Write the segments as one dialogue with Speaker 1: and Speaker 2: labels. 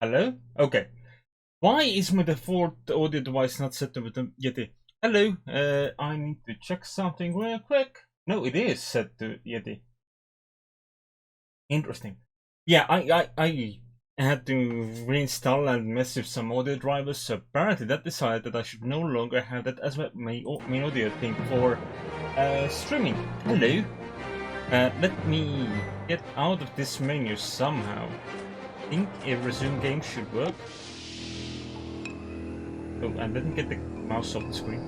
Speaker 1: Hello? Okay. Why is my default audio device not set to the Yeti? Hello, I need to check something real quick. No, it is set to Yeti. Interesting. Yeah, I had to reinstall and mess with some audio drivers, so apparently that decided that I should no longer have that as my main audio thing for streaming. Hello. Let me get out of this menu somehow. I think a resume game should work. Oh, and didn't get the mouse off the screen.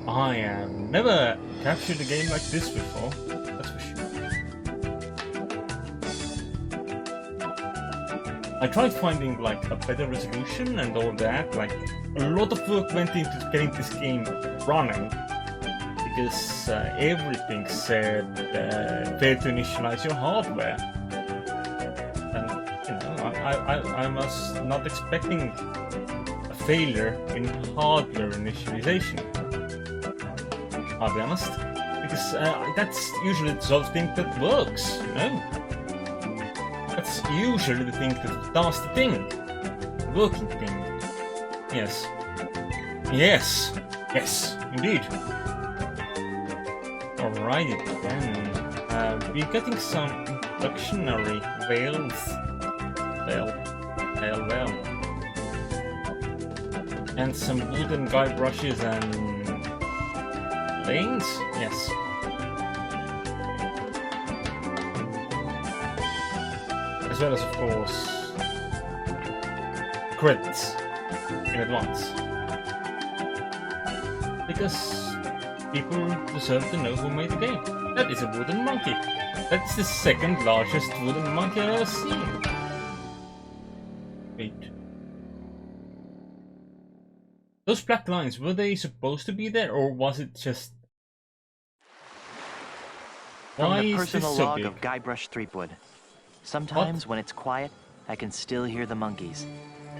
Speaker 1: I have never captured a game like this before, that's for sure. I tried finding like a better resolution and all that, like a lot of work went into getting this game running. Because everything said fail to initialize your hardware. And you know, I was not expecting a failure in hardware initialization. I'll be honest, because that's usually the sort of thing that works, you know? That's usually the thing that does the thing. The working thing. Yes. Yes. Yes, indeed. Alrighty then. We're getting some introductionary veils. Veil. And some wooden guide brushes and lanes? Yes. As well as, of course, credits in advance. Because people deserve to know who made the game. That is a wooden monkey. That's the second largest wooden monkey I've ever seen. Wait. Those black lines, were they supposed to be there, or was it just...
Speaker 2: From
Speaker 1: Why
Speaker 2: the
Speaker 1: is
Speaker 2: personal
Speaker 1: this so
Speaker 2: log
Speaker 1: big?
Speaker 2: of Guybrush Threepwood. Sometimes when it's quiet, I can still hear the monkeys.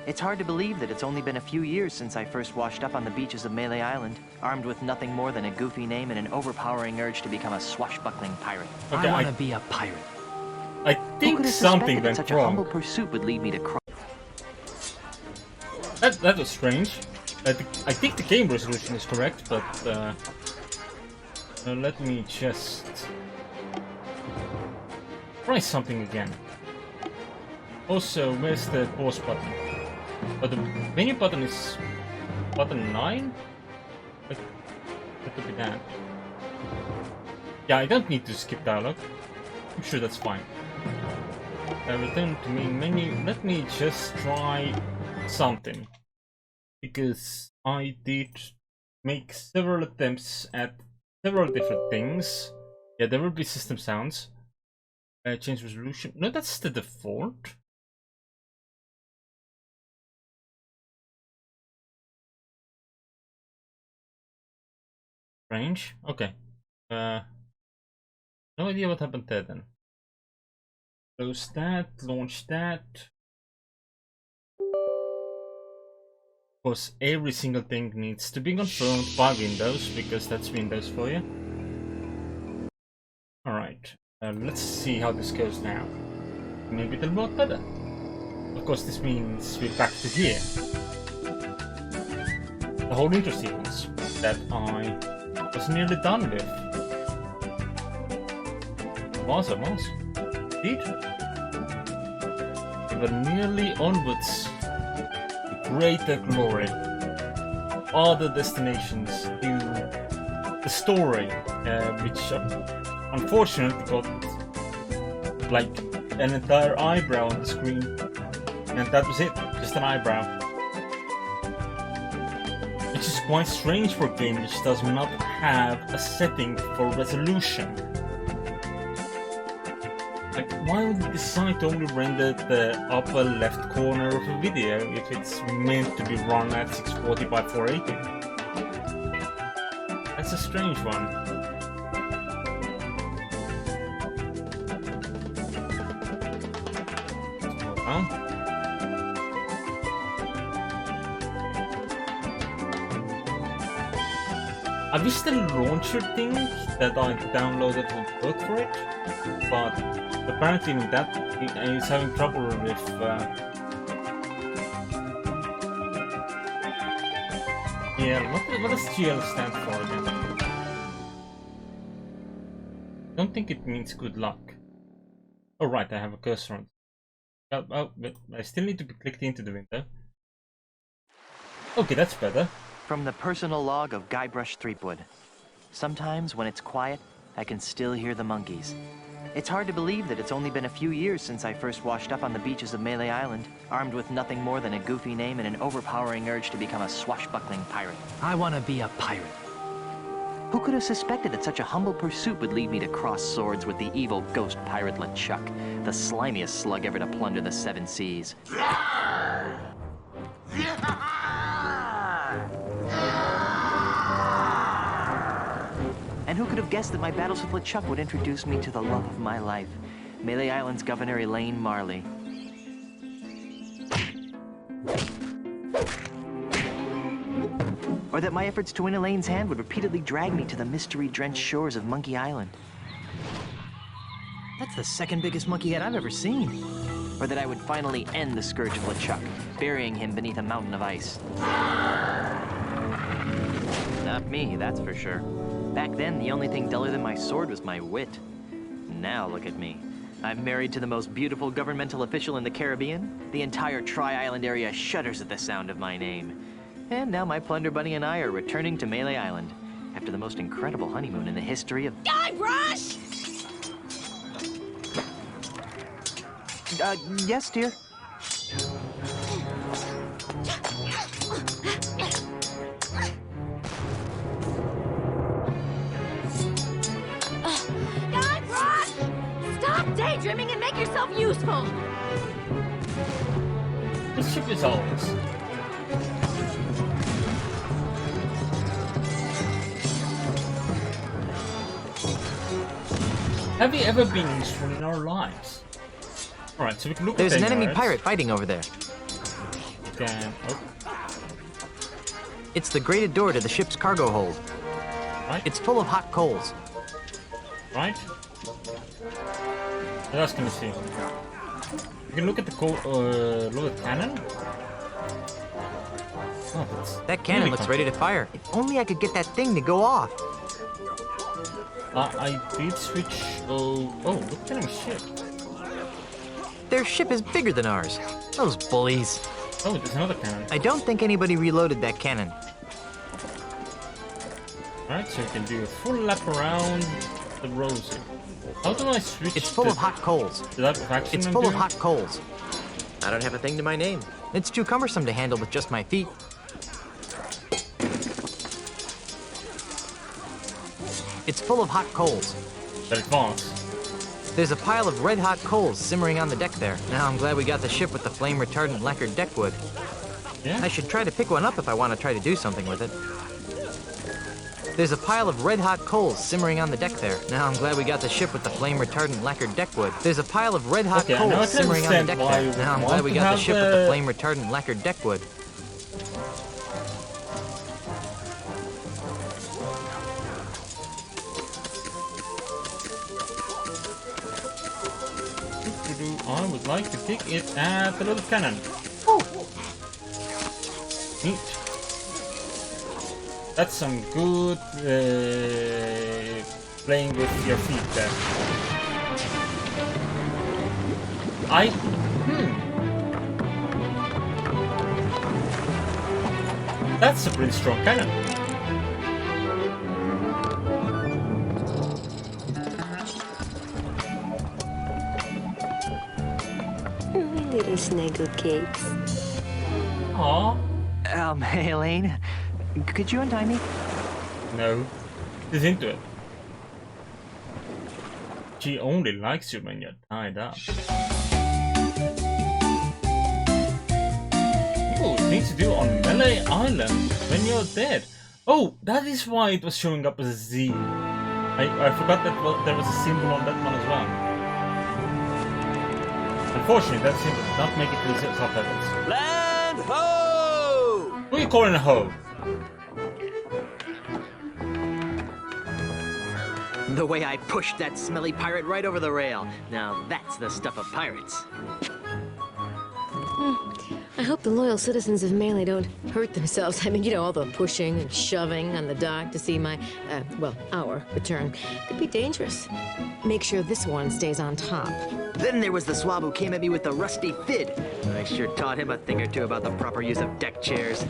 Speaker 2: It's hard to believe that it's only been a few years since I first washed up on the beaches of Melee Island, armed with nothing more than a goofy name and an overpowering urge to become a swashbuckling pirate.
Speaker 1: Okay,
Speaker 2: I want to be a pirate.
Speaker 1: I
Speaker 2: Who
Speaker 1: think
Speaker 2: could have
Speaker 1: something
Speaker 2: suspected that
Speaker 1: went
Speaker 2: such a humble
Speaker 1: wrong.
Speaker 2: pursuit would lead me to cross?
Speaker 1: That was strange. I think the game resolution is correct, but let me just try something again. Also, where's the pause button? But the menu button is button 9? That could be that. Yeah, I don't need to skip dialogue. I'm sure that's fine. Return to main menu. Let me just try something. Because I did make several attempts at several different things. Yeah, there will be system sounds. Change resolution. No, that's the default. Range? Okay. No idea what happened there then. Close that, launch that. Of course, every single thing needs to be confirmed by Windows, because that's Windows for you. Alright, let's see how this goes now. Maybe it'll work better. Of course, this means we're back to here. The whole intro sequence that I was nearly done with. Was. Indeed. We were nearly onwards to greater glory. Other destinations to the story, which unfortunately got like an entire eyebrow on the screen. And that was it, just an eyebrow. Which is quite strange for a game which does not have a setting for resolution. Like, why would it decide to only render the upper left corner of a video if it's meant to be run at 640 by 480? That's a strange one. Well, I wish the launcher thing that I downloaded would work for it, but Apparently, he's having trouble with. Yeah, what does GL stand for again? Don't think it means good luck. Oh right, I have a cursor on. Oh, but I still need to be clicked into the window. Okay, that's better.
Speaker 2: From the personal log of Guybrush Threepwood. Sometimes when it's quiet, I can still hear the monkeys. It's hard to believe that it's only been a few years since I first washed up on the beaches of Melee Island, armed with nothing more than a goofy name and an overpowering urge to become a swashbuckling pirate. I want to be a pirate. Who could have suspected that such a humble pursuit would lead me to cross swords with the evil ghost pirate LeChuck, the slimiest slug ever to plunder the seven seas? And who could have guessed that my battles with LeChuck would introduce me to the love of my life, Melee Island's Governor Elaine Marley. Or that my efforts to win Elaine's hand would repeatedly drag me to the mystery-drenched shores of Monkey Island. That's the second biggest monkey head I've ever seen. Or that I would finally end the scourge of LeChuck, burying him beneath a mountain of ice. Not me, that's for sure. Back then, the only thing duller than my sword was my wit. Now look at me. I'm married to the most beautiful governmental official in the Caribbean. The entire Tri-Island area shudders at the sound of my name. And now my Plunder Bunny and I are returning to Melee Island after the most incredible honeymoon in the history of...
Speaker 3: Guybrush!
Speaker 2: Yes, dear?
Speaker 3: Guybrush! Stop daydreaming and make yourself useful!
Speaker 1: This ship is ours. Have we ever been useful in our lives? Alright, so we can look
Speaker 2: There's
Speaker 1: at
Speaker 2: an enemy
Speaker 1: yards.
Speaker 2: pirate fighting over there.
Speaker 1: Can... Oh,
Speaker 2: It's the grated door to the ship's cargo hold.
Speaker 1: right,
Speaker 2: It's full of hot coals.
Speaker 1: right. What else can we see? You can look at the loaded cannon. Oh, that's
Speaker 2: That cannon
Speaker 1: really
Speaker 2: looks
Speaker 1: comfy.
Speaker 2: ready to fire. If only I could get that thing to go off.
Speaker 1: I did switch. Oh, look at our ship.
Speaker 2: Their ship is bigger than ours. Those bullies.
Speaker 1: Oh, there's another cannon.
Speaker 2: I don't think anybody reloaded that cannon.
Speaker 1: Alright, so we can do a full lap around the Rosie. How do I switch?
Speaker 2: It's full of hot coals.
Speaker 1: the type of action
Speaker 2: It's
Speaker 1: I'm
Speaker 2: full of
Speaker 1: doing?
Speaker 2: hot coals. I don't have a thing to my name. It's too cumbersome to handle with just my feet. It's full of hot coals.
Speaker 1: That advance.
Speaker 2: There's a pile of red-hot coals simmering on the deck there. Now I'm glad we got the ship with the flame-retardant lacquered deck wood.
Speaker 1: Yeah.
Speaker 2: I should try to pick one up if I want to try to do something with it. There's a pile of red-hot coals simmering on the deck there. Now I'm glad we got the ship with the flame-retardant lacquered deck wood. There's a pile of red-hot
Speaker 1: Okay, now I
Speaker 2: coals
Speaker 1: can
Speaker 2: simmering on the
Speaker 1: understand
Speaker 2: deck
Speaker 1: why
Speaker 2: there.
Speaker 1: you
Speaker 2: Now I'm
Speaker 1: want
Speaker 2: glad we
Speaker 1: to
Speaker 2: got the
Speaker 1: have
Speaker 2: ship with the flame-retardant lacquered deck wood.
Speaker 1: I would like to kick it at the little cannon. Neat. That's some good playing with your feet there. That's a pretty strong cannon.
Speaker 4: Little snuggle cakes.
Speaker 1: Aww.
Speaker 2: Hey, Elaine, could you untie me?
Speaker 1: No. She's into it. She only likes you when you're tied up. Ooh, things to do on Melee Island when you're dead. Oh, that is why it was showing up as a Z. I forgot that there was a symbol on that one as well. Unfortunately, that symbol did not make it to the subtitles.
Speaker 5: Land ho!
Speaker 1: Who are you calling a hoe?
Speaker 2: The way I pushed that smelly pirate right over the rail. Now that's the stuff of pirates.
Speaker 5: I hope the loyal citizens of Melee don't hurt themselves. I mean, you know, all the pushing and shoving on the dock to see my, well, our return could be dangerous. Make sure this one stays on top.
Speaker 2: Then there was the swab who came at me with the rusty fid. I sure taught him a thing or two about the proper use of deck chairs.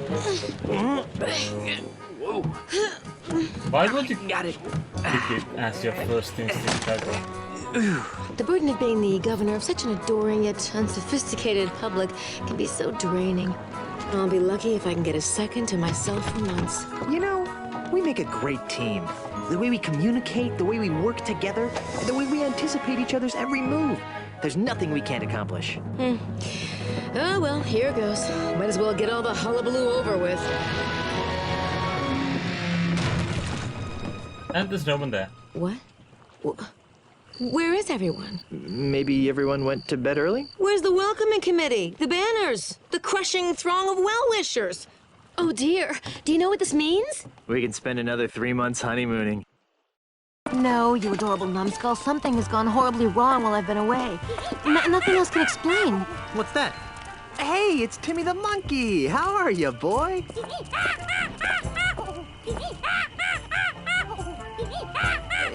Speaker 2: Whoa.
Speaker 1: Why would you
Speaker 2: Got it.
Speaker 1: pick it as your first instinct title?
Speaker 5: The burden of being the governor of such an adoring yet unsophisticated public can be so draining. I'll be lucky if I can get a second to myself for months.
Speaker 2: You know, we make a great team. The way we communicate, the way we work together, the way we anticipate each other's every move. There's nothing we can't accomplish.
Speaker 5: Oh, well, here goes. Might as well get all the hullabaloo over with.
Speaker 1: And there's no one there.
Speaker 5: What? Where is everyone?
Speaker 2: Maybe everyone went to bed early?
Speaker 5: Where's the welcoming committee? The banners? The crushing throng of well-wishers? Oh, dear. Do you know what this means?
Speaker 2: We can spend another 3 months honeymooning.
Speaker 5: No, you adorable numbskull. Something has gone horribly wrong while I've been away. Nothing else can explain.
Speaker 2: What's that? Hey, it's Timmy the monkey. How are you, boy?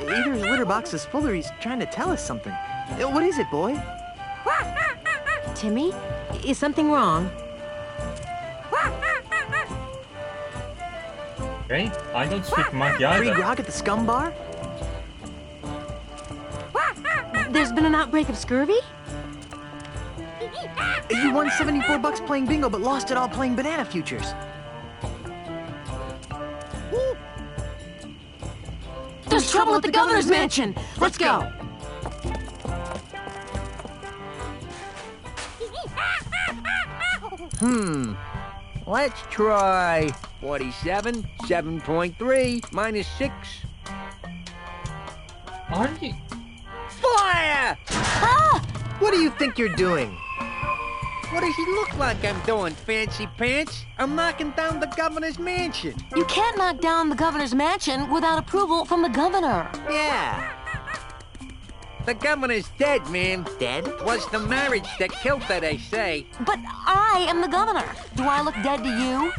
Speaker 2: Either his litter box is full or he's trying to tell us something. What is it, boy?
Speaker 5: Timmy, is something wrong?
Speaker 1: Okay, I don't speak monkey
Speaker 2: Free
Speaker 1: either.
Speaker 2: grog at the scum bar?
Speaker 5: There's been an outbreak of scurvy?
Speaker 2: You won $74 playing bingo, but lost it all playing banana futures.
Speaker 5: There's trouble at the governor's mansion! Let's go!
Speaker 6: Let's try 47, 7.3, minus 6.
Speaker 1: Are you?
Speaker 6: Fire!
Speaker 2: What do you think you're doing?
Speaker 6: What does he look like I'm doing, fancy pants? I'm knocking down the governor's mansion.
Speaker 5: You can't knock down the governor's mansion without approval from the governor.
Speaker 2: Yeah.
Speaker 6: The governor's dead, man.
Speaker 2: Dead?
Speaker 6: Was the marriage that killed her, they say.
Speaker 5: But I am the governor. Do I look dead to you?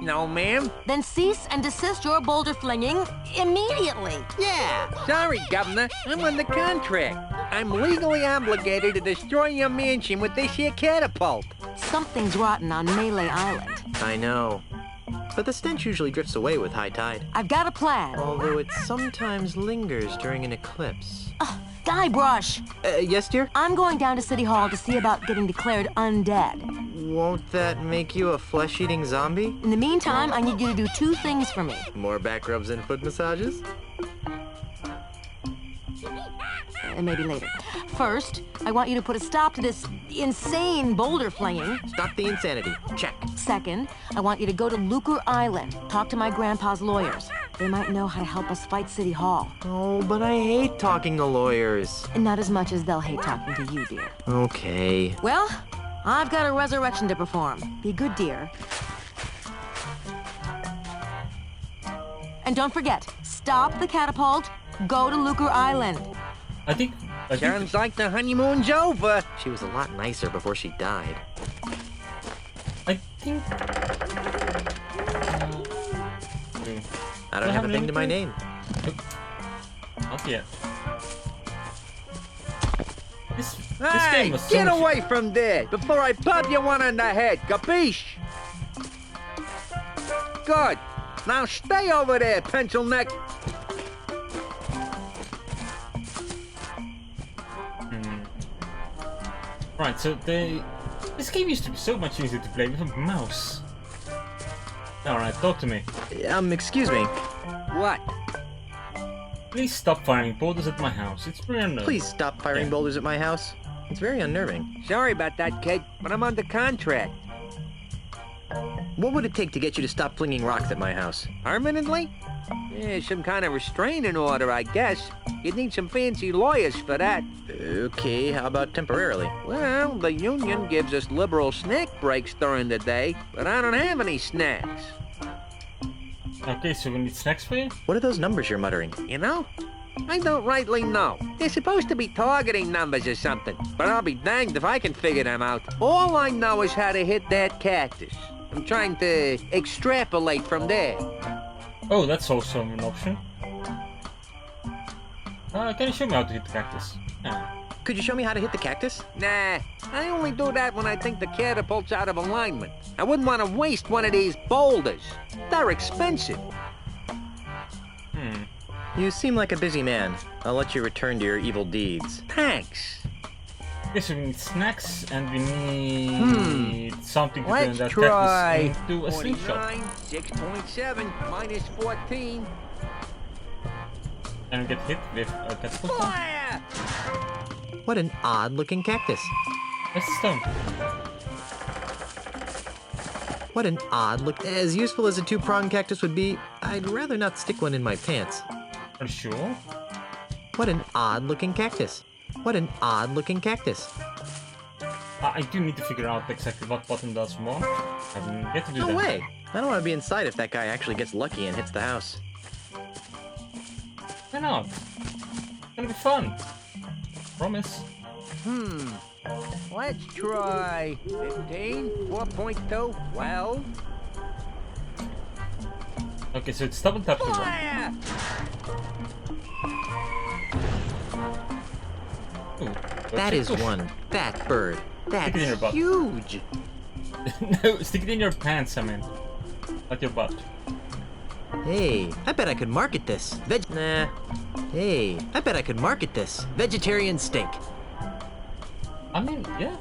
Speaker 6: No, ma'am.
Speaker 5: Then cease and desist your boulder flinging immediately.
Speaker 2: Yeah.
Speaker 6: Sorry, Governor. I'm under contract. I'm legally obligated to destroy your mansion with this here catapult.
Speaker 5: Something's rotten on Melee Island.
Speaker 2: I know. But the stench usually drifts away with high tide.
Speaker 5: I've got a plan.
Speaker 2: Although it sometimes lingers during an eclipse.
Speaker 5: Guybrush,
Speaker 2: Yes, dear?
Speaker 5: I'm going down to City Hall to see about getting declared undead.
Speaker 2: Won't that make you a flesh-eating zombie?
Speaker 5: In the meantime, I need you to do 2 things for me.
Speaker 2: More back rubs and foot massages?
Speaker 5: And maybe later. First, I want you to put a stop to this insane boulder flinging.
Speaker 2: Stop the insanity. Check.
Speaker 5: Second, I want you to go to Lucre Island, talk to my grandpa's lawyers. They might know how to help us fight City Hall.
Speaker 2: Oh, but I hate talking to lawyers.
Speaker 5: And not as much as they'll hate talking to you, dear.
Speaker 2: Okay.
Speaker 5: Well, I've got a resurrection to perform. Be good, dear. And don't forget, stop the catapult, go to Lucre Island.
Speaker 1: I think
Speaker 6: Sounds like the honeymoon's over.
Speaker 2: She was a lot nicer before she died.
Speaker 1: I think.
Speaker 2: I don't have a thing to my name.
Speaker 1: Not yet. This
Speaker 6: Hey,
Speaker 1: game was so
Speaker 6: get
Speaker 1: much-
Speaker 6: away from there before I pop you one on the head, capiche? Good. Now stay over there, pencil neck.
Speaker 1: Right, so this game used to be so much easier to play with a mouse. Alright, talk to me.
Speaker 2: Excuse me.
Speaker 6: What?
Speaker 1: Please stop firing boulders at my house. It's pretty unnerving.
Speaker 2: Please stop firing
Speaker 1: Yeah.
Speaker 2: boulders at my house. It's very unnerving.
Speaker 6: Sorry about that, kid, but I'm under contract.
Speaker 2: What would it take to get you to stop flinging rocks at my house?
Speaker 6: Permanently? Yeah, some kind of restraining order, I guess. You'd need some fancy lawyers for that.
Speaker 2: Okay, how about temporarily?
Speaker 6: Well, the union gives us liberal snack breaks during the day, but I don't have any snacks.
Speaker 1: Okay, so we need snacks for you?
Speaker 2: What are those numbers you're muttering?
Speaker 6: You know? I don't rightly know. They're supposed to be targeting numbers or something, but I'll be danged if I can figure them out. All I know is how to hit that cactus. I'm trying to extrapolate from there.
Speaker 1: Oh, that's also an option. Can you show me how to hit the cactus? Yeah.
Speaker 2: Could you show me how to hit the cactus?
Speaker 6: Nah, I only do that when I think the catapult's out of alignment. I wouldn't want to waste one of these boulders. They're expensive.
Speaker 2: You seem like a busy man. I'll let you return to your evil deeds.
Speaker 6: Thanks.
Speaker 1: Okay, so we need snacks and we need something to turn
Speaker 6: Let's
Speaker 1: that
Speaker 6: try
Speaker 1: cactus into a slingshot.
Speaker 6: 6.7 minus 14.
Speaker 1: And we get hit with a catapult.
Speaker 6: Fire!
Speaker 2: What an odd-looking cactus.
Speaker 1: That's the stone.
Speaker 2: What an odd look. As useful as a two-pronged cactus would be, I'd rather not stick one in my pants.
Speaker 1: Are you sure?
Speaker 2: What an odd-looking cactus. What an odd-looking cactus.
Speaker 1: I do need to figure out exactly what button does what. I didn't get to do that.
Speaker 2: No way. I don't want to be inside if that guy actually gets lucky and hits the house.
Speaker 1: Why not? It's gonna be fun. Promise.
Speaker 6: Let's try 15, 4.2, 12.
Speaker 1: Okay, so it's double tap to run.
Speaker 6: Fire!
Speaker 1: Ooh,
Speaker 2: That is
Speaker 1: push.
Speaker 2: one fat bird.
Speaker 1: Stick it in your
Speaker 2: That's
Speaker 1: butt.
Speaker 2: huge.
Speaker 1: No, stick it in your pants, I mean. Not your butt.
Speaker 2: Hey, I bet I could market this. Nah. Hey, I bet I could market this. Vegetarian steak.
Speaker 1: I mean, yeah.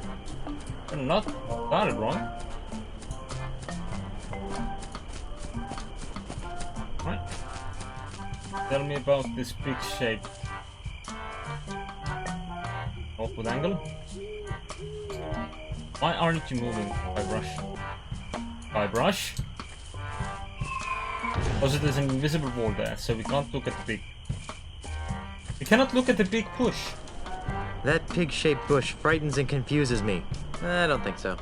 Speaker 1: You're not got it wrong. Right. Tell me about this big shape. Awkward angle. Why aren't you moving, Guybrush? Guybrush? Also, there's an invisible wall there, so we can't look at the big... We cannot look at the big push.
Speaker 2: That pig-shaped bush frightens and confuses me. I don't think so.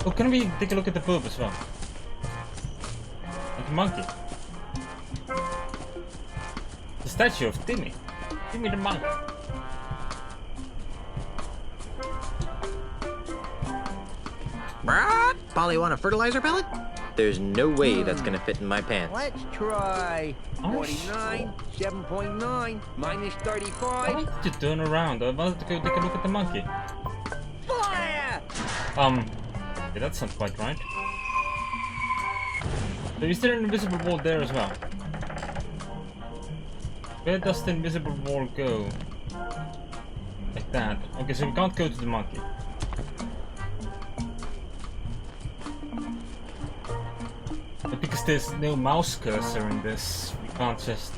Speaker 1: Oh, can we take a look at the boob as well? Like a monkey. The statue of Timmy. Timmy the monk.
Speaker 2: Polly, want a fertilizer pellet? There's no way that's gonna fit in my pants.
Speaker 6: Let's try
Speaker 1: Oh,
Speaker 6: 49, 7.9, minus 35.
Speaker 1: Why did you turn around? I wanted to go take a look at the monkey.
Speaker 6: Fire!
Speaker 1: Yeah, that's not quite right. So is there an invisible wall there as well? Where does the invisible wall go? Like that. Okay, so we can't go to the monkey. But because there's no mouse cursor in this, we can't just...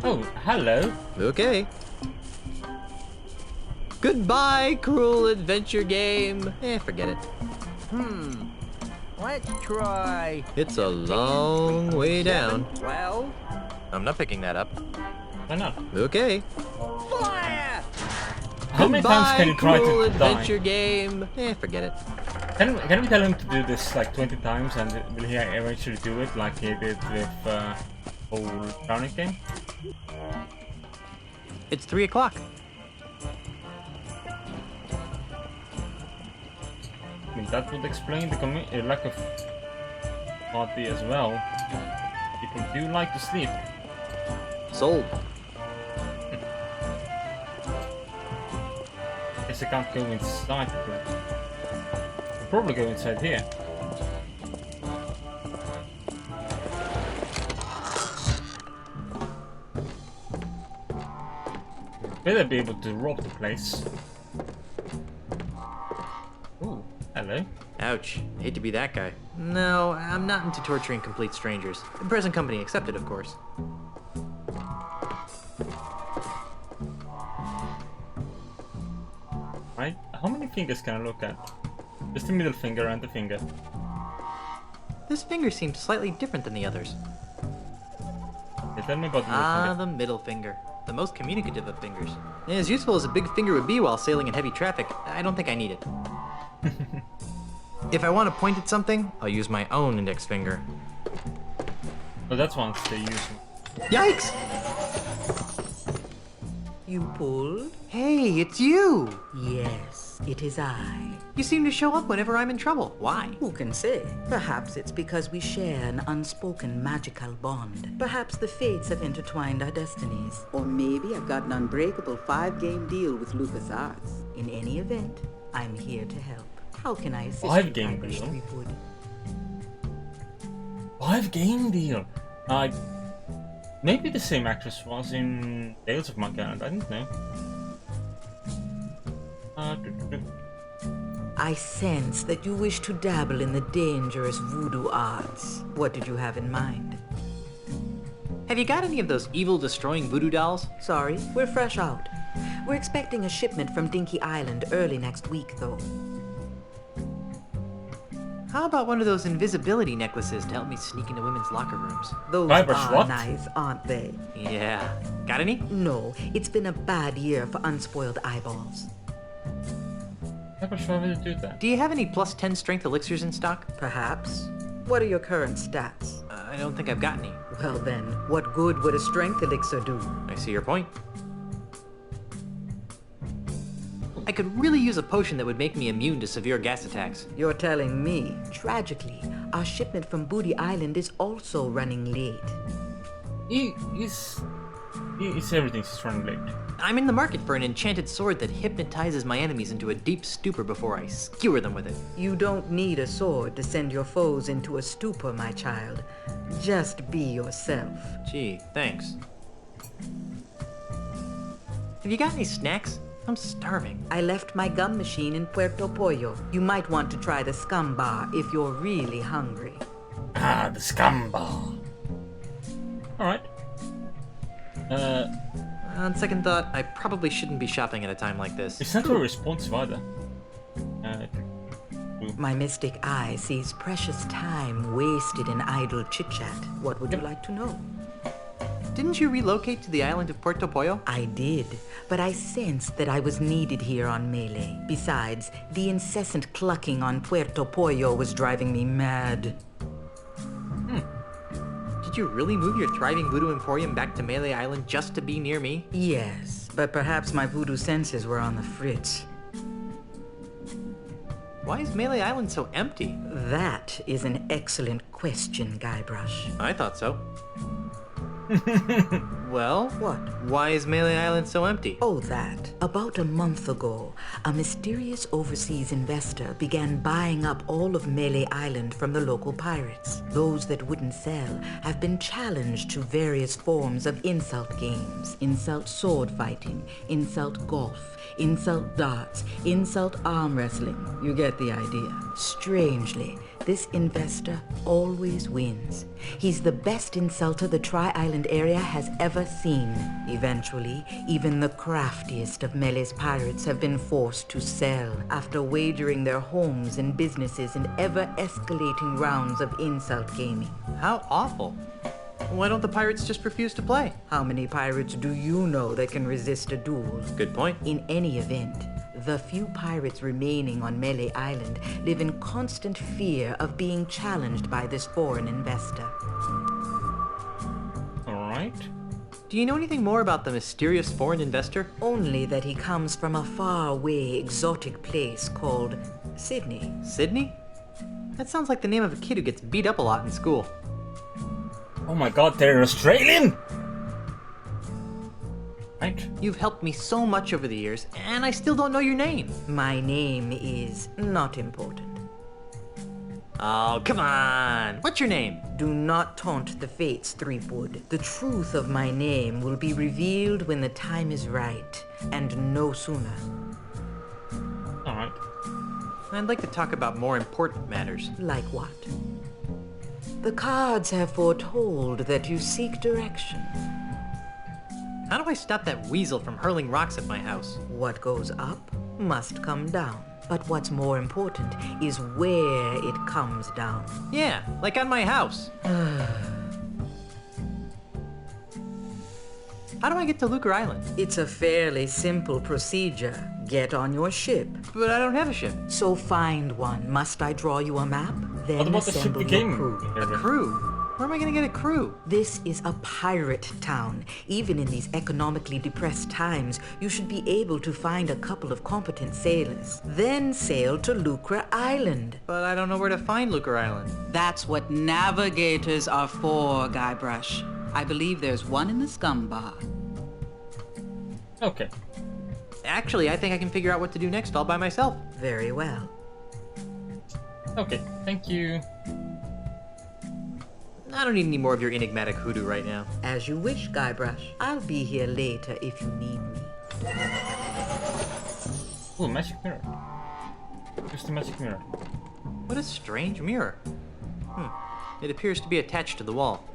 Speaker 1: Oh, hello.
Speaker 2: Okay. Goodbye, cruel adventure game. Forget it.
Speaker 6: Let's try
Speaker 2: It's a long way down.
Speaker 6: 12.
Speaker 2: I'm not picking that up.
Speaker 1: Why not?
Speaker 2: Okay.
Speaker 6: Fire!
Speaker 1: How many times can you try
Speaker 2: cruel
Speaker 1: to
Speaker 2: adventure
Speaker 1: die?
Speaker 2: game. Forget it.
Speaker 1: Can we tell him to do this like 20 times and will he eventually do it like he did with whole drowning game?
Speaker 2: It's 3 o'clock.
Speaker 1: I mean, that would explain the lack of party as well. People do like to sleep.
Speaker 2: Sold.
Speaker 1: Guess I can't go inside the room. I'll probably go inside here. Better be able to rob the place. Ooh, hello.
Speaker 2: Ouch. Hate to be that guy. No, I'm not into torturing complete strangers. Present company accepted, of course.
Speaker 1: Right? How many fingers can I look at? Just the middle finger and the finger.
Speaker 2: This finger seems slightly different than the others.
Speaker 1: Okay, tell me about the middle
Speaker 2: Ah,
Speaker 1: finger.
Speaker 2: the middle finger. The most communicative of fingers. As useful as a big finger would be while sailing in heavy traffic, I don't think I need it. If I want to point at something, I'll use my own index finger.
Speaker 1: Oh, that's one they use.
Speaker 2: Yikes!
Speaker 7: You pulled?
Speaker 2: Hey, it's you!
Speaker 7: Yes, it is I.
Speaker 2: You seem to show up whenever I'm in trouble. Why?
Speaker 7: Who can say? Perhaps it's because we share an unspoken magical bond. Perhaps the fates have intertwined our destinies.
Speaker 8: Or maybe I've got an unbreakable 5-game deal with LucasArts.
Speaker 7: In any event, I'm here to help. How can I assist you,
Speaker 1: 5-game
Speaker 7: Guybrush
Speaker 1: deal?
Speaker 7: Threepwood?
Speaker 1: 5-game deal. Maybe the same actress was in Tales of Monkey Island. I don't know.
Speaker 7: I sense that you wish to dabble in the dangerous voodoo arts. What did you have in mind?
Speaker 2: Have you got any of those evil-destroying voodoo dolls?
Speaker 7: Sorry, we're fresh out. We're expecting a shipment from Dinky Island early next week, though.
Speaker 2: How about one of those invisibility necklaces to help me sneak into women's locker rooms?
Speaker 7: Those
Speaker 1: Guybrush,
Speaker 7: are
Speaker 1: what?
Speaker 7: nice, aren't they?
Speaker 2: Yeah. Got any?
Speaker 7: No, it's been a bad year for unspoiled eyeballs.
Speaker 1: Why would you do that?
Speaker 2: Do you have any plus 10 strength elixirs in stock?
Speaker 7: Perhaps. What are your current stats?
Speaker 2: I don't think I've got any.
Speaker 7: Well then, what good would a strength elixir do?
Speaker 2: I see your point. I could really use a potion that would make me immune to severe gas attacks.
Speaker 7: You're telling me. Tragically, our shipment from Booty Island is also running late.
Speaker 1: Everything's running late.
Speaker 2: I'm in the market for an enchanted sword that hypnotizes my enemies into a deep stupor before I skewer them with it.
Speaker 7: You don't need a sword to send your foes into a stupor, my child. Just be yourself.
Speaker 2: Gee, thanks. Have you got any snacks? I'm starving.
Speaker 7: I left my gum machine in Puerto Pollo. You might want to try the scum bar if you're really hungry.
Speaker 1: Ah, the scum bar. Alright.
Speaker 2: On second thought, I probably shouldn't be shopping at a time like this.
Speaker 1: It's not very responsive either.
Speaker 7: My mystic eye sees precious time wasted in idle chit-chat. What would you like to know?
Speaker 2: Didn't you relocate to the island of Puerto Pollo?
Speaker 7: I did, but I sensed that I was needed here on Melee. Besides, the incessant clucking on Puerto Pollo was driving me mad.
Speaker 2: Did you really move your thriving voodoo emporium back to Melee Island just to be near me?
Speaker 7: Yes, but perhaps my voodoo senses were on the fritz.
Speaker 2: Why is Melee Island so empty?
Speaker 7: That is an excellent question, Guybrush.
Speaker 2: I thought so. Well,
Speaker 7: What?
Speaker 2: why is Melee Island so empty?
Speaker 7: Oh, that. About a month ago, a mysterious overseas investor began buying up all of Melee Island from the local pirates. Those that wouldn't sell have been challenged to various forms of insult games. Insult sword fighting, insult golf, insult darts, insult arm wrestling. You get the idea. Strangely, this investor always wins. He's the best insulter the Tri-Island area has ever seen. Eventually, even the craftiest of Melee's pirates have been forced to sell after wagering their homes and businesses in ever-escalating rounds of insult gaming.
Speaker 2: How awful. Why don't the pirates just refuse to play?
Speaker 7: How many pirates do you know that can resist a duel?
Speaker 2: Good point.
Speaker 7: In any event, the few pirates remaining on Melee Island live in constant fear of being challenged by this foreign investor.
Speaker 1: Alright.
Speaker 2: Do you know anything more about the mysterious foreign investor?
Speaker 7: Only that he comes from a faraway exotic place called Sydney.
Speaker 2: Sydney? That sounds like the name of a kid who gets beat up a lot in school.
Speaker 1: Oh my god, they're Australian! Right.
Speaker 2: You've helped me so much over the years, and I still don't know your name.
Speaker 7: My name is not important.
Speaker 2: Oh, come on. What's your name?
Speaker 7: Do not taunt the fates, Threepwood. The truth of my name will be revealed when the time is right, and no sooner.
Speaker 1: Alright.
Speaker 2: I'd like to talk about more important matters.
Speaker 7: Like what? The cards have foretold that you seek direction.
Speaker 2: How do I stop that weasel from hurling rocks at my house?
Speaker 7: What goes up must come down. But what's more important is where it comes down.
Speaker 2: Yeah, like on my house. How do I get to Lucre Island?
Speaker 7: It's a fairly simple procedure. Get on your ship.
Speaker 2: But I don't have a ship.
Speaker 7: So find one. Must I draw you a map?
Speaker 1: What
Speaker 7: Then
Speaker 1: about the ship
Speaker 7: assemble
Speaker 1: we
Speaker 7: your
Speaker 1: came?
Speaker 7: crew.
Speaker 2: A crew?
Speaker 9: Where am I gonna get a crew?
Speaker 7: This is a pirate town. Even in these economically depressed times, you should be able to find a couple of competent sailors. Then sail to Lucre Island.
Speaker 9: But I don't know where to find Lucre Island.
Speaker 8: That's what navigators are for, Guybrush. I believe there's one in the scum bar.
Speaker 1: Okay.
Speaker 9: Actually, I think I can figure out what to do next all by myself.
Speaker 7: Very well.
Speaker 1: Okay, thank you.
Speaker 9: I don't need any more of your enigmatic hoodoo right now.
Speaker 7: As you wish, Guybrush. I'll be here later if you need me.
Speaker 1: Oh, magic mirror. Just a magic mirror.
Speaker 9: What a strange mirror. It appears to be attached to the wall.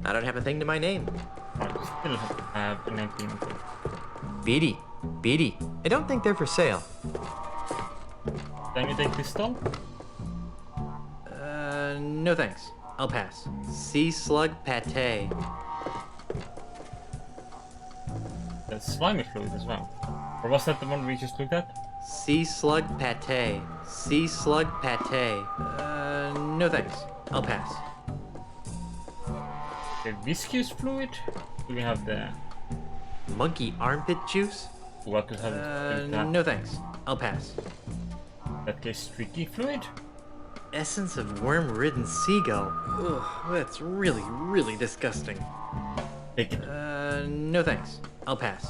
Speaker 9: I don't have a thing to my name.
Speaker 1: I still have an empty inventory.
Speaker 9: Beady. Beady. I don't think they're for sale.
Speaker 1: Can you take this doll?
Speaker 9: No thanks. I'll pass. Sea slug pate.
Speaker 1: That's slimy fluid as well. Or was that the one we just looked at?
Speaker 9: Sea slug pate. Sea slug pate. No thanks. I'll pass.
Speaker 1: The viscous fluid? Do we have the...
Speaker 9: Monkey armpit juice?
Speaker 1: Oh, I could have that.
Speaker 9: No thanks. I'll pass.
Speaker 1: That case, streaky fluid?
Speaker 9: Essence of worm-ridden seagull. Ugh, that's really, really disgusting.
Speaker 1: Take it.
Speaker 9: No thanks. I'll pass.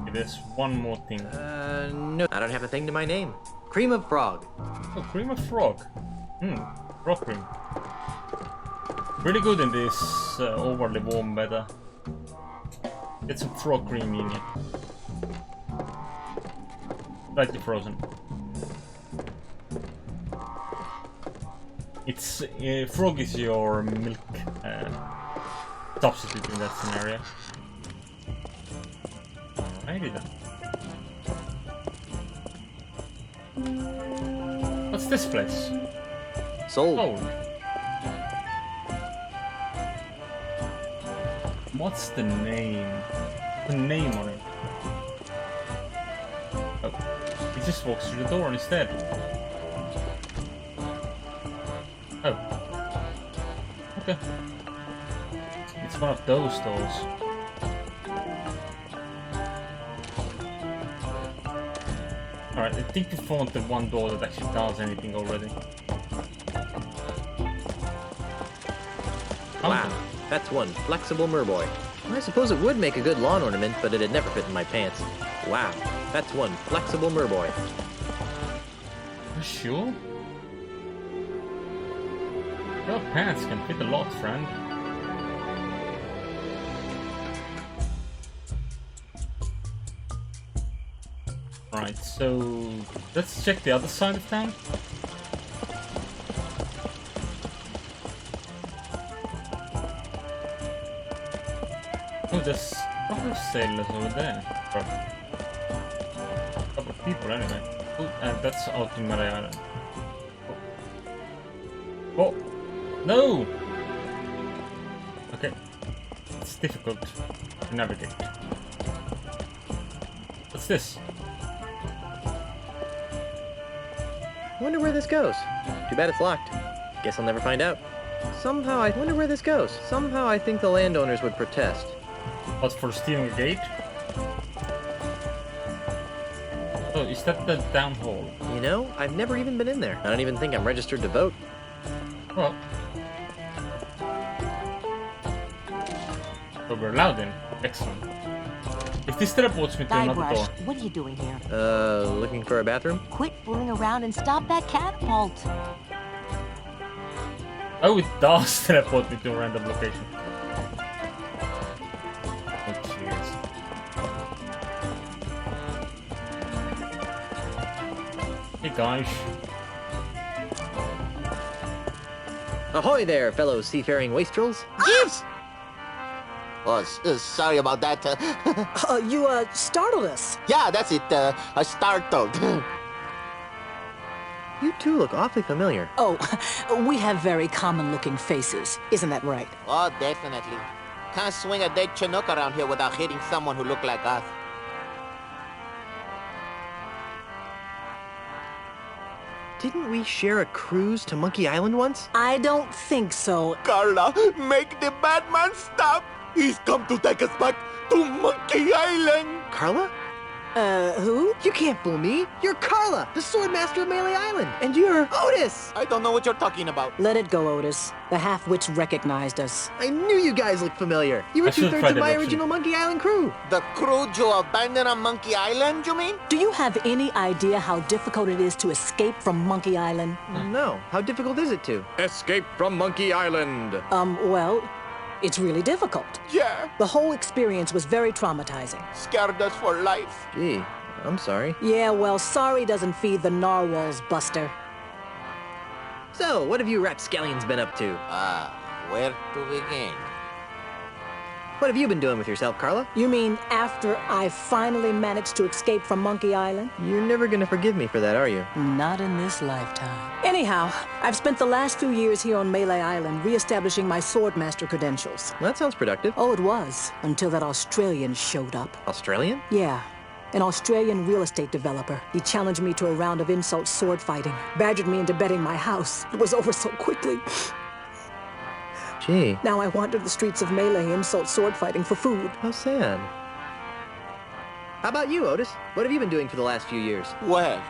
Speaker 1: Okay, there's one more thing.
Speaker 9: No. I don't have a thing to my name. Cream of frog.
Speaker 1: Oh, cream of frog. Frog cream. Really good in this overly warm weather. Get some frog cream in it. Slightly frozen. It's frog is your milk substitute in that scenario. Alrighty then. What's this place?
Speaker 9: Sold.
Speaker 1: Oh. What's the name? The name on it. Oh, he just walks through the door instead. Oh. Okay. It's one of those doors. Alright, I think we found the one door that actually does anything already.
Speaker 9: Wow, that's one flexible merboy. I suppose it would make a good lawn ornament, but it'd never fit in my pants. Wow, that's one flexible merboy.
Speaker 1: You sure? Your pants can fit a lot, friend. Right, so let's check the other side of town. Oh, there's a couple of sailors over there. A couple of people anyway. Oh, and that's out in Marley Island. Oh. No! Okay. It's difficult to navigate. What's this?
Speaker 9: Wonder where this goes. Too bad it's locked. Guess I'll never find out. Somehow I wonder where this goes. Somehow I think the landowners would protest.
Speaker 1: What's for stealing a gate? Oh, is that the down hole?
Speaker 9: You know, I've never even been in there. I don't even think I'm registered to vote.
Speaker 1: Well. But we're allowed in. Excellent. If this teleports me to another door.
Speaker 3: Guybrush, what are you doing here?
Speaker 9: Looking for a bathroom?
Speaker 3: Quit fooling around and stop that catapult.
Speaker 1: Oh, it does teleport me to a random location. Oh, jeez. Hey, guys.
Speaker 9: Ahoy there, fellow seafaring wastrels.
Speaker 10: Yes! Oh, sorry about that.
Speaker 11: You startled us.
Speaker 10: Yeah, that's it. I startled.
Speaker 9: You two look awfully familiar.
Speaker 11: Oh, we have very common-looking faces. Isn't that right?
Speaker 10: Oh, definitely. Can't swing a dead Chinook around here without hitting someone who looked like us.
Speaker 9: Didn't we share a cruise to Monkey Island once?
Speaker 11: I don't think so.
Speaker 10: Carla, make the bad man stop. He's come to take us back to Monkey Island.
Speaker 9: Carla?
Speaker 11: Who?
Speaker 9: You can't fool me. You're Carla, the sword master of Melee Island. And you're Otis.
Speaker 10: I don't know what you're talking about.
Speaker 11: Let it go, Otis. The half-wits recognized us.
Speaker 9: I knew you guys looked familiar. You were
Speaker 1: I should
Speaker 9: 2/3
Speaker 1: try
Speaker 9: of
Speaker 1: the
Speaker 9: my
Speaker 1: option.
Speaker 9: original Monkey Island crew.
Speaker 10: The crew you abandoned on Monkey Island, you mean?
Speaker 11: Do you have any idea how difficult it is to escape from Monkey Island?
Speaker 9: No. How difficult is it to?
Speaker 12: Escape from Monkey Island.
Speaker 11: Well, it's really difficult.
Speaker 10: Yeah.
Speaker 11: The whole experience was very traumatizing.
Speaker 10: Scared us for life.
Speaker 9: Gee, I'm sorry.
Speaker 11: Yeah, well, sorry doesn't feed the narwhals, Buster.
Speaker 9: So, what have you rapscallions been up to?
Speaker 10: Where to begin?
Speaker 9: What have you been doing with yourself, Carla?
Speaker 11: You mean after I finally managed to escape from Monkey Island?
Speaker 9: You're never gonna forgive me for that, are you?
Speaker 11: Not in this lifetime. Anyhow, I've spent the last few years here on Melee Island re-establishing my swordmaster credentials.
Speaker 9: That sounds productive.
Speaker 11: Oh, it was, until that Australian showed up.
Speaker 9: Australian?
Speaker 11: Yeah, an Australian real estate developer. He challenged me to a round of insult sword fighting, badgered me into betting my house. It was over so quickly.
Speaker 9: Gee.
Speaker 11: Now I wander the streets of Melee insult sword fighting for food.
Speaker 9: How sad. How about you, Otis? What have you been doing for the last few years?
Speaker 10: Well,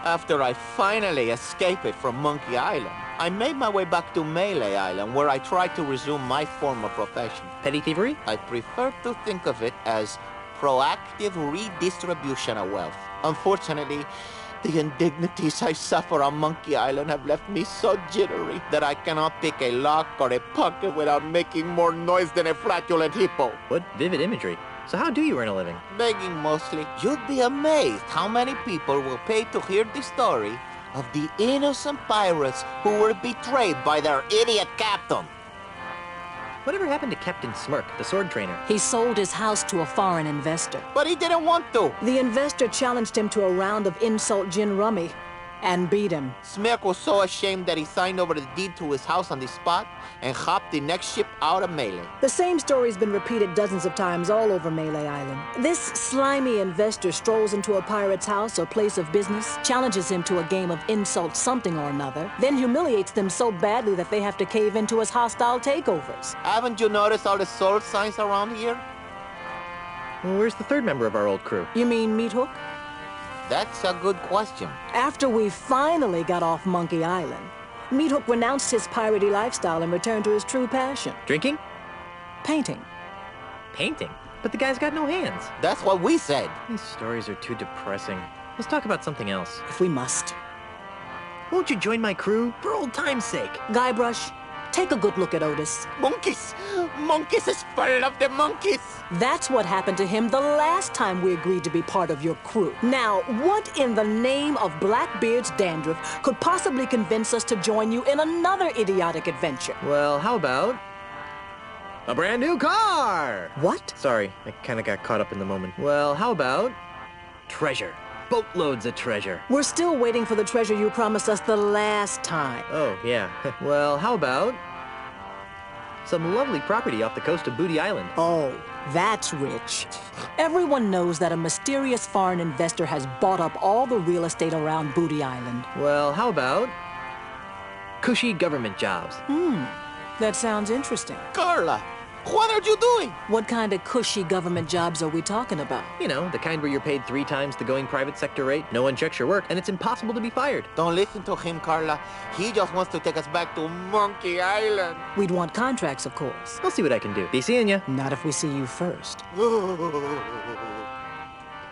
Speaker 10: after I finally escaped from Monkey Island, I made my way back to Melee Island, where I tried to resume my former profession.
Speaker 9: Petty thievery?
Speaker 10: I prefer to think of it as proactive redistribution of wealth. Unfortunately, the indignities I suffer on Monkey Island have left me so jittery that I cannot pick a lock or a pocket without making more noise than a flatulent hippo.
Speaker 9: What vivid imagery. So how do you earn a living?
Speaker 10: Begging mostly. You'd be amazed how many people will pay to hear the story of the innocent pirates who were betrayed by their idiot captain.
Speaker 9: Whatever happened to Captain Smirk, the sword trainer?
Speaker 11: He sold his house to a foreign investor.
Speaker 10: But he didn't want to.
Speaker 11: The investor challenged him to a round of insult gin rummy and beat him.
Speaker 10: Smirk was so ashamed that he signed over the deed to his house on the spot and hopped the next ship out of Melee.
Speaker 11: The same story's been repeated dozens of times all over Melee Island. This slimy investor strolls into a pirate's house or place of business, challenges him to a game of insult something or another, then humiliates them so badly that they have to cave into his hostile takeovers.
Speaker 10: Haven't you noticed all the sword signs around here?
Speaker 9: Well, where's the third member of our old crew?
Speaker 11: You mean Meat Hook?
Speaker 10: That's a good question.
Speaker 11: After we finally got off Monkey Island, Meat Hook renounced his piratey lifestyle and returned to his true passion.
Speaker 9: Drinking?
Speaker 11: Painting.
Speaker 9: Painting? But the guy's got no hands.
Speaker 10: That's what we said.
Speaker 9: These stories are too depressing. Let's talk about something else.
Speaker 11: If we must.
Speaker 9: Won't you join my crew? For old time's sake.
Speaker 11: Guybrush, take a good look at Otis.
Speaker 10: Monkeys! Monkeys is full of the monkeys!
Speaker 11: That's what happened to him the last time we agreed to be part of your crew. Now, what in the name of Blackbeard's dandruff could possibly convince us to join you in another idiotic adventure?
Speaker 9: Well, how about a brand new car?
Speaker 11: What?
Speaker 9: Sorry, I kind of got caught up in the moment. Well, how about treasure? Boatloads of treasure.
Speaker 11: We're still waiting for the treasure you promised us the last time.
Speaker 9: Oh, yeah. Well, how about some lovely property off the coast of Booty Island?
Speaker 11: Oh, that's rich. Everyone knows that a mysterious foreign investor has bought up all the real estate around Booty Island.
Speaker 9: Well, how about cushy government jobs?
Speaker 11: That sounds interesting.
Speaker 10: Carla, what are you doing?
Speaker 11: What kind of cushy government jobs are we talking about?
Speaker 9: You know, the kind where you're paid 3 times the going private sector rate, no one checks your work, and it's impossible to be fired.
Speaker 10: Don't listen to him, Carla. He just wants to take us back to Monkey Island.
Speaker 11: We'd want contracts, of course.
Speaker 9: I'll see what I can do. Be seeing ya.
Speaker 11: Not if we see you first.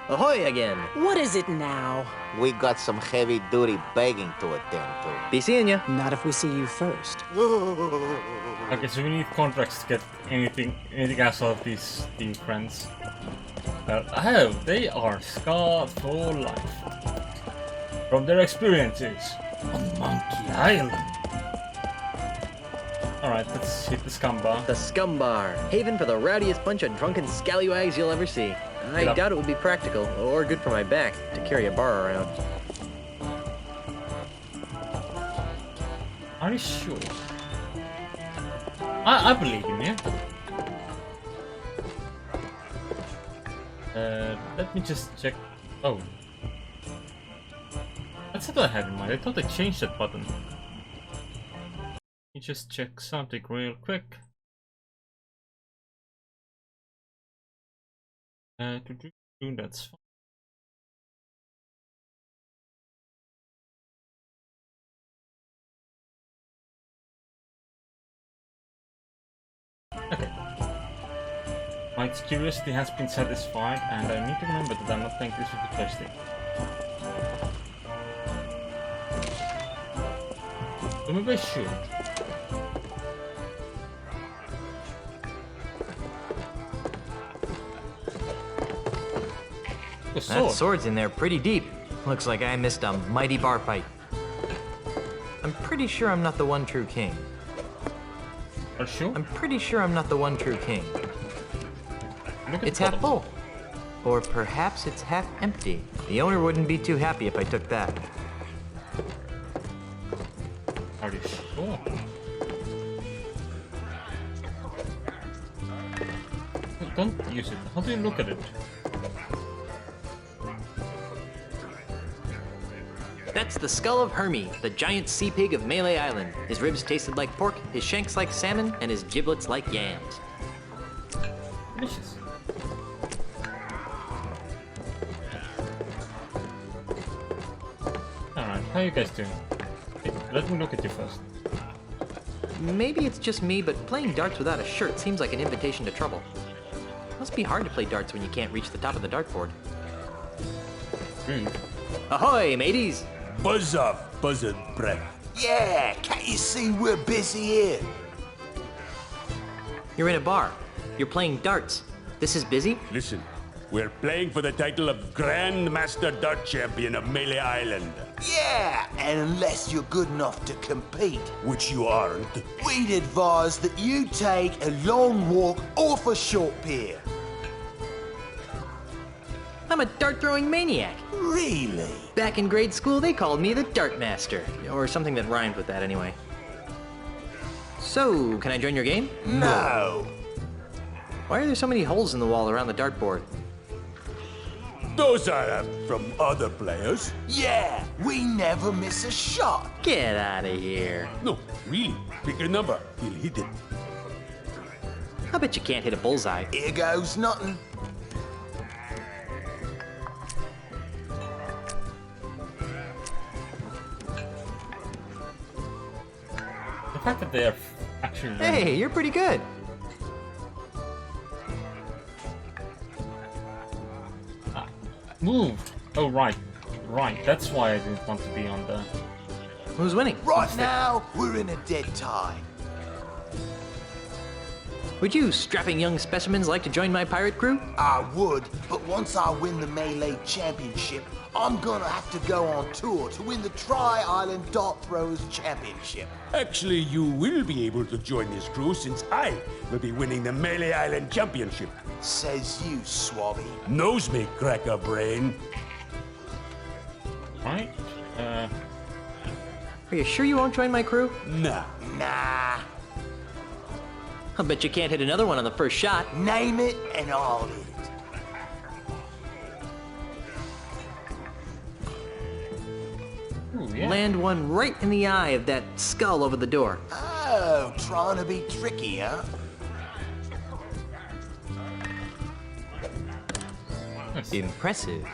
Speaker 9: Ahoy again.
Speaker 11: What is it now?
Speaker 10: We got some heavy-duty begging to attend to.
Speaker 9: Be seeing ya.
Speaker 11: Not if we see you first.
Speaker 1: Okay, so we need contracts to get anything else out of these friends. Oh, they are scarred for life from their experiences on Monkey Island. Alright, let's hit the scum bar.
Speaker 9: The Scum Bar, haven for the rowdiest bunch of drunken scallywags you'll ever see. I doubt it would be practical or good for my back to carry a bar around.
Speaker 1: Are you sure? I believe in you. Let me just check. Oh. That's what I had in mind. I thought they changed that button. Let me just check something real quick. That's fine. Okay. My curiosity has been satisfied, and I need to remember that I'm not playing this with the joystick. So maybe I should.
Speaker 2: That sword's in there pretty deep. Looks like I missed a mighty bar fight. I'm pretty sure I'm not the one true king.
Speaker 1: Are you sure?
Speaker 2: I'm pretty sure I'm not the one true king. It's half full. Or perhaps it's half empty. The owner wouldn't be too happy if I took that.
Speaker 1: Are you sure? Don't use it. How do you look at it?
Speaker 2: That's the skull of Hermie, the giant sea pig of Melee Island. His ribs tasted like pork, his shanks like salmon, and his giblets like yams.
Speaker 1: Delicious. Alright, how you guys doing? Let me look at you first.
Speaker 2: Maybe it's just me, but playing darts without a shirt seems like an invitation to trouble. Must be hard to play darts when you can't reach the top of the dartboard. Ahoy, mateys!
Speaker 13: Buzz up, buzzard breath.
Speaker 10: Yeah, can't you see we're busy here?
Speaker 2: You're in a bar. You're playing darts. This is busy?
Speaker 13: Listen, we're playing for the title of Grand Master Dart Champion of Melee Island.
Speaker 10: Yeah, and unless you're good enough to compete,
Speaker 13: Which you aren't.
Speaker 10: we'd advise that you take a long walk off a short pier.
Speaker 2: I'm a dart-throwing maniac.
Speaker 10: Really?
Speaker 2: Back in grade school, they called me the Dart Master. Or something that rhymed with that anyway. So, can I join your game?
Speaker 10: No.
Speaker 2: Why are there so many holes in the wall around the dartboard?
Speaker 13: Those are from other players.
Speaker 10: Yeah, we never miss a shot.
Speaker 2: Get out of here.
Speaker 13: No, really. Pick a number. He'll hit it.
Speaker 2: I bet you can't hit a bullseye.
Speaker 10: Here goes nothing.
Speaker 1: The fact that they are actually
Speaker 2: Hey, you're pretty good.
Speaker 1: moved. Oh right, right. That's why I didn't want to be on the.
Speaker 2: Who's winning?
Speaker 10: Right now, we're in a dead tie.
Speaker 2: Would you strapping young specimens like to join my pirate crew?
Speaker 10: I would, but once I win the Melee Championship, I'm gonna have to go on tour to win the Tri-Island Dart Throwers Championship.
Speaker 13: Actually, you will be able to join this crew since I will be winning the Melee Island Championship.
Speaker 10: Says you, Swabby.
Speaker 13: Nose me, cracker brain.
Speaker 1: Right.
Speaker 2: Are you sure you won't join my crew?
Speaker 13: Nah.
Speaker 10: Nah.
Speaker 2: I bet you can't hit another one on the first shot.
Speaker 10: Name it and I'll hit it.
Speaker 1: Ooh, yeah.
Speaker 2: Land one right in the eye of that skull over the door.
Speaker 10: Oh, trying to be tricky, huh?
Speaker 2: Impressive.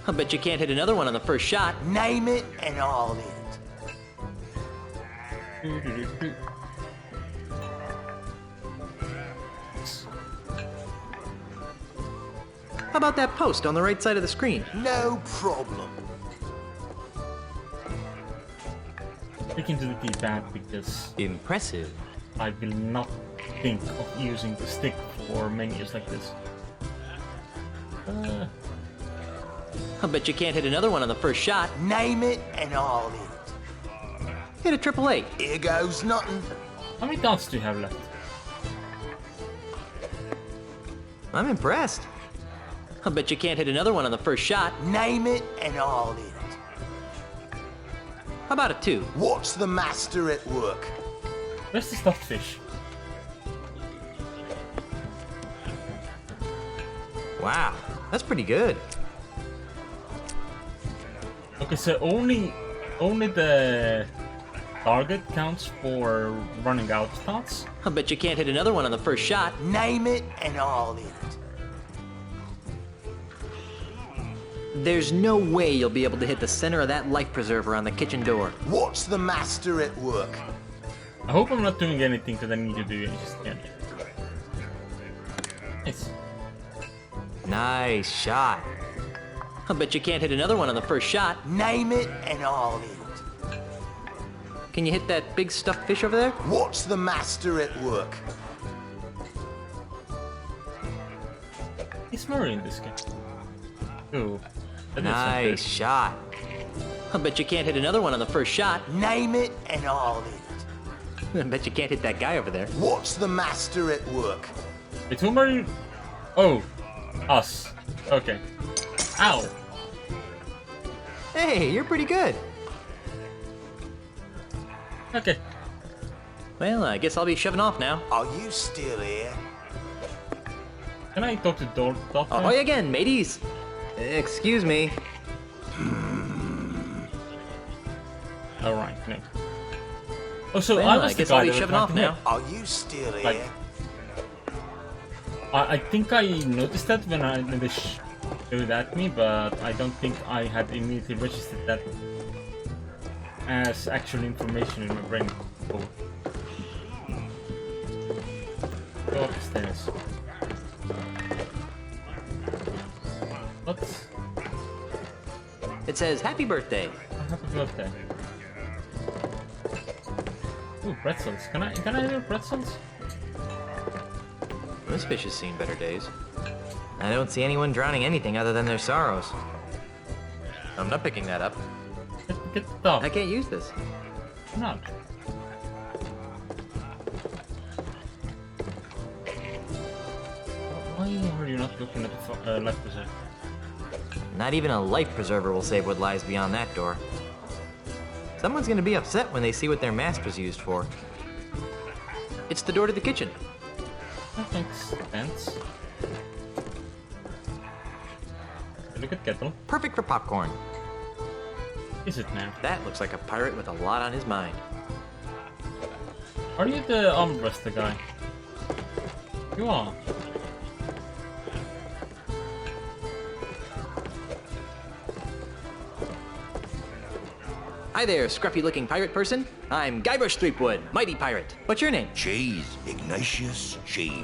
Speaker 2: I bet you can't hit another one on the first shot.
Speaker 10: Name it and I'll hit it.
Speaker 2: How about that post on the right side of the screen?
Speaker 10: No problem.
Speaker 1: Sticking to the D-pad because
Speaker 2: Impressive.
Speaker 1: I will not think of using the stick for menus like this.
Speaker 2: I bet you can't hit another one on the first shot.
Speaker 10: Name it and I'll hit it.
Speaker 2: Hit a triple eight.
Speaker 10: Here goes nothing.
Speaker 1: How many dots do you have left?
Speaker 2: I'm impressed. I bet you can't hit another one on the first shot.
Speaker 10: Name it and I'll hit it.
Speaker 2: How about a 2?
Speaker 10: Watch the master at work.
Speaker 1: Where's the stuffed fish?
Speaker 2: Wow, that's pretty good.
Speaker 1: Okay, so only the target counts for running out thoughts?
Speaker 2: I bet you can't hit another one on the first shot.
Speaker 14: Name it and all in it.
Speaker 2: There's no way you'll be able to hit the center of that life preserver on the kitchen door.
Speaker 14: What's the master at work?
Speaker 1: I hope I'm not doing anything that I need to do just yet. Nice.
Speaker 2: Nice shot. I bet you can't hit another one on the first shot.
Speaker 14: Name it and all in it.
Speaker 2: Can you hit that big stuffed fish over there?
Speaker 14: What's the master at work?
Speaker 1: It's Murray in this game. Ooh.
Speaker 2: Nice shot. I bet you can't hit another one on the first shot.
Speaker 14: Name it and all in it.
Speaker 2: I bet you can't hit that guy over there.
Speaker 14: What's the master at work?
Speaker 1: It's who Murray? Oh, us. Okay. Ow.
Speaker 2: Hey, you're pretty good.
Speaker 1: Okay.
Speaker 2: Well, I guess I'll be shoving off now.
Speaker 14: Are you still here?
Speaker 1: Can I talk to the doctor?
Speaker 2: Ahoy again, mateys. Excuse me.
Speaker 1: Alright, no. Oh, so
Speaker 2: Well,
Speaker 1: I was
Speaker 2: I
Speaker 1: the
Speaker 2: guess
Speaker 1: guy
Speaker 2: I'll be
Speaker 1: that
Speaker 2: shoving
Speaker 1: was
Speaker 2: off
Speaker 1: trying to
Speaker 2: now.
Speaker 1: hit.
Speaker 14: Are you still here?
Speaker 1: Like, I think I noticed that when they showed it at me, but I don't think I had immediately registered that as actual information in my brain. Oh. Go upstairs. What?
Speaker 2: It says happy birthday.
Speaker 1: Happy birthday. Ooh, pretzels. Can I do pretzels?
Speaker 2: This fish has seen better days. I don't see anyone drowning anything other than their sorrows. I'm not picking that up.
Speaker 1: Get stuff.
Speaker 2: I can't use this.
Speaker 1: Not. Why are you not looking at the life preserver?
Speaker 2: Not even a life preserver will save what lies beyond that door. Someone's gonna be upset when they see what their master's used for. It's the door to the kitchen.
Speaker 1: That makes sense. Look at kettle.
Speaker 2: Perfect for popcorn.
Speaker 1: Is it now?
Speaker 2: That looks like a pirate with a lot on his mind.
Speaker 1: Are you the armbrester guy? You are.
Speaker 2: Hi there, scruffy-looking pirate person. I'm Guybrush Threepwood, mighty pirate. What's your name?
Speaker 13: Cheese. Ignatius Cheese.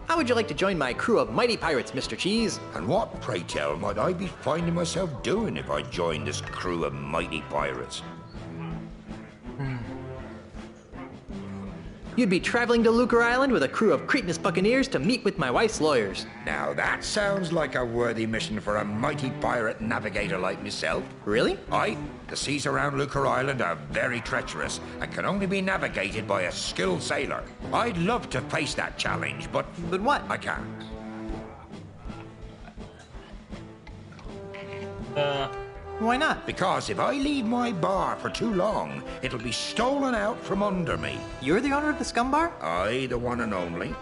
Speaker 2: How would you like to join my crew of mighty pirates, Mr. Cheese?
Speaker 13: And what, pray tell, might I be finding myself doing if I joined this crew of mighty pirates?
Speaker 2: You'd be traveling to Lucre Island with a crew of cretinous buccaneers to meet with my wife's lawyers.
Speaker 13: Now that sounds like a worthy mission for a mighty pirate navigator like myself.
Speaker 2: Really?
Speaker 13: Aye, the seas around Lucre Island are very treacherous and can only be navigated by a skilled sailor. I'd love to face that challenge, but...
Speaker 2: But what?
Speaker 13: I can't.
Speaker 2: Why not?
Speaker 13: Because if I leave my bar for too long, it'll be stolen out from under me.
Speaker 2: You're the owner of the scum bar?
Speaker 13: Aye, the one and only.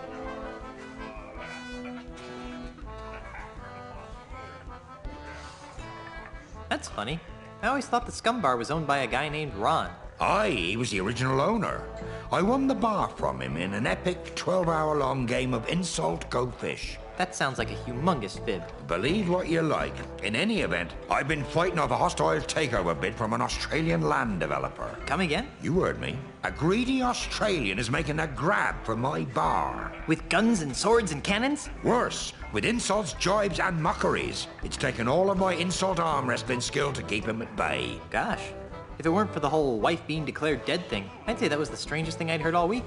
Speaker 2: That's funny. I always thought the scum bar was owned by a guy named Ron.
Speaker 13: Aye, he was the original owner. I won the bar from him in an epic 12-hour-long game of insult go fish.
Speaker 2: That sounds like a humongous fib.
Speaker 13: Believe what you like. In any event, I've been fighting off a hostile takeover bid from an Australian land developer.
Speaker 2: Come again?
Speaker 13: You heard me. A greedy Australian is making a grab for my bar.
Speaker 2: With guns and swords and cannons?
Speaker 13: Worse, with insults, jibes, and mockeries. It's taken all of my insult arm wrestling skill to keep him at bay.
Speaker 2: Gosh. If it weren't for the whole wife being declared dead thing, I'd say that was the strangest thing I'd heard all week.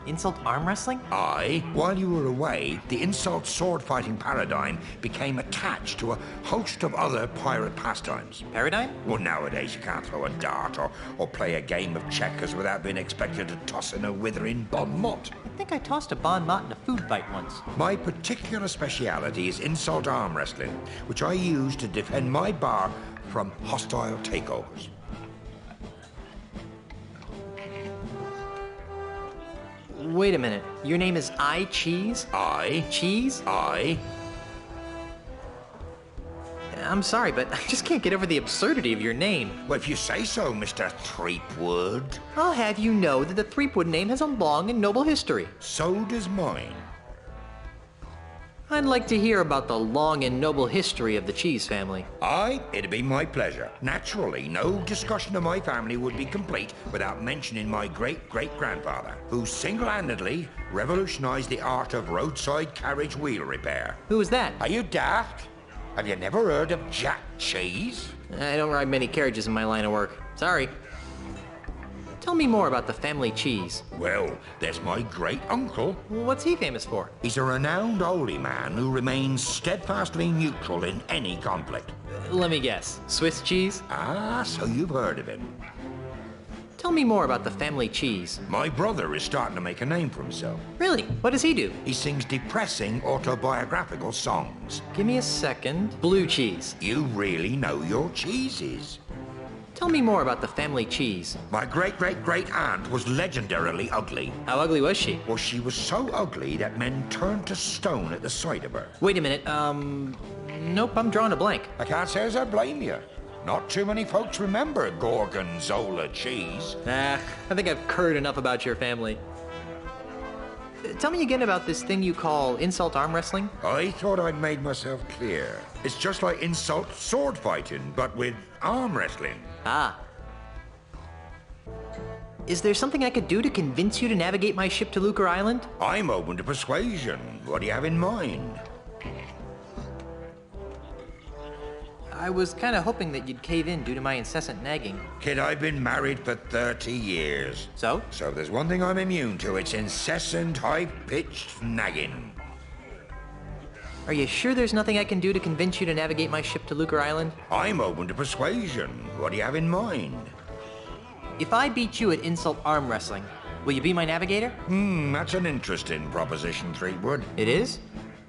Speaker 2: Insult arm wrestling?
Speaker 13: Aye. While you were away, the insult sword fighting paradigm became attached to a host of other pirate pastimes.
Speaker 2: Paradigm?
Speaker 13: Well, nowadays you can't throw a dart or play a game of checkers without being expected to toss in a withering bon mot.
Speaker 2: I think I tossed a bon mot in a food fight once.
Speaker 13: My particular speciality is insult arm wrestling, which I use to defend my bar from hostile takeovers.
Speaker 2: Wait a minute. Your name is I Cheese?
Speaker 13: I.
Speaker 2: Cheese?
Speaker 13: I.
Speaker 2: I'm sorry, but I just can't get over the absurdity of your name.
Speaker 13: Well, if you say so, Mr. Threepwood.
Speaker 2: I'll have you know that the Threepwood name has a long and noble history.
Speaker 13: So does mine.
Speaker 2: I'd like to hear about the long and noble history of the Cheese family.
Speaker 13: Aye, it'd be my pleasure. Naturally, no discussion of my family would be complete without mentioning my great-great-grandfather, who single-handedly revolutionized the art of roadside carriage wheel repair.
Speaker 2: Who was that?
Speaker 13: Are you daft? Have you never heard of Jack Cheese?
Speaker 2: I don't ride many carriages in my line of work. Sorry. Tell me more about the family Cheese.
Speaker 13: Well, there's my great-uncle.
Speaker 2: What's he famous for?
Speaker 13: He's a renowned holy man who remains steadfastly neutral in any conflict.
Speaker 2: Let me guess. Swiss cheese?
Speaker 13: Ah, so you've heard of him.
Speaker 2: Tell me more about the family Cheese.
Speaker 13: My brother is starting to make a name for himself.
Speaker 2: Really? What does he do?
Speaker 13: He sings depressing autobiographical songs.
Speaker 2: Give me a second. Blue cheese.
Speaker 13: You really know your cheeses.
Speaker 2: Tell me more about the family Cheese.
Speaker 13: My great-great-great-aunt was legendarily ugly.
Speaker 2: How ugly was she?
Speaker 13: Well, she was so ugly that men turned to stone at the sight of her.
Speaker 2: Wait a minute, nope, I'm drawing a blank.
Speaker 13: I can't say as I blame you. Not too many folks remember Gorgonzola cheese.
Speaker 2: I think I've heard enough about your family. Tell me again about this thing you call insult arm wrestling.
Speaker 13: I thought I'd made myself clear. It's just like insult sword fighting, but with arm wrestling.
Speaker 2: Ah. Is there something I could do to convince you to navigate my ship to Lucre Island?
Speaker 13: I'm open to persuasion. What do you have in mind?
Speaker 2: I was kind of hoping that you'd cave in due to my incessant nagging.
Speaker 13: Kid, I've been married for 30 years.
Speaker 2: So?
Speaker 13: So there's one thing I'm immune to. It's incessant, high-pitched nagging.
Speaker 2: Are you sure there's nothing I can do to convince you to navigate my ship to Lucre Island?
Speaker 13: I'm open to persuasion. What do you have in mind?
Speaker 2: If I beat you at insult arm wrestling, will you be my navigator?
Speaker 13: That's an interesting proposition, Threepwood.
Speaker 2: It is?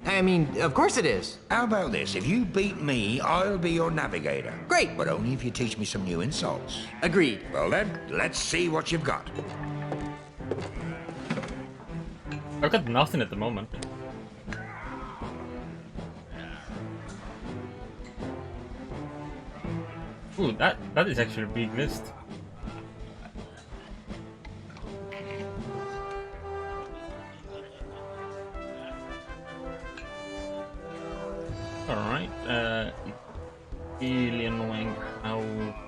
Speaker 2: I mean, of course it is.
Speaker 13: How about this? If you beat me, I'll be your navigator.
Speaker 2: Great.
Speaker 13: But only if you teach me some new insults.
Speaker 2: Agreed.
Speaker 13: Well then, let's see what you've got.
Speaker 1: I've got nothing at the moment. Ooh, that is actually a big list. Alright, really annoying how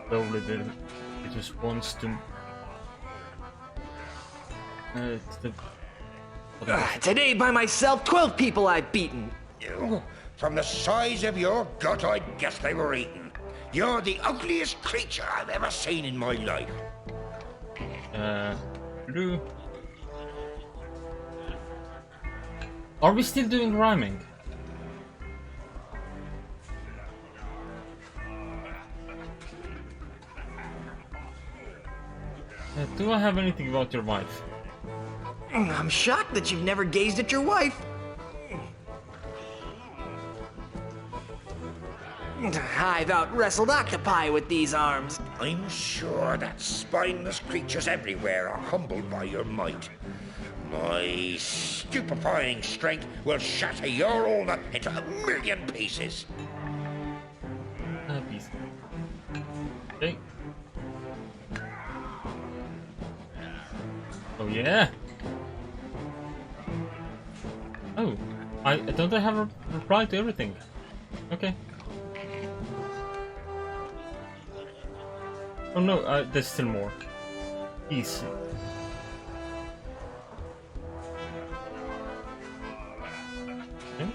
Speaker 1: slowly it responds to
Speaker 2: Today by myself, 12 people I've beaten.
Speaker 13: From the size of your gut, I guess they were eaten. You're the ugliest creature I've ever seen in my life.
Speaker 1: Blue. Are we still doing rhyming? Do I have anything about your wife?
Speaker 2: I'm shocked that you've never gazed at your wife. I've out-wrestled octopi with these arms.
Speaker 13: I'm sure that spineless creatures everywhere are humbled by your might. My stupefying strength will shatter your owner into a million pieces.
Speaker 1: Okay. Oh yeah. Oh, don't I have a reply to everything? Okay. Oh no, there's still more. Easy. Okay.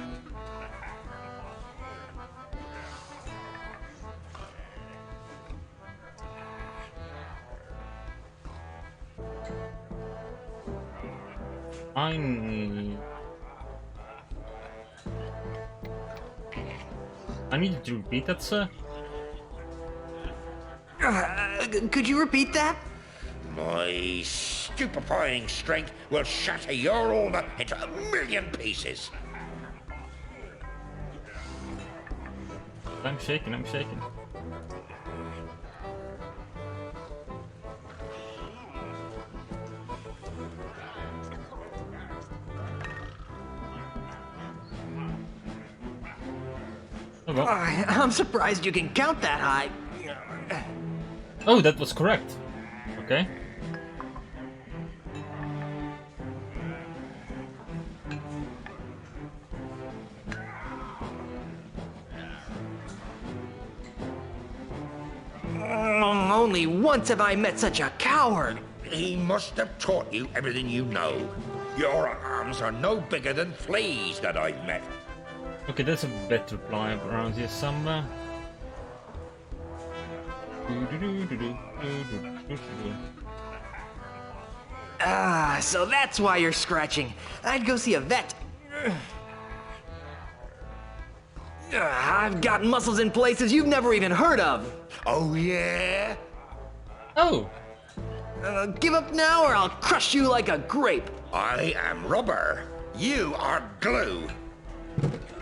Speaker 1: I need to repeat that, sir.
Speaker 2: Could you repeat that?
Speaker 13: My stupefying strength will shatter your owner into a million pieces.
Speaker 1: I'm shaking, I'm shaking. Oh, well.
Speaker 2: I'm surprised you can count that high.
Speaker 1: Oh, that was correct. Okay.
Speaker 2: Only once have I met such a coward.
Speaker 13: He must have taught you everything you know. Your arms are no bigger than fleas that I've met.
Speaker 1: Okay, there's a better reply around here somewhere.
Speaker 2: Ah, so that's why you're scratching. I'd go see a vet. I've got muscles in places you've never even heard of.
Speaker 13: Oh, yeah?
Speaker 1: Oh.
Speaker 2: Give up now or I'll crush you like a grape.
Speaker 13: I am rubber. You are glue.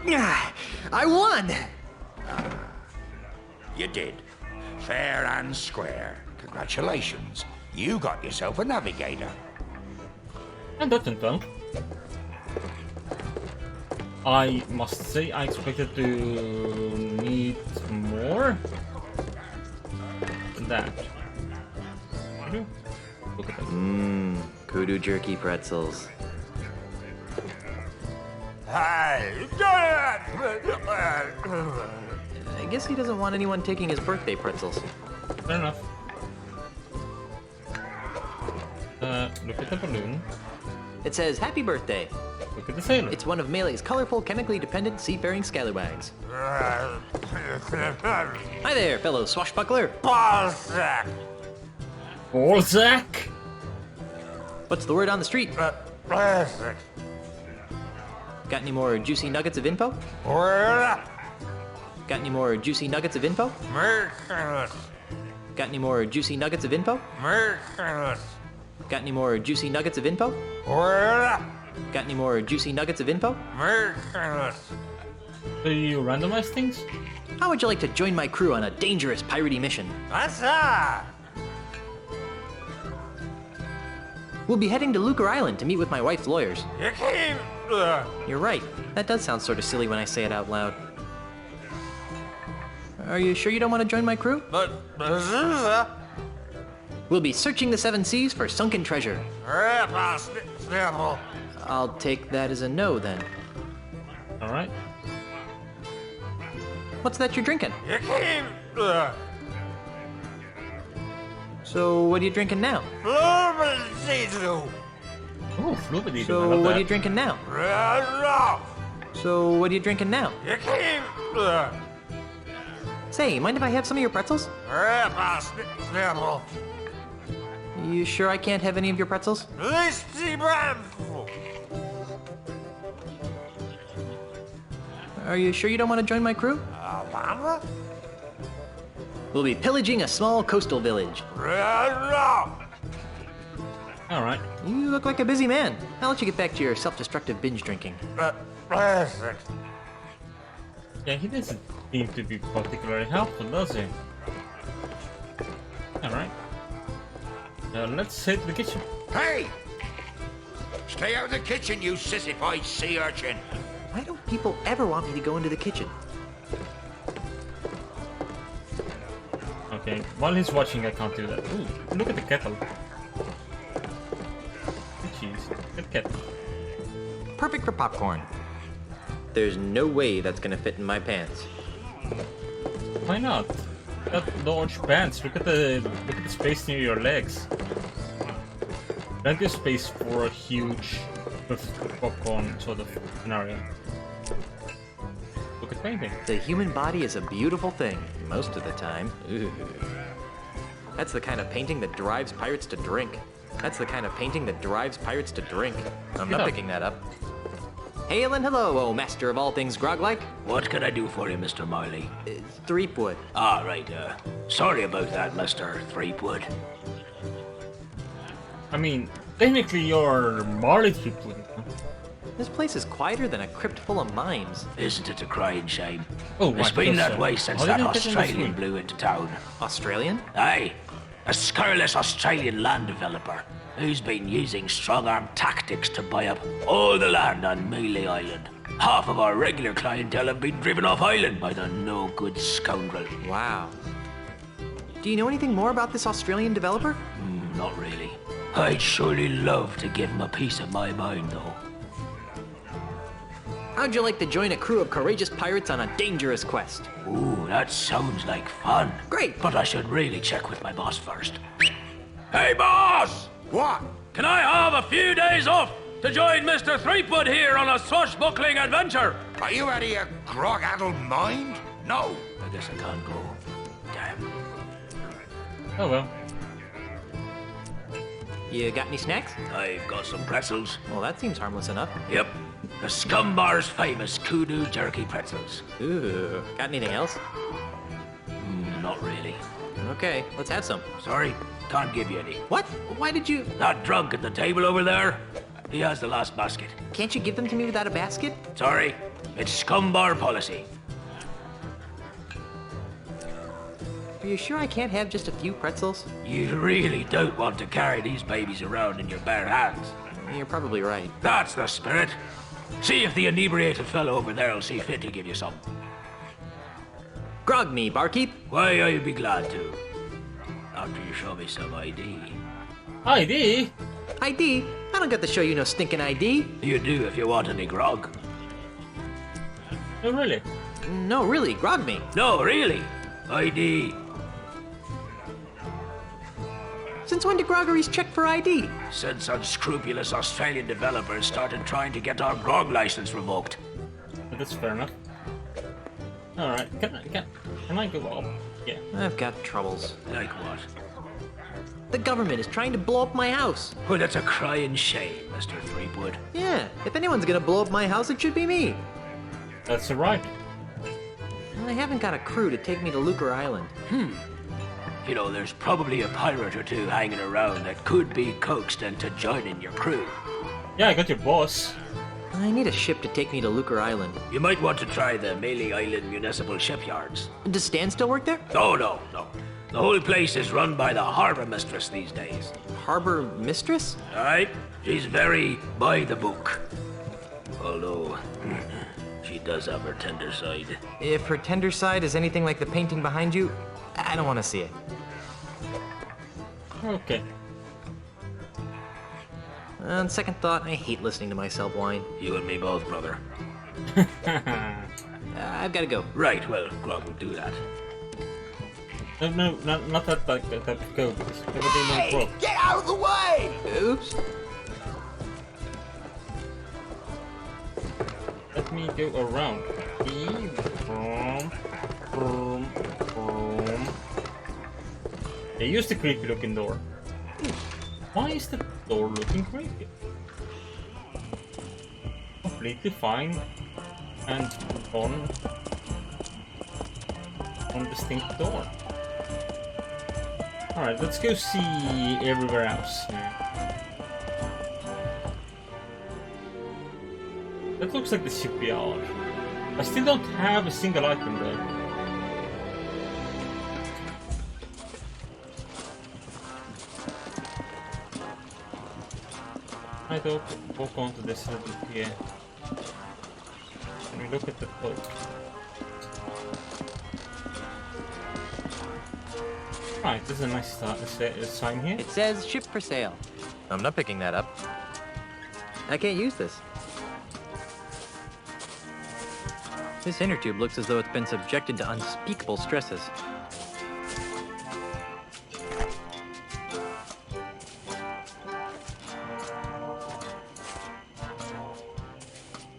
Speaker 2: I won.
Speaker 13: You did. Fair and square. Congratulations. You got yourself a navigator.
Speaker 1: And that went well. I must say I expected to need more than that. Look at that.
Speaker 2: Kudu jerky pretzels.
Speaker 14: Hey!
Speaker 2: I guess he doesn't want anyone taking his birthday pretzels.
Speaker 1: Fair enough. Look at the balloon.
Speaker 2: It says, Happy Birthday.
Speaker 1: Look at the sailor.
Speaker 2: It's one of Melee's colorful, chemically dependent seafaring scallywags. Hi there, fellow swashbuckler.
Speaker 14: Balzac!
Speaker 1: Balzac?
Speaker 2: What's the word on the street?
Speaker 14: Balzac.
Speaker 2: Got any more juicy nuggets of info? Got any more juicy nuggets of info? Got any more juicy nuggets of info? Got any more juicy nuggets of info? Got any more juicy nuggets of info?
Speaker 1: Do you randomize things?
Speaker 2: How would you like to join my crew on a dangerous piratey mission? We'll be heading to Lucre Island to meet with my wife's lawyers. You're right. That does sound sort of silly when I say it out loud. Are you sure you don't want to join my crew? We'll be searching the seven seas for sunken treasure. I'll take that as a no, then.
Speaker 1: Alright.
Speaker 2: What's that you're drinking? So, what are you drinking now?
Speaker 1: Oh, Flubadidoo.
Speaker 2: So, what are you drinking now? So, what are you drinking now? Say, mind if I have some of your pretzels? You sure I can't have any of your pretzels? Are you sure you don't want to join my crew? We'll be pillaging a small coastal village.
Speaker 1: Alright.
Speaker 2: You look like a busy man. I'll let you get back to your self-destructive binge drinking.
Speaker 1: Yeah, he doesn't seem to be particularly helpful, does he? Alright. Let's head to the kitchen.
Speaker 13: Hey! Stay out of the kitchen, you sissified sea urchin.
Speaker 2: Why don't people ever want me to go into the kitchen?
Speaker 1: Okay, while he's watching, I can't do that. Ooh, look at the kettle. Jeez, good kettle.
Speaker 2: Perfect for popcorn. There's no way that's gonna fit in my pants.
Speaker 1: Why not? Got large pants. Look at the space near your legs. Plenty of space for a huge popcorn sort of scenario. Look at painting.
Speaker 2: The human body is a beautiful thing, most of the time. Ooh. That's the kind of painting that drives pirates to drink. That's the kind of painting that drives pirates to drink. I'm not picking that up. Hail and hello, oh master of all things grog-like.
Speaker 15: What can I do for you, Mr. Marley?
Speaker 2: Threepwood.
Speaker 15: Ah, right, sorry about that, Mr. Threepwood.
Speaker 1: I mean, technically you're Marley Threepwood.
Speaker 2: This place is quieter than a crypt full of mimes.
Speaker 15: Isn't it a crying shame?
Speaker 1: Oh,
Speaker 15: it's been that way since that Australian blew into town.
Speaker 2: Australian?
Speaker 15: Aye. A scurrilous Australian land developer who's been using strong-arm tactics to buy up all the land on Marley Island. Half of our regular clientele have been driven off island by the no-good scoundrel.
Speaker 2: Wow. Do you know anything more about this Australian developer?
Speaker 15: Not really. I'd surely love to give him a piece of my mind, though.
Speaker 2: How'd you like to join a crew of courageous pirates on a dangerous quest?
Speaker 15: Ooh, that sounds like fun.
Speaker 2: Great!
Speaker 15: But I should really check with my boss first. Hey, boss!
Speaker 13: What?
Speaker 15: Can I have a few days off to join Mr. Threepwood here on a swashbuckling adventure?
Speaker 13: Are you out of your grog-addled mind? No.
Speaker 15: I guess I can't go. Damn.
Speaker 1: Oh well.
Speaker 2: You got any snacks?
Speaker 15: I've got some pretzels.
Speaker 2: Well, that seems harmless enough.
Speaker 15: Yep. The Scumbar's famous kudu jerky pretzels.
Speaker 2: Ooh. Got anything else?
Speaker 15: Not really.
Speaker 2: Okay, let's have some.
Speaker 15: Sorry, can't give you any.
Speaker 2: What? Why did you...
Speaker 15: That drunk at the table over there, he has the last basket.
Speaker 2: Can't you give them to me without a basket?
Speaker 15: Sorry, it's Scumbar policy.
Speaker 2: Are you sure I can't have just a few pretzels?
Speaker 15: You really don't want to carry these babies around in your bare hands.
Speaker 2: You're probably right.
Speaker 15: That's the spirit. See if the inebriated fellow over there will see fit to give you some.
Speaker 2: Grog me, barkeep.
Speaker 15: Why, I'd be glad to. After you show me some ID.
Speaker 1: ID?
Speaker 2: ID? I don't got to show you no stinking ID.
Speaker 15: You do if you want any grog.
Speaker 1: Oh, really?
Speaker 2: No, really, grog me.
Speaker 15: No, really. ID.
Speaker 2: Since when do groggeries check for ID?
Speaker 15: Since unscrupulous Australian developers started trying to get our grog license revoked.
Speaker 1: But that's fair enough. Alright, can I go up? Yeah.
Speaker 2: I've got troubles.
Speaker 15: Like what?
Speaker 2: The government is trying to blow up my house.
Speaker 15: Well, that's a crying shame, Mr. Threepwood.
Speaker 2: Yeah, if anyone's gonna blow up my house, it should be me.
Speaker 1: That's right.
Speaker 2: I haven't got a crew to take me to Lucre Island.
Speaker 15: You know, there's probably a pirate or two hanging around that could be coaxed into joining your crew.
Speaker 1: Yeah, I got your boss.
Speaker 2: I need a ship to take me to Lucre Island.
Speaker 15: You might want to try the Marley Island Municipal Shipyards.
Speaker 2: Does Stan still work there?
Speaker 15: Oh, no. The whole place is run by the harbor mistress these days.
Speaker 2: Harbor mistress?
Speaker 15: Aye, she's very by the book. Although, she does have her tender side.
Speaker 2: If her tender side is anything like the painting behind you, I don't want to see it.
Speaker 1: Okay.
Speaker 2: On second thought, I hate listening to myself whine.
Speaker 15: You and me both, brother.
Speaker 2: I've got to go.
Speaker 15: Right, well, Grog will do that.
Speaker 1: No, not that like that go because everything went wrong.
Speaker 10: Get out of the way!
Speaker 2: Oops.
Speaker 1: Let me go around. They use the creepy looking door. Why is the door looking creepy? Completely fine and undistinct door. Alright, let's go see everywhere else. That looks like the shipyard. I still don't have a single item there. I don't walk onto this level here. Let me look at the cloak. Right, this is a nice sign here.
Speaker 2: It says ship for sale. I'm not picking that up. I can't use this. This inner tube looks as though it's been subjected to unspeakable stresses.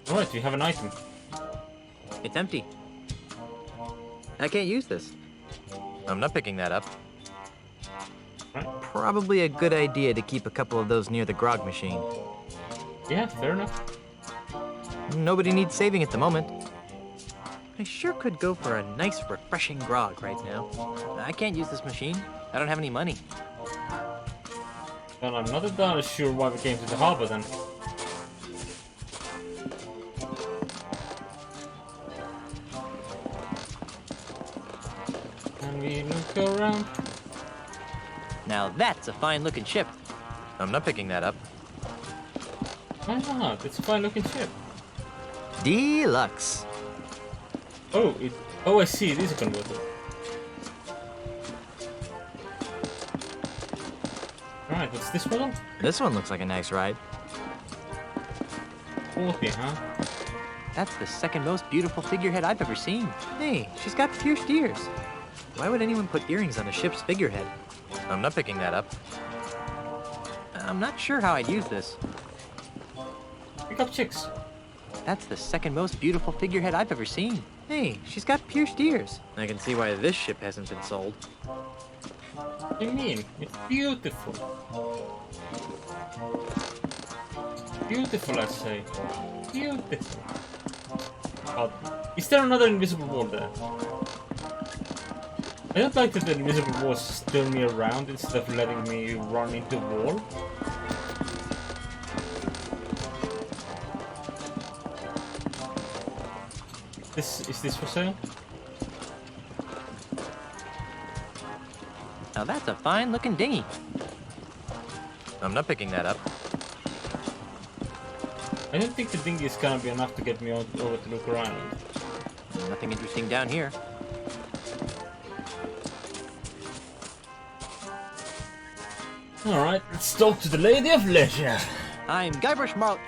Speaker 1: Alright, we have an item.
Speaker 2: It's empty. I can't use this. I'm not picking that up.
Speaker 1: Right.
Speaker 2: Probably a good idea to keep a couple of those near the grog machine.
Speaker 1: Yeah, fair enough.
Speaker 2: Nobody needs saving at the moment. I sure could go for a nice, refreshing grog right now. I can't use this machine. I don't have any money.
Speaker 1: Well, I'm not entirely sure why we came to the harbor then. Can we go around?
Speaker 2: Now that's a fine-looking ship.
Speaker 9: I'm not picking that up.
Speaker 1: Why not? It's a fine looking ship.
Speaker 2: Deluxe.
Speaker 1: Oh, I see. It is a convertible. Alright, what's this one?
Speaker 2: This one looks like a nice ride.
Speaker 1: 40, huh?
Speaker 2: That's the second most beautiful figurehead I've ever seen. Hey, she's got pierced ears. Why would anyone put earrings on a ship's figurehead?
Speaker 9: I'm not picking that up.
Speaker 2: I'm not sure how I'd use this.
Speaker 1: Pick up chicks.
Speaker 2: That's the second most beautiful figurehead I've ever seen. Hey, she's got pierced ears.
Speaker 9: I can see why this ship hasn't been sold.
Speaker 1: What do you mean? It's beautiful. Beautiful, I say. Beautiful. Oh, is there another invisible wall there? I don't like that the invisible walls turn me around instead of letting me run into the wall. Is this for sale?
Speaker 2: Now that's a fine-looking dinghy.
Speaker 9: I'm not picking that up.
Speaker 1: I don't think the dinghy is gonna be enough to get me over to Looker Island.
Speaker 2: Nothing interesting down here.
Speaker 1: Alright, let's talk to the Lady of Leisure.
Speaker 2: I'm Guybrush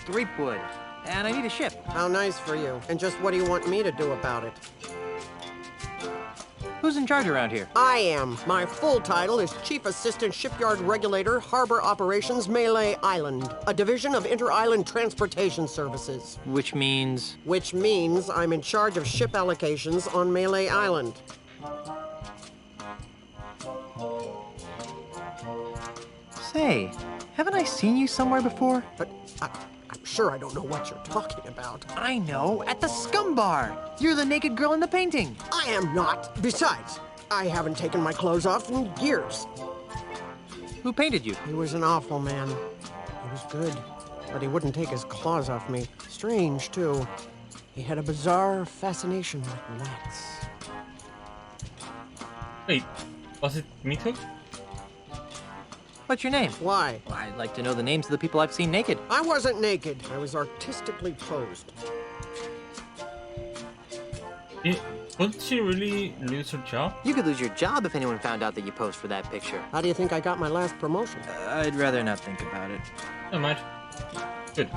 Speaker 2: Threepwood, and I need a ship.
Speaker 16: How nice for you. And just what do you want me to do about it?
Speaker 2: Who's in charge around here?
Speaker 16: I am. My full title is Chief Assistant Shipyard Regulator, Harbor Operations, Malay Island, a division of Inter-Island Transportation Services.
Speaker 2: Which means?
Speaker 16: Which means I'm in charge of ship allocations on Malay Island.
Speaker 2: Say, haven't I seen you somewhere before?
Speaker 16: But I'm sure I don't know what you're talking about.
Speaker 2: I know, at the Scum Bar. You're the naked girl in the painting.
Speaker 16: I am not. Besides, I haven't taken my clothes off in years.
Speaker 2: Who painted you?
Speaker 16: He was an awful man. He was good, but he wouldn't take his claws off me. Strange, too. He had a bizarre fascination with wax.
Speaker 1: Wait, was it me too?
Speaker 2: What's your name?
Speaker 16: Why?
Speaker 2: Well, I'd like to know the names of the people I've seen naked.
Speaker 16: I wasn't naked. I was artistically posed.
Speaker 1: Wouldn't she really lose her job?
Speaker 2: You could lose your job if anyone found out that you posed for that picture.
Speaker 16: How do you think I got my last promotion?
Speaker 2: I'd rather not think about it.
Speaker 1: Never mind. Good.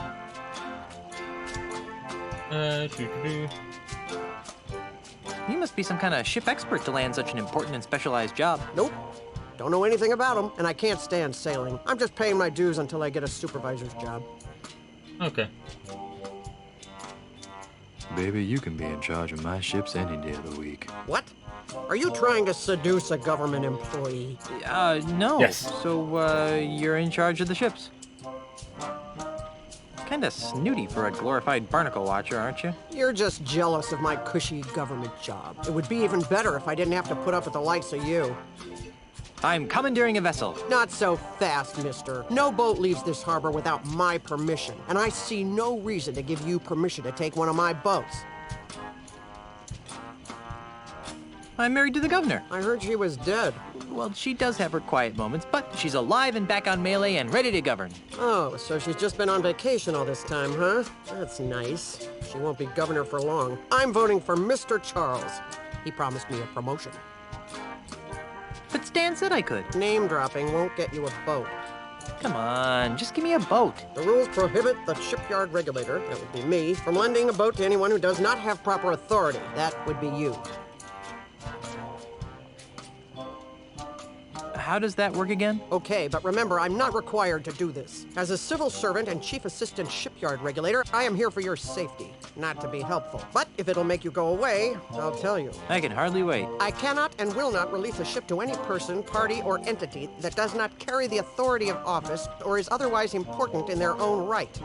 Speaker 2: You must be some kind of ship expert to land such an important and specialized job.
Speaker 16: Nope. Don't know anything about them, and I can't stand sailing. I'm just paying my dues until I get a supervisor's job.
Speaker 1: Okay.
Speaker 17: Baby, you can be in charge of my ships any day of the week.
Speaker 16: What? Are you trying to seduce a government employee?
Speaker 2: No.
Speaker 1: Yes.
Speaker 2: So, you're in charge of the ships. Kinda snooty for a glorified barnacle watcher, aren't you?
Speaker 16: You're just jealous of my cushy government job. It would be even better if I didn't have to put up with the likes of you.
Speaker 2: I'm commandeering a vessel.
Speaker 16: Not so fast, mister. No boat leaves this harbor without my permission, and I see no reason to give you permission to take one of my boats.
Speaker 2: I'm married to the governor.
Speaker 16: I heard she was dead.
Speaker 2: Well, she does have her quiet moments, but she's alive and back on Malay and ready to govern.
Speaker 16: Oh, so she's just been on vacation all this time, huh? That's nice. She won't be governor for long. I'm voting for Mr. Charles. He promised me a promotion.
Speaker 2: But Stan said I could.
Speaker 16: Name dropping won't get you a boat.
Speaker 2: Come on, just give me a boat.
Speaker 16: The rules prohibit the shipyard regulator, that would be me, from lending a boat to anyone who does not have proper authority. That would be you.
Speaker 2: How does that work again?
Speaker 16: Okay, but remember, I'm not required to do this. As a civil servant and chief assistant shipyard regulator, I am here for your safety, not to be helpful. But if it'll make you go away, I'll tell you.
Speaker 2: I can hardly wait.
Speaker 16: I cannot and will not release a ship to any person, party, or entity that does not carry the authority of office or is otherwise important in their own right.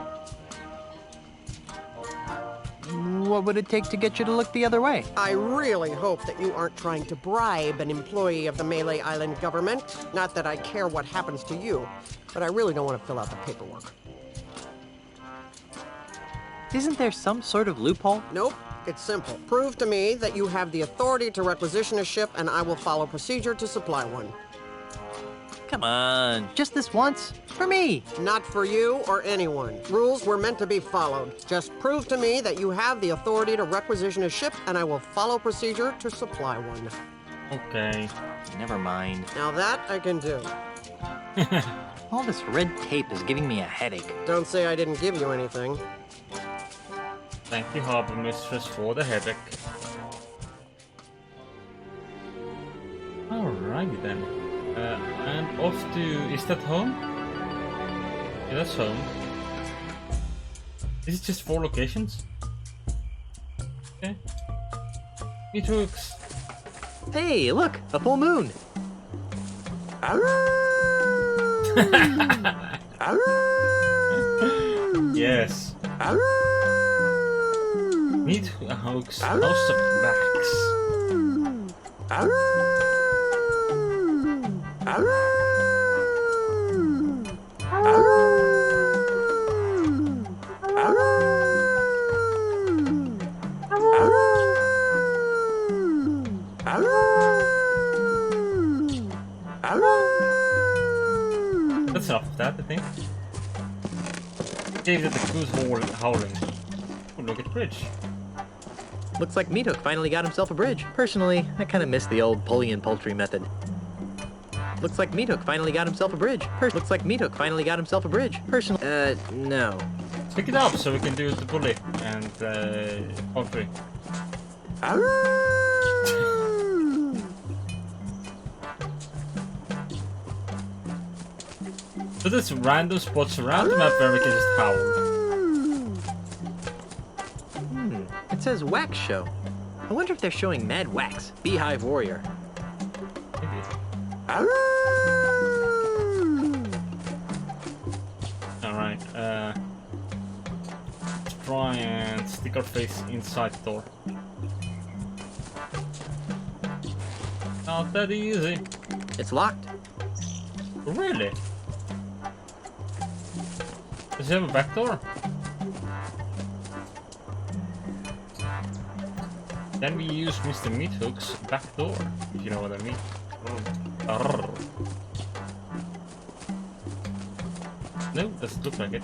Speaker 2: What would it take to get you to look the other way?
Speaker 16: I really hope that you aren't trying to bribe an employee of the Malay Island government. Not that I care what happens to you, but I really don't want to fill out the paperwork.
Speaker 2: Isn't there some sort of loophole?
Speaker 16: Nope. It's simple. Prove to me that you have the authority to requisition a ship, and I will follow procedure to supply one.
Speaker 9: Come on, just this once. For me.
Speaker 16: Not for you or anyone. Rules were meant to be followed. Just prove to me that you have the authority to requisition a ship, and I will follow procedure to supply one.
Speaker 1: Okay.
Speaker 9: Never mind.
Speaker 16: Now that I can do.
Speaker 9: All this red tape is giving me a headache.
Speaker 16: Don't say I didn't give you anything.
Speaker 1: Thank you, Harbor Mistress, for the headache. Alrighty then. And off to... Is that home? Yeah, that's home. Is it just 4 locations? Okay. It works.
Speaker 9: Hey, look! A full moon!
Speaker 1: Yes. Meet Hoax House of Wax. That's enough of that, I think. Gave it the goose howling. Oh, look at the bridge.
Speaker 9: Looks like Meat Hook finally got himself a bridge. Personally, I kind of miss the old pulley and poultry method. Looks like Meat Hook finally got himself a bridge. Looks like Meat Hook finally got himself a bridge. Personally, no.
Speaker 1: Pick it up so we can do the pulley and poultry. So there's random spots around the map where we can just howl.
Speaker 9: It says Wax Show. I wonder if they're showing Mad Wax, Beehive Warrior.
Speaker 1: Maybe. Alright, let's try and stick our face inside the door. Not that easy.
Speaker 9: It's locked.
Speaker 1: Really? Does it have a back door? Then we use Mr. Meathook's back door, if you know what I mean. No, doesn't look like it.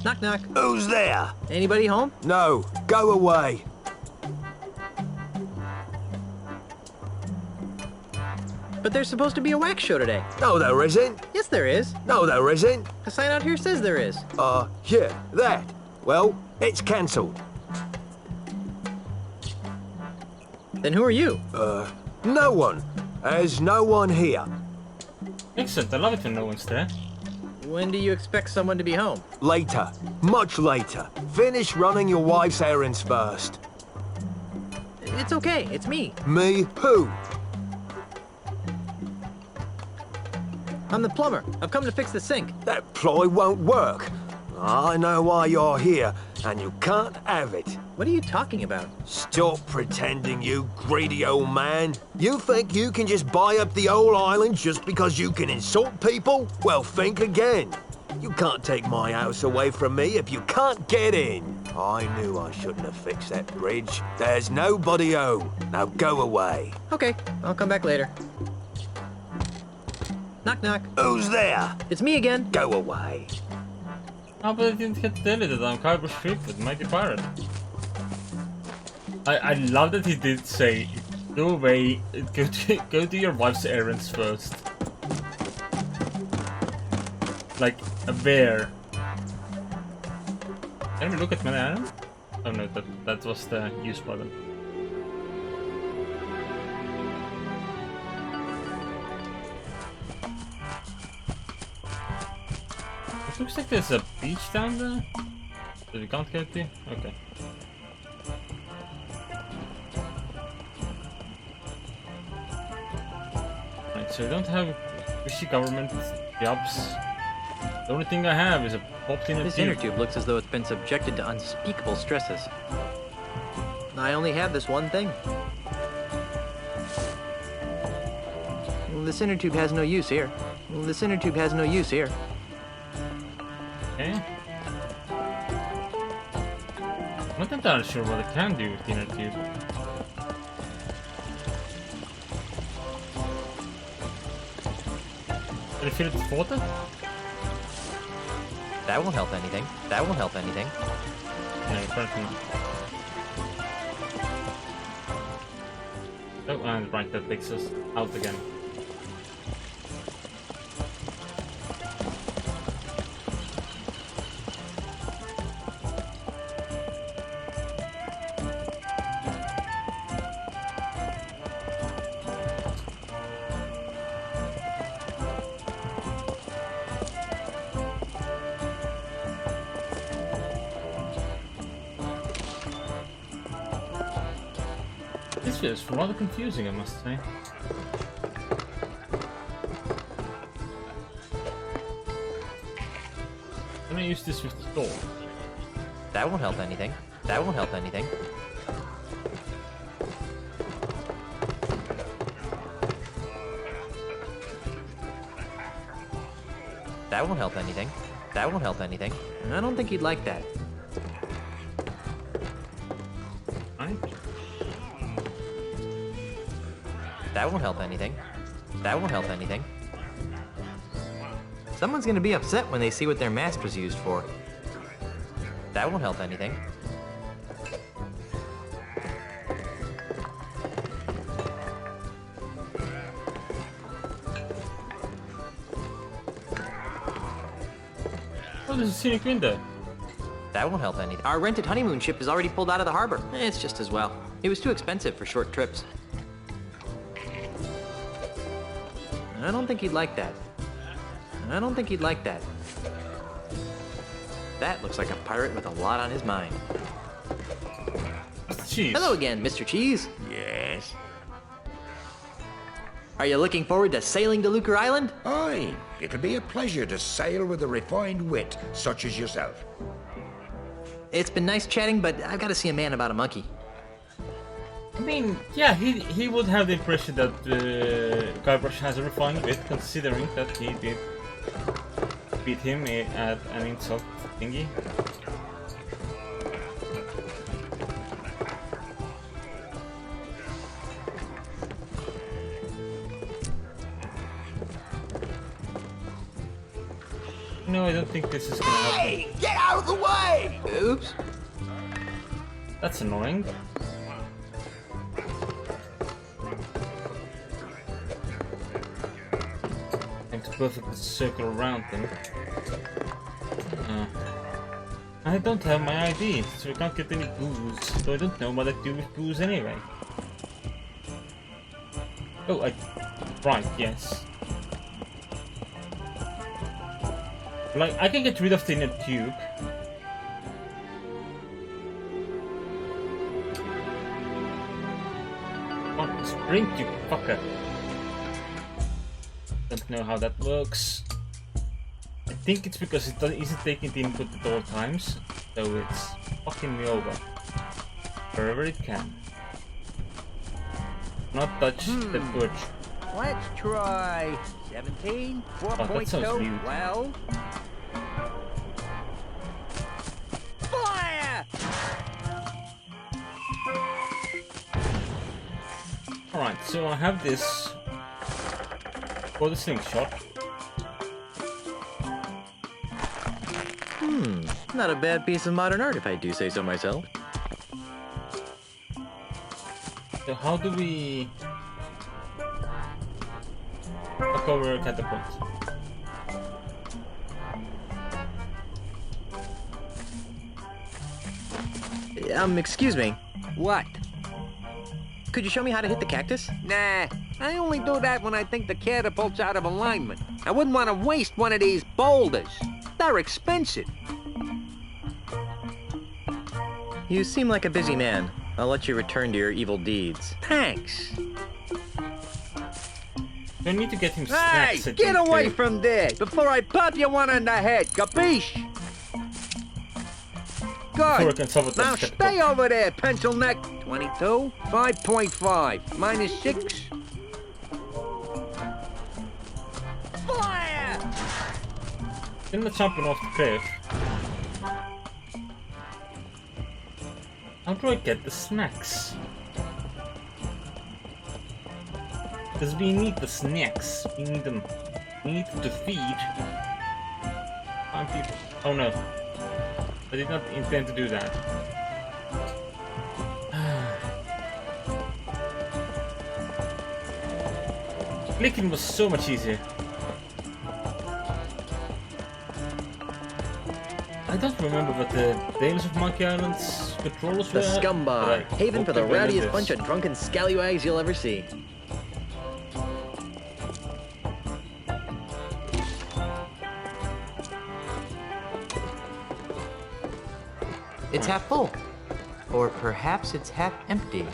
Speaker 9: Knock knock.
Speaker 14: Who's there?
Speaker 9: Anybody home?
Speaker 14: No, go away.
Speaker 9: But there's supposed to be a wax show today.
Speaker 14: No, there isn't.
Speaker 9: Yes, there is.
Speaker 14: No, there isn't.
Speaker 9: The sign out here says there is.
Speaker 14: Yeah, that. Well, it's cancelled.
Speaker 9: Then who are you?
Speaker 14: No one. There's no one here.
Speaker 1: Excellent, I love it when no one's there.
Speaker 9: When do you expect someone to be home?
Speaker 14: Later. Much later. Finish running your wife's errands first.
Speaker 9: It's okay, it's me.
Speaker 14: Me? Who?
Speaker 9: I'm the plumber. I've come to fix the sink.
Speaker 14: That ploy won't work. I know why you're here, and you can't have it.
Speaker 9: What are you talking about?
Speaker 14: Stop pretending, you greedy old man. You think you can just buy up the whole island just because you can insult people? Well, think again. You can't take my house away from me if you can't get in. I knew I shouldn't have fixed that bridge. There's nobody home. Now go away.
Speaker 9: Okay, I'll come back later. Knock knock.
Speaker 14: Who's there?
Speaker 9: It's me again.
Speaker 14: Go away.
Speaker 1: Oh, but I didn't get to tell you that I'm Kyber Street with Mighty Pirate. I love that he did say, go away, go to your wife's errands first. Like a bear. Can we look at my errands? Oh no, that was the use button. It looks like there's a beach down there that we can't get to. Okay. Right, so I don't have fishy government jobs. The only thing I have is a popped in a
Speaker 9: This inner tube looks as though it's been subjected to unspeakable stresses. I only have this one thing. This inner tube has no use here. This inner tube has no use here.
Speaker 1: Okay. I'm not entirely sure what I can do with the inner tube. Did I fill it with water?
Speaker 2: That won't help anything. That won't help anything.
Speaker 1: No, apparently not. Oh, and right, that takes us out again. This is rather confusing, I must say. Can I use this with the door?
Speaker 2: That won't help anything. That won't help anything. That won't help anything. That won't help anything.
Speaker 9: I don't think he'd like that.
Speaker 1: Right?
Speaker 2: That won't help anything. That won't help anything.
Speaker 9: Someone's gonna be upset when they see what their mask was used for.
Speaker 2: That won't help anything.
Speaker 1: Oh, there's a scenic window.
Speaker 2: That won't help anything.
Speaker 9: Our rented honeymoon ship is already pulled out of the harbor. It's just as well. It was too expensive for short trips. I don't think he'd like that. I don't think he'd like that. That looks like a pirate with a lot on his mind.
Speaker 1: Cheese.
Speaker 9: Hello again, Mr. Cheese.
Speaker 13: Yes?
Speaker 9: Are you looking forward to sailing to Lucre Island?
Speaker 13: Aye, it'll be a pleasure to sail with a refined wit such as yourself.
Speaker 9: It's been nice chatting, but I've got to see a man about a monkey.
Speaker 1: I mean, yeah, he would have the impression that Guybrush has a refined wit, considering that he did beat him at an insult thingy. No, I don't think this is gonna happen.
Speaker 14: Hey, get out of the way!
Speaker 9: Oops.
Speaker 1: That's annoying. Thanks, perfectly circle around them. I don't have my ID, so I can't get any booze. So I don't know what I do with booze anyway. Oh, right, yes. Like, I can get rid of the inner tube. On sprint, you fucker. Don't know how that works. I think it's because it isn't taking the input at all times, so it's fucking me over. Wherever it can. Not touch the perch.
Speaker 6: Let's try 17, 4.2, well... Fire!
Speaker 1: Alright, so I have this for the slingshot.
Speaker 9: Not a bad piece of modern art if I do say so myself.
Speaker 1: So how do we knock over a catapult?
Speaker 9: Excuse me.
Speaker 6: What?
Speaker 9: Could you show me how to hit the cactus?
Speaker 6: Nah, I only do that when I think the catapult's out of alignment. I wouldn't want to waste one of these boulders. They're expensive.
Speaker 9: You seem like a busy man. I'll let you return to your evil deeds.
Speaker 6: Thanks.
Speaker 1: I need to get him
Speaker 6: Hey,
Speaker 1: snacks.
Speaker 6: get away from there before I pop you one in the head, capiche? Good. Now stay over there, pencil neck. 22, 5.5, minus 6. Fire!
Speaker 1: I'm not jumping off the cliff. How do I get the snacks? Because we need the snacks. We need them. We need to feed 5 people. Oh no. I did not intend to do that. Clicking was so much easier. I don't remember what the names of Monkey Island's controllers were.
Speaker 9: The Scumbar, haven for the rowdiest bunch of drunken scallywags you'll ever see. It's half full. Or perhaps it's half empty.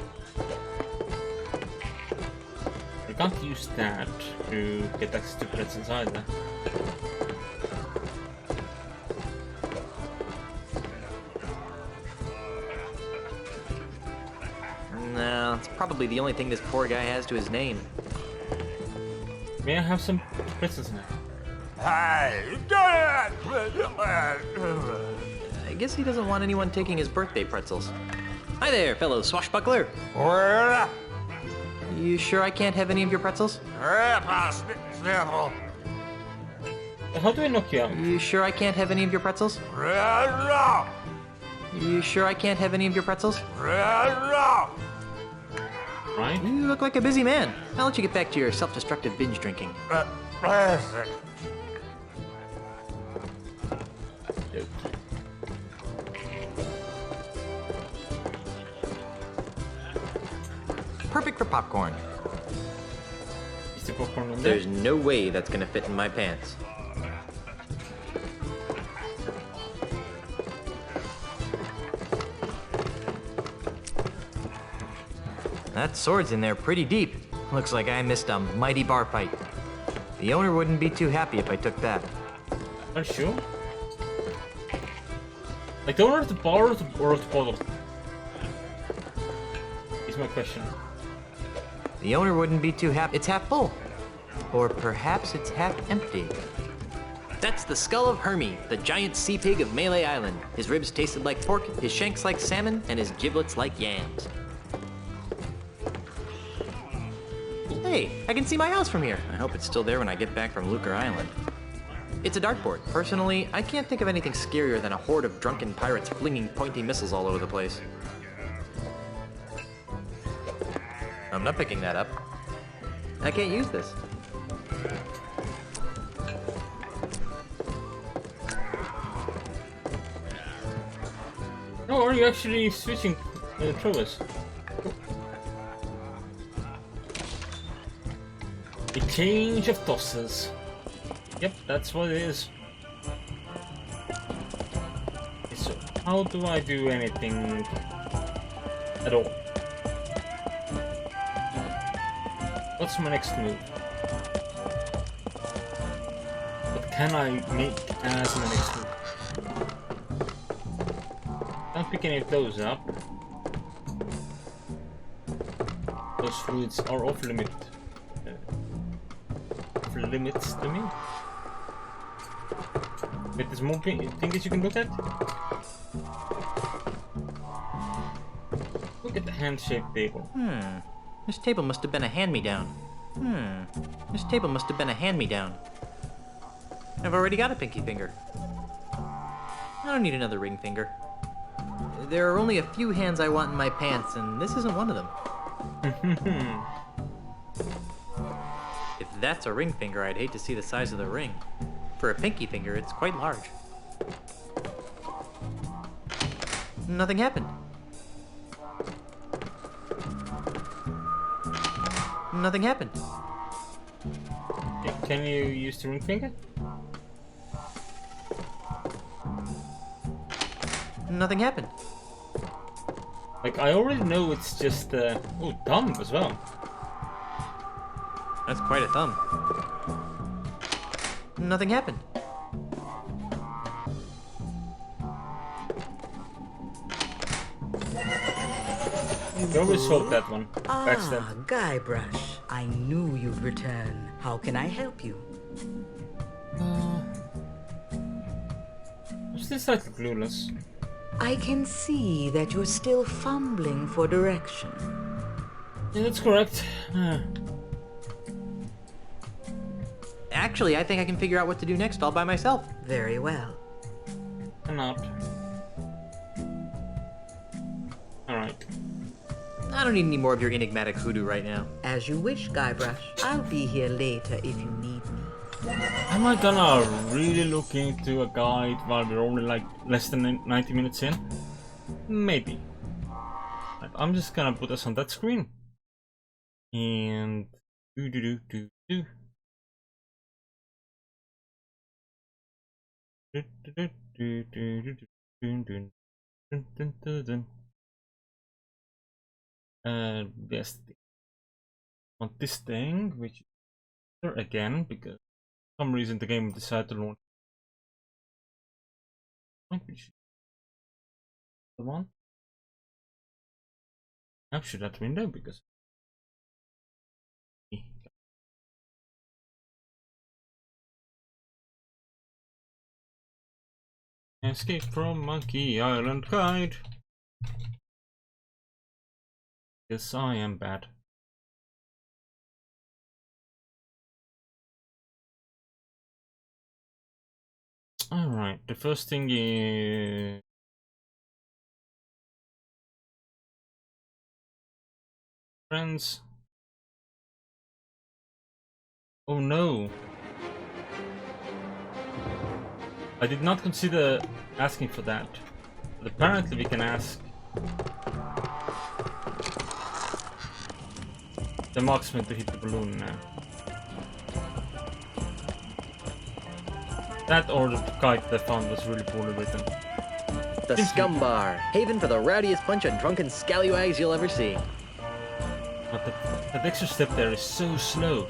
Speaker 1: I can't use that to get access to pretzels either.
Speaker 9: No, it's probably the only thing this poor guy has to his name.
Speaker 1: May I have some pretzels now?
Speaker 9: I guess he doesn't want anyone taking his birthday pretzels. Hi there, fellow swashbuckler. You sure I can't have any of your pretzels?
Speaker 1: How do I knock you out?
Speaker 9: You sure I can't have any of your pretzels? You sure I can't have any of your pretzels?
Speaker 1: Right?
Speaker 9: You look like a busy man. I'll let you get back to your self-destructive binge drinking. Perfect for popcorn.
Speaker 1: Is the popcorn in there?
Speaker 9: There's no way that's gonna fit in my pants. That sword's in there pretty deep. Looks like I missed a mighty bar fight. The owner wouldn't be too happy if I took that.
Speaker 1: Are you sure? Like the owner of the bar or the bottle? Is my question.
Speaker 9: The owner wouldn't be too happy. It's half full. Or perhaps it's half empty. That's the skull of Hermie, the giant sea pig of Melee Island. His ribs tasted like pork, his shanks like salmon, and his giblets like yams. Hey, I can see my house from here. I hope it's still there when I get back from Lucre Island. It's a dartboard. Personally, I can't think of anything scarier than a horde of drunken pirates flinging pointy missiles all over the place. I'm not picking that up. I can't use this.
Speaker 1: Oh, are you actually switching throwers? A change of tosses. Yep, that's what it is. Okay, so how do I do anything at all? What's my next move? What can I make as my next move? Don't pick any of those up. Those fluids are off limits to me. But there's more things you can look at. Look at the hand-shaped table.
Speaker 9: This table must have been a hand-me-down. This table must have been a hand-me-down. I've already got a pinky finger. I don't need another ring finger. There are only a few hands I want in my pants, and this isn't one of them. If that's a ring finger, I'd hate to see the size of the ring. For a pinky finger, it's quite large. Nothing happened. Nothing happened.
Speaker 1: Can you use the ring finger?
Speaker 9: Nothing happened.
Speaker 1: Like, I already know it's just, thumb as well.
Speaker 9: That's quite a thumb. Nothing happened.
Speaker 1: You always hope that one.
Speaker 7: Guybrush. I knew you'd return. How can I help you?
Speaker 1: I'm still slightly clueless.
Speaker 7: I can see that you're still fumbling for direction.
Speaker 1: Yeah, that's correct.
Speaker 9: Actually, I think I can figure out what to do next all by myself.
Speaker 7: Very well.
Speaker 1: Cannot. Alright.
Speaker 9: I don't need any more of your enigmatic hoodoo right now.
Speaker 7: As you wish, Guybrush. I'll be here later if you need me.
Speaker 1: Am I gonna really look into a guide while we're only like less than 90 minutes in? Maybe. I'm just gonna put us on that screen. And do. Yes, on this thing, which again because for some reason the game decided to launch. The one capture that window because escape from Monkey Island guide. Yes, I am bad. Alright, the first thing is friends. Oh no. I did not consider asking for that. But apparently we can ask the marksman to hit the balloon now. That or the guide that I found was really poorly written.
Speaker 9: The Scum Bar, haven for the rowdiest bunch of drunken scallywags you'll ever see.
Speaker 1: But that extra step there is so slow.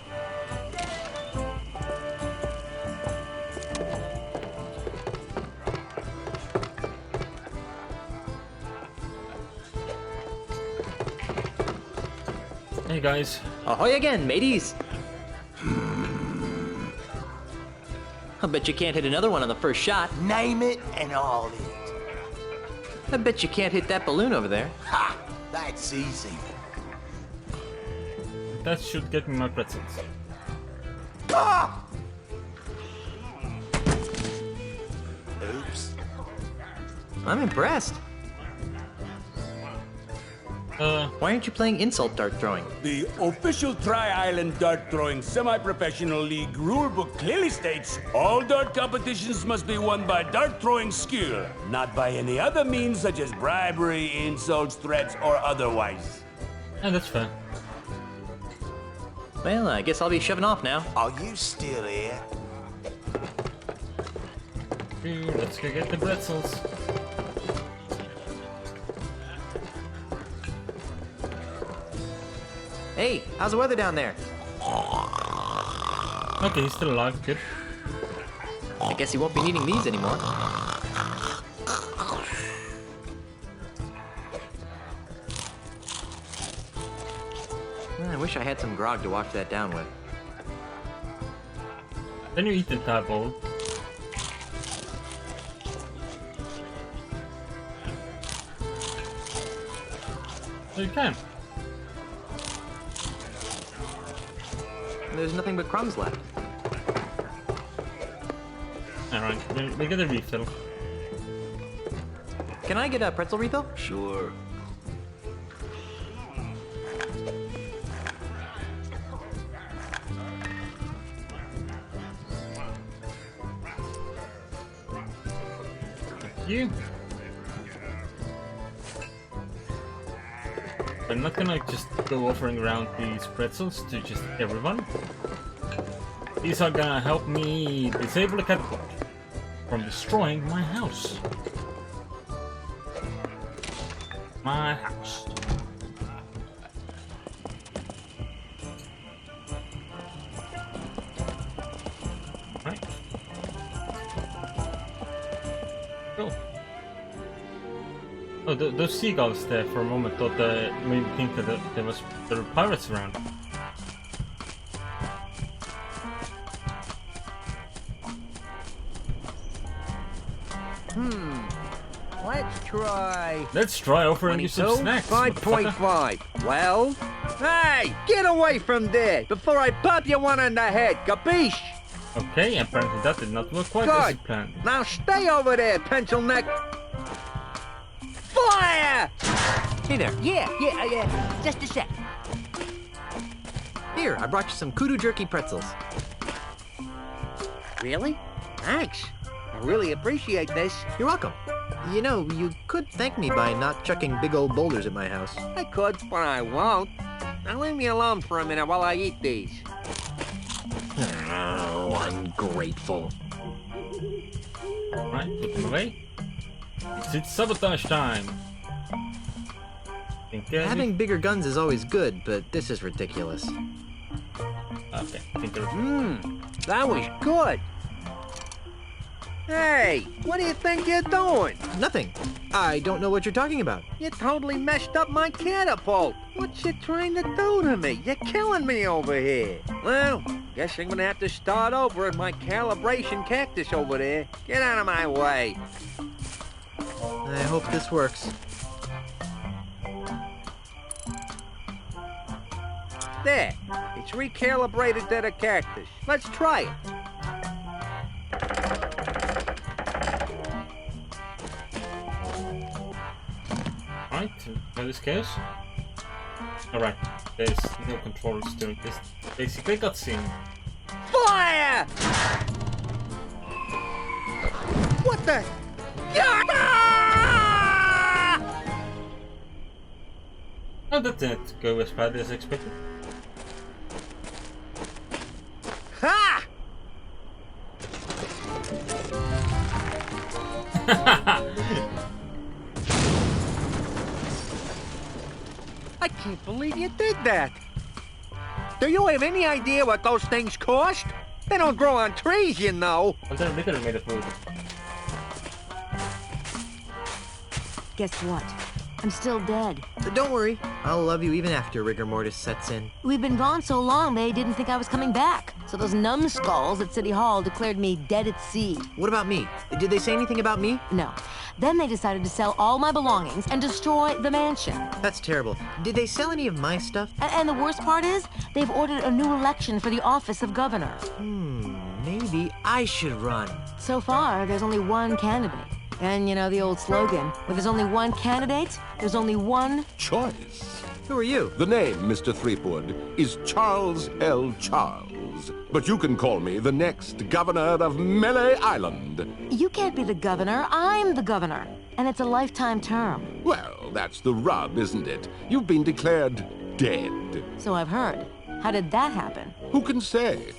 Speaker 1: Hey guys.
Speaker 9: Ahoy again, mateys! I bet you can't hit another one on the first shot.
Speaker 14: Name it and I'll hit.
Speaker 9: I bet you can't hit that balloon over there.
Speaker 14: Ha! That's easy.
Speaker 1: That should get me my pretzels.
Speaker 14: Ah! Oops.
Speaker 9: I'm impressed.
Speaker 1: Why
Speaker 9: aren't you playing insult dart throwing?
Speaker 18: The official Tri-Island Dart Throwing Semi-Professional League rulebook clearly states all dart competitions must be won by dart throwing skill, not by any other means such as bribery, insults, threats, or otherwise.
Speaker 1: And that's fair.
Speaker 9: Well, I guess I'll be shoving off now.
Speaker 14: Are you still here?
Speaker 1: Dude, let's go get the pretzels.
Speaker 9: Hey, how's the weather down there?
Speaker 1: Okay, he's still alive, good.
Speaker 9: I guess he won't be needing these anymore. I wish I had some grog to wash that down with.
Speaker 1: Then you eat the entire bowl. So you can.
Speaker 9: There's nothing but crumbs left.
Speaker 1: Alright, we'll get a refill.
Speaker 9: Can I get a pretzel refill?
Speaker 15: Sure.
Speaker 1: Thank you. I'm not gonna just go offering around these pretzels to just everyone. These are gonna help me disable the catapult from destroying my house. My house. Right. Go. Oh, those seagulls there for a moment thought made me think that there were pirates around. Let's try offering you some snacks.
Speaker 6: 5.5. Well? Hey, get away from there before I pop you one on the head, capiche?
Speaker 1: Okay, apparently that did not work quite as planned.
Speaker 6: Now stay over there, pencil neck. Fire!
Speaker 9: Hey there.
Speaker 6: Yeah. Just a sec.
Speaker 9: Here, I brought you some kudu jerky pretzels.
Speaker 6: Really? Thanks. I really appreciate this.
Speaker 9: You're welcome. You know, you could thank me by not chucking big old boulders at my house.
Speaker 6: I could, but I won't. Now leave me alone for a minute while I eat these.
Speaker 9: Oh, ungrateful.
Speaker 1: Right, put them away. It's sabotage time.
Speaker 9: Having bigger guns is always good, but this is ridiculous.
Speaker 1: Okay,
Speaker 6: that was good. Hey, what do you think you're doing?
Speaker 9: Nothing. I don't know what you're talking about.
Speaker 6: You totally messed up my catapult. What you trying to do to me? You're killing me over here. Well, guess I'm gonna have to start over at my calibration cactus over there. Get out of my way.
Speaker 9: I hope this works.
Speaker 6: There, it's recalibrated to the cactus. Let's try it.
Speaker 1: Right, in this case. Alright, there's no controls to this. Basically cutscene.
Speaker 6: Fire! What the?
Speaker 1: Oh, that didn't go as bad as expected.
Speaker 6: Ha! I can't believe you did that. Do you have any idea what those things cost? They don't grow on trees, you know.
Speaker 1: Well, they're literally made of wood.
Speaker 5: Guess what? I'm still dead.
Speaker 9: Don't worry. I'll love you even after rigor mortis sets in.
Speaker 5: We've been gone so long, they didn't think I was coming back. So those numbskulls at City Hall declared me dead at sea.
Speaker 9: What about me? Did they say anything about me?
Speaker 5: No. Then they decided to sell all my belongings and destroy the mansion.
Speaker 9: That's terrible. Did they sell any of my stuff?
Speaker 5: And the worst part is, they've ordered a new election for the office of governor.
Speaker 9: Maybe I should run.
Speaker 5: So far, there's only one candidate. And you know the old slogan, where there's only one candidate, there's only one
Speaker 19: choice.
Speaker 9: Who are you?
Speaker 19: The name, Mr. Threepwood, is Charles L. Charles. But you can call me the next governor of Melee Island.
Speaker 5: You can't be the governor, I'm the governor. And it's a lifetime term.
Speaker 19: Well, that's the rub, isn't it? You've been declared dead.
Speaker 5: So I've heard. How did that happen?
Speaker 19: Who can say?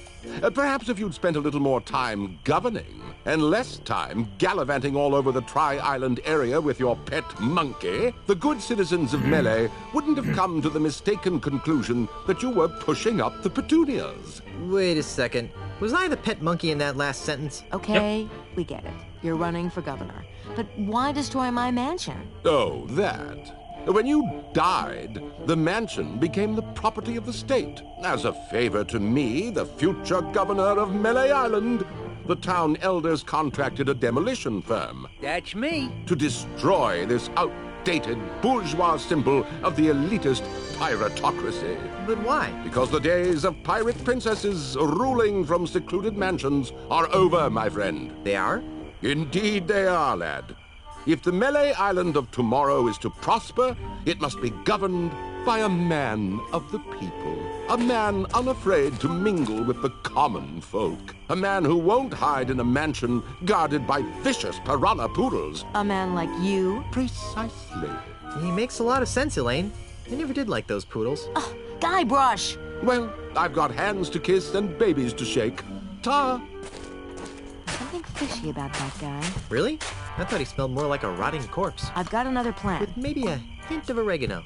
Speaker 19: Perhaps if you'd spent a little more time governing and less time gallivanting all over the Tri-Island area with your pet monkey, the good citizens of Melee wouldn't have come to the mistaken conclusion that you were pushing up the petunias.
Speaker 9: Wait a second. Was I the pet monkey in that last sentence?
Speaker 5: Okay, we get it. You're running for governor. But why destroy my mansion?
Speaker 19: Oh, that. When you died, the mansion became the property of the state. As a favor to me, the future governor of Melee Island, the town elders contracted a demolition firm.
Speaker 6: That's me.
Speaker 19: To destroy this outdated bourgeois symbol of the elitist piratocracy.
Speaker 9: But why?
Speaker 19: Because the days of pirate princesses ruling from secluded mansions are over, my friend.
Speaker 9: They are?
Speaker 19: Indeed they are, lad. If the Melee Island of tomorrow is to prosper, it must be governed by a man of the people. A man unafraid to mingle with the common folk. A man who won't hide in a mansion guarded by vicious piranha poodles.
Speaker 5: A man like you?
Speaker 19: Precisely.
Speaker 9: He makes a lot of sense, Elaine. I never did like those poodles.
Speaker 5: Guybrush!
Speaker 19: Well, I've got hands to kiss and babies to shake. Ta!
Speaker 5: Something fishy about that guy.
Speaker 9: Really? I thought he smelled more like a rotting corpse.
Speaker 5: I've got another plan.
Speaker 9: With maybe a hint of oregano.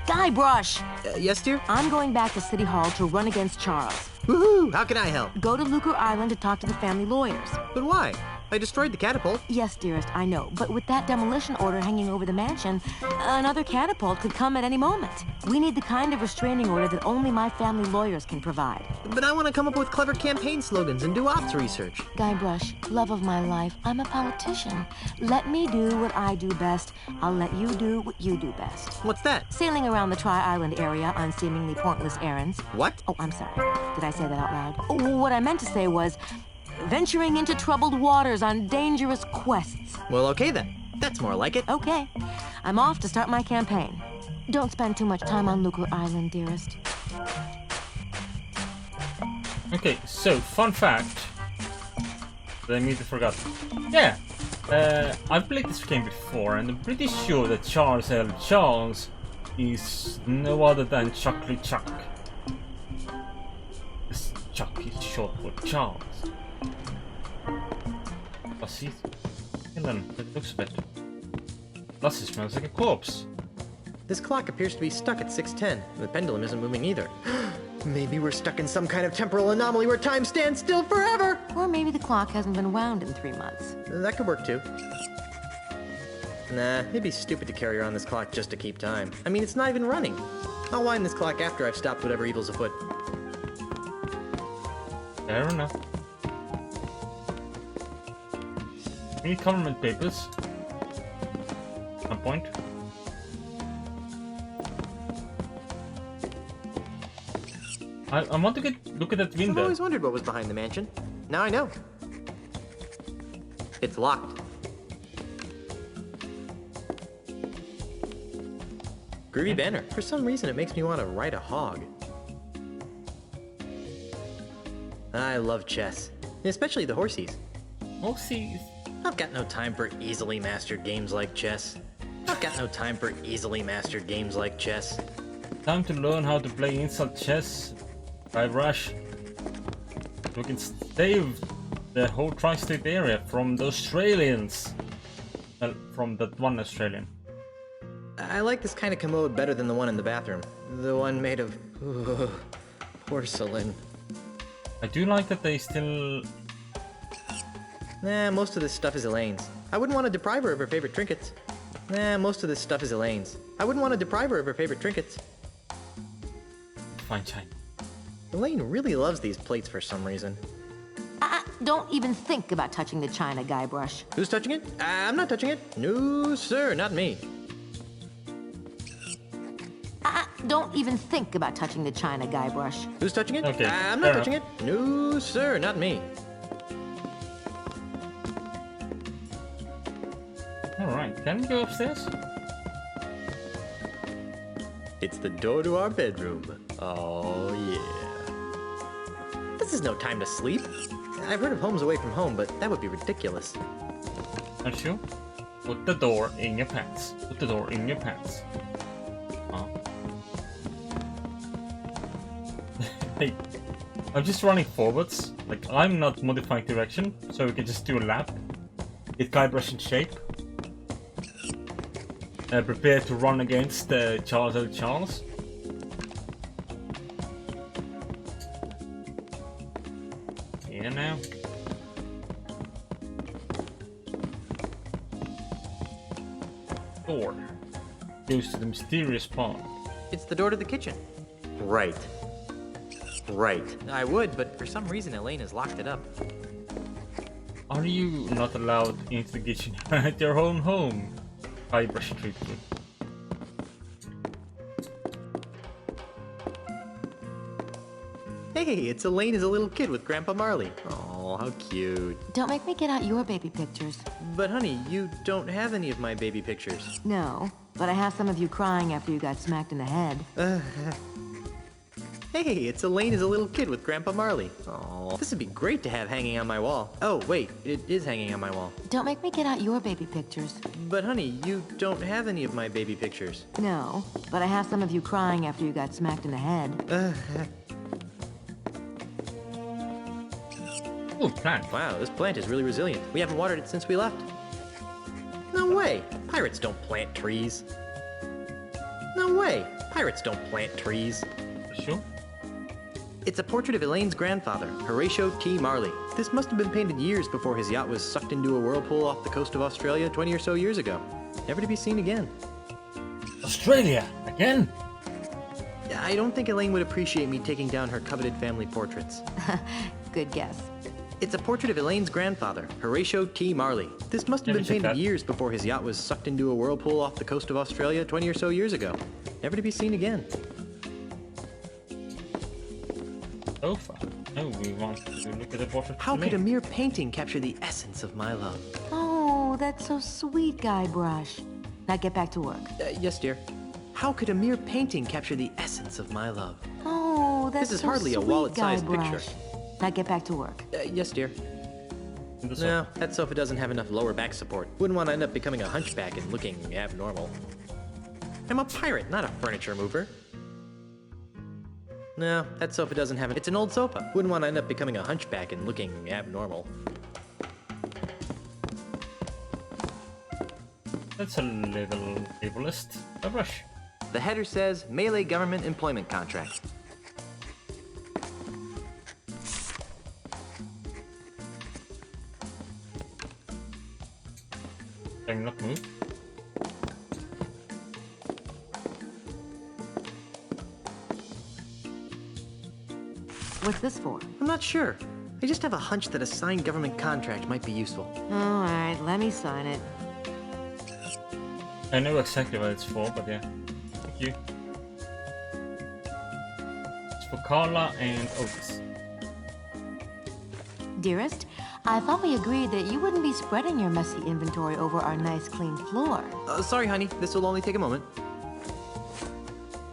Speaker 5: Guybrush!
Speaker 9: Yes, dear?
Speaker 5: I'm going back to City Hall to run against Charles.
Speaker 9: Woohoo! How can I help?
Speaker 5: Go to Lucre Island to talk to the family lawyers.
Speaker 9: But why? I destroyed the catapult.
Speaker 5: Yes, dearest, I know. But with that demolition order hanging over the mansion, another catapult could come at any moment. We need the kind of restraining order that only my family lawyers can provide.
Speaker 9: But I want to come up with clever campaign slogans and do ops research.
Speaker 5: Guybrush, love of my life, I'm a politician. Let me do what I do best. I'll let you do what you do best.
Speaker 9: What's that?
Speaker 5: Sailing around the Tri-Island area on seemingly pointless errands.
Speaker 9: What?
Speaker 5: Oh, I'm sorry. Did I say that out loud? Oh, what I meant to say was venturing into troubled waters on dangerous quests.
Speaker 9: Well, okay then. That's more like it.
Speaker 5: Okay. I'm off to start my campaign. Don't spend too much time on Lucre Island, dearest.
Speaker 1: Okay, so, fun fact. That I immediately forgot. Yeah, I've played this game before, and I'm pretty sure that Charles L. Charles is no other than Chuckly Chuck. This Chuck is short for Charles. Lassie, Helen, that looks better. Lassie smells like a corpse.
Speaker 9: This clock appears to be stuck at 6:10. The pendulum isn't moving either. Maybe we're stuck in some kind of temporal anomaly where time stands still forever!
Speaker 5: Or maybe the clock hasn't been wound in 3 months.
Speaker 9: That could work too. Nah, it'd be stupid to carry around this clock just to keep time. I mean, it's not even running. I'll wind this clock after I've stopped whatever evil's afoot.
Speaker 1: Fair enough. We need government papers. Some point. I want to look at that window.
Speaker 9: I've always wondered what was behind the mansion. Now I know. It's locked. Groovy banner. For some reason, it makes me want to ride a hog. I love chess, especially the horsies.
Speaker 1: Horsies?
Speaker 9: I've got no time for easily mastered games like chess. I've got no time for easily mastered games like chess.
Speaker 1: Time to learn how to play insult chess. Guybrush. We can save the whole tri-state area from the Australians. Well, from that one Australian.
Speaker 9: I like this kind of commode better than the one in the bathroom. The one made of porcelain.
Speaker 1: I do like that they still...
Speaker 9: Nah, most of this stuff is Elaine's. I wouldn't want to deprive her of her favorite trinkets. Nah, most of this stuff is Elaine's. I wouldn't want to deprive her of her favorite trinkets.
Speaker 1: Fine, China.
Speaker 9: Elaine really loves these plates for some reason.
Speaker 5: Don't even think about touching the china, Guybrush.
Speaker 9: Who's touching it? I'm not touching it. No, sir, not me.
Speaker 5: Don't even think about touching the china, Guybrush.
Speaker 9: Who's touching it?
Speaker 1: Okay,
Speaker 9: I'm not touching it. No, sir, not me.
Speaker 1: Alright, can we go upstairs?
Speaker 9: It's the door to our bedroom. Oh, yeah. This is no time to sleep. I've heard of homes away from home, but that would be ridiculous.
Speaker 1: Aren't you? Put the door in your pants. Put the door in your pants. Oh. Hey, I'm just running forwards. Like, I'm not modifying direction, so we can just do a lap. Get Guybrush in shape. Prepare to run against Charles L. Charles. Here now. Door goes to the mysterious pond.
Speaker 9: It's the door to the kitchen. Right. Right. I would, but for some reason Elaine has locked it up.
Speaker 1: Are you not allowed into the kitchen at your own home? Guybrush treatment.
Speaker 9: Hey, it's Elaine as a little kid with Grandpa Marley. Oh, how cute.
Speaker 5: Don't make me get out your baby pictures.
Speaker 9: But honey, you don't have any of my baby pictures.
Speaker 5: No, but I have some of you crying after you got smacked in the head.
Speaker 9: Hey, it's Elaine as a little kid with Grandpa Marley. Oh, this would be great to have hanging on my wall. Oh, wait, it is hanging on my wall.
Speaker 5: Don't make me get out your baby pictures.
Speaker 9: But honey, you don't have any of my baby pictures.
Speaker 5: No, but I have some of you crying after you got smacked in the head.
Speaker 1: Ooh, plant.
Speaker 9: Wow, this plant is really resilient. We haven't watered it since we left. No way. Pirates don't plant trees. No way. Pirates don't plant trees.
Speaker 1: Sure.
Speaker 9: It's a portrait of Elaine's grandfather, Horatio T. Marley. This must have been painted years before his yacht was sucked into a whirlpool off the coast of Australia 20 or so years ago. Never to be seen again.
Speaker 1: Australia? Again?
Speaker 9: I don't think Elaine would appreciate me taking down her coveted family portraits.
Speaker 5: Good guess.
Speaker 9: It's a portrait of Elaine's grandfather, Horatio T. Marley. This must have been painted years before his yacht was sucked into a whirlpool off the coast of Australia 20 or so years ago. Never to be seen again.
Speaker 1: So far. Oh, we want to look at the portrait.
Speaker 9: How could a mere painting capture the essence of my love?
Speaker 5: Oh, that's so sweet, Guybrush. Now get back to work.
Speaker 9: Yes, dear. How could a mere painting capture the essence of my love?
Speaker 5: Oh, that's so
Speaker 9: This is hardly
Speaker 5: sweet,
Speaker 9: a wallet-sized
Speaker 5: Guybrush.
Speaker 9: picture.
Speaker 5: Now get back to work.
Speaker 9: Yes, dear. No, that sofa doesn't have enough lower back support. Wouldn't want to end up becoming a hunchback and looking abnormal. I'm a pirate, not a furniture mover. No, that sofa doesn't have it. It's an old sofa. Wouldn't want to end up becoming a hunchback and looking abnormal.
Speaker 1: That's a little ableist. A brush.
Speaker 2: The header says Malay government employment contract.
Speaker 1: Can not move.
Speaker 5: What's this for?
Speaker 9: I'm not sure. I just have a hunch that a signed government contract might be useful.
Speaker 5: All right, let me sign it.
Speaker 1: I know exactly what it's for, but yeah. Thank you. It's for Carla and Otis.
Speaker 5: Dearest, I thought we agreed that you wouldn't be spreading your messy inventory over our nice clean floor.
Speaker 9: Sorry, honey. This will only take a moment.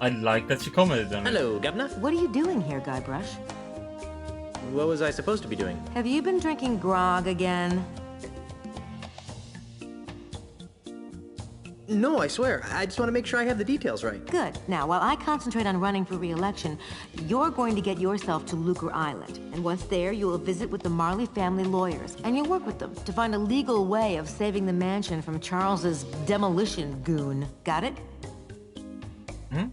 Speaker 1: I like that you commented on it.
Speaker 9: Hello, Governor.
Speaker 5: What are you doing here, Guybrush?
Speaker 9: What was I supposed to be doing?
Speaker 5: Have you been drinking grog again?
Speaker 9: No, I swear. I just want to make sure I have the details right.
Speaker 5: Good. Now, while I concentrate on running for re-election, you're going to get yourself to Lucre Island. And once there, you will visit with the Marley family lawyers, and you'll work with them to find a legal way of saving the mansion from Charles's demolition goon. Got it?
Speaker 1: Hmm?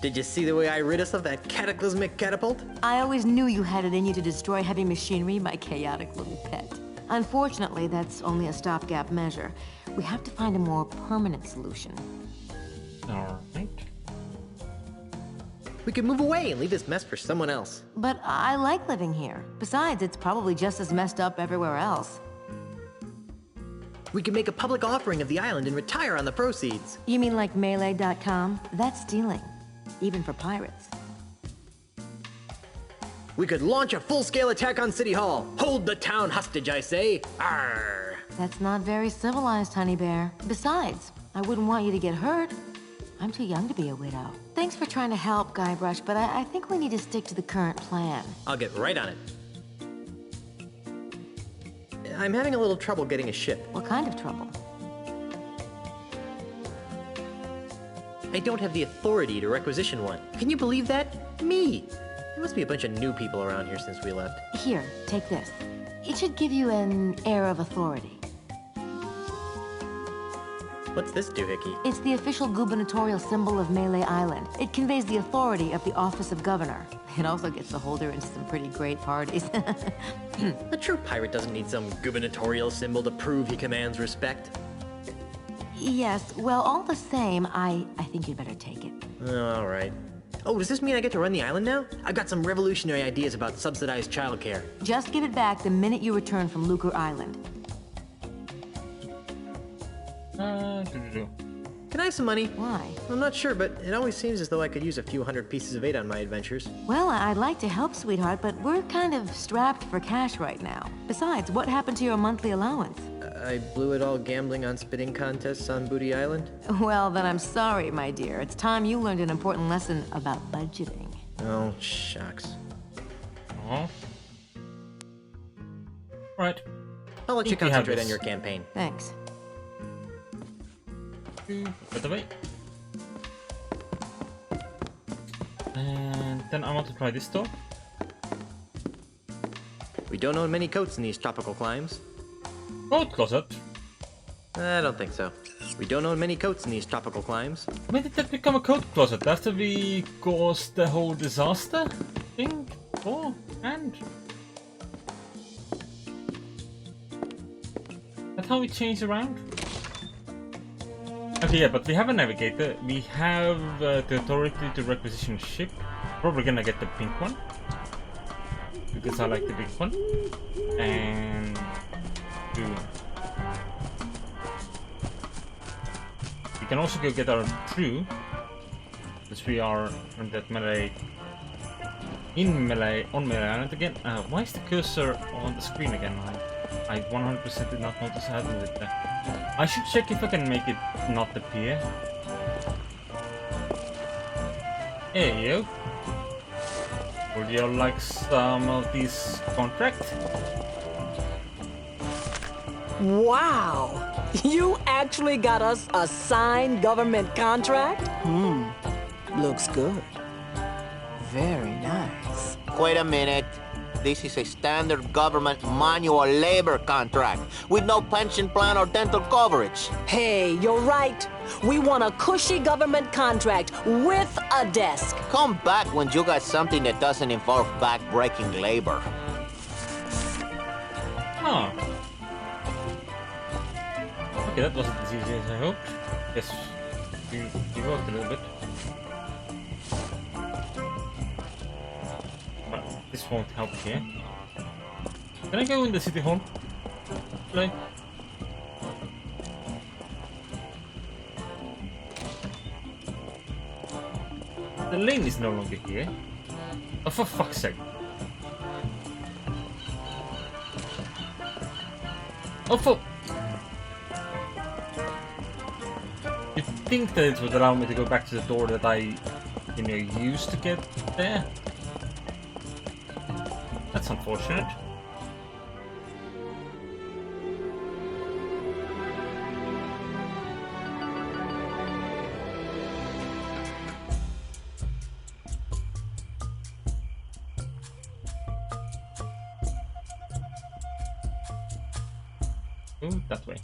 Speaker 9: Did you see the way I rid us of that cataclysmic catapult?
Speaker 5: I always knew you had it in you to destroy heavy machinery, my chaotic little pet. Unfortunately, that's only a stopgap measure. We have to find a more permanent solution.
Speaker 1: All right.
Speaker 9: We could move away and leave this mess for someone else.
Speaker 5: But I like living here. Besides, it's probably just as messed up everywhere else.
Speaker 9: We could make a public offering of the island and retire on the proceeds.
Speaker 5: You mean like Melee.com? That's stealing. Even for pirates.
Speaker 9: We could launch a full-scale attack on City Hall. Hold the town hostage, I say. Arr!
Speaker 5: That's not very civilized, Honey Bear. Besides, I wouldn't want you to get hurt. I'm too young to be a widow. Thanks for trying to help, Guybrush, but I think we need to stick to the current plan.
Speaker 9: I'll get right on it. I'm having a little trouble getting a ship.
Speaker 5: What kind of trouble?
Speaker 9: I don't have the authority to requisition one. Can you believe that? Me! There must be a bunch of new people around here since we left.
Speaker 5: Here, take this. It should give you an air of authority.
Speaker 9: What's this doohickey?
Speaker 5: It's the official gubernatorial symbol of Malay Island. It conveys the authority of the office of governor. It also gets the holder into some pretty great parties.
Speaker 9: A true pirate doesn't need some gubernatorial symbol to prove he commands respect.
Speaker 5: Yes, well, all the same, I think you'd better take it.
Speaker 9: All right. Oh, does this mean I get to run the island now? I've got some revolutionary ideas about subsidized childcare.
Speaker 5: Just give it back the minute you return from Lucre Island.
Speaker 9: Can I have some money?
Speaker 5: Why?
Speaker 9: I'm not sure, but it always seems as though I could use a few hundred pieces of 8 on my adventures.
Speaker 5: Well, I'd like to help, sweetheart, but we're kind of strapped for cash right now. Besides, what happened to your monthly allowance?
Speaker 9: I blew it all gambling on spitting contests on Booty Island.
Speaker 5: Well, then I'm sorry, my dear. It's time you learned an important lesson about budgeting.
Speaker 9: Oh, shucks.
Speaker 1: Right.
Speaker 9: I'll let you concentrate on your campaign.
Speaker 5: Thanks.
Speaker 1: By the way. And then I want to try this door.
Speaker 9: We don't own many coats in these tropical climes.
Speaker 1: Coat closet?
Speaker 9: I don't think so. We don't own many coats in these tropical climes.
Speaker 1: When did that become a coat closet? After we caused the whole disaster thing? Oh, and... how we change around? Okay, yeah, but we have a navigator. We have the authority to requisition a ship. Probably gonna get the pink one. Because I like the big one. And... boom. We can also go get our crew. Because we are on that melee... on Melee Island again. Why is the cursor on the screen again? I 100% did not notice how to do it there. I should check if I can make it not appear. Hey yo. Would you like some of these contracts?
Speaker 11: Wow! You actually got us a signed government contract? Looks good. Very nice.
Speaker 10: Wait a minute. This is a standard government manual labor contract with no pension plan or dental coverage.
Speaker 11: Hey, you're right. We want a cushy government contract with a desk.
Speaker 10: Come back when you got something that doesn't involve back-breaking labor.
Speaker 1: Huh. Okay, that wasn't as easy as I hoped. Yes, we worked a little bit. But this won't help here. Can I go in the city hall? Play. The lane is no longer here. Oh, for fuck's sake. Oh, for... You'd think that it would allow me to go back to the door that I, used to get there. That's unfortunate. Ooh, that way.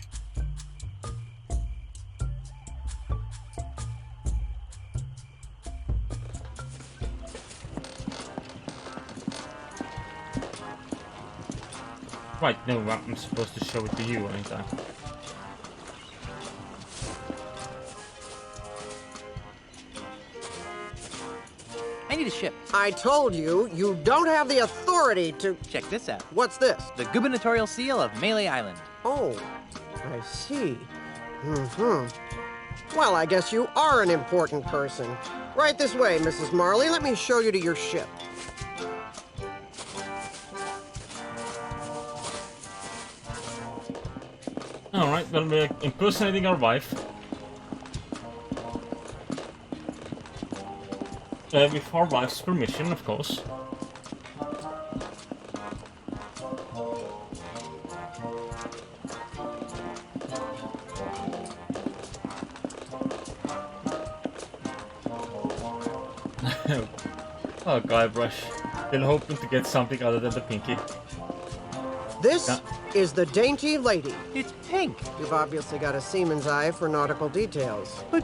Speaker 1: Right, no, I'm supposed to show it to you, ain't I?
Speaker 2: I need a ship.
Speaker 16: I told you, you don't have the authority to...
Speaker 2: Check this out.
Speaker 16: What's this?
Speaker 2: The gubernatorial seal of Marley Island.
Speaker 16: Oh, I see. Well, I guess you are an important person. Right this way, Mrs. Marley. Let me show you to your ship.
Speaker 1: Alright, well, we're impersonating our wife. With our wife's permission, of course. Oh, Guybrush. Still hoping to get something other than the pinky.
Speaker 16: This is the Dainty Lady.
Speaker 2: It's pink.
Speaker 16: You've obviously got a seaman's eye for nautical details.
Speaker 2: But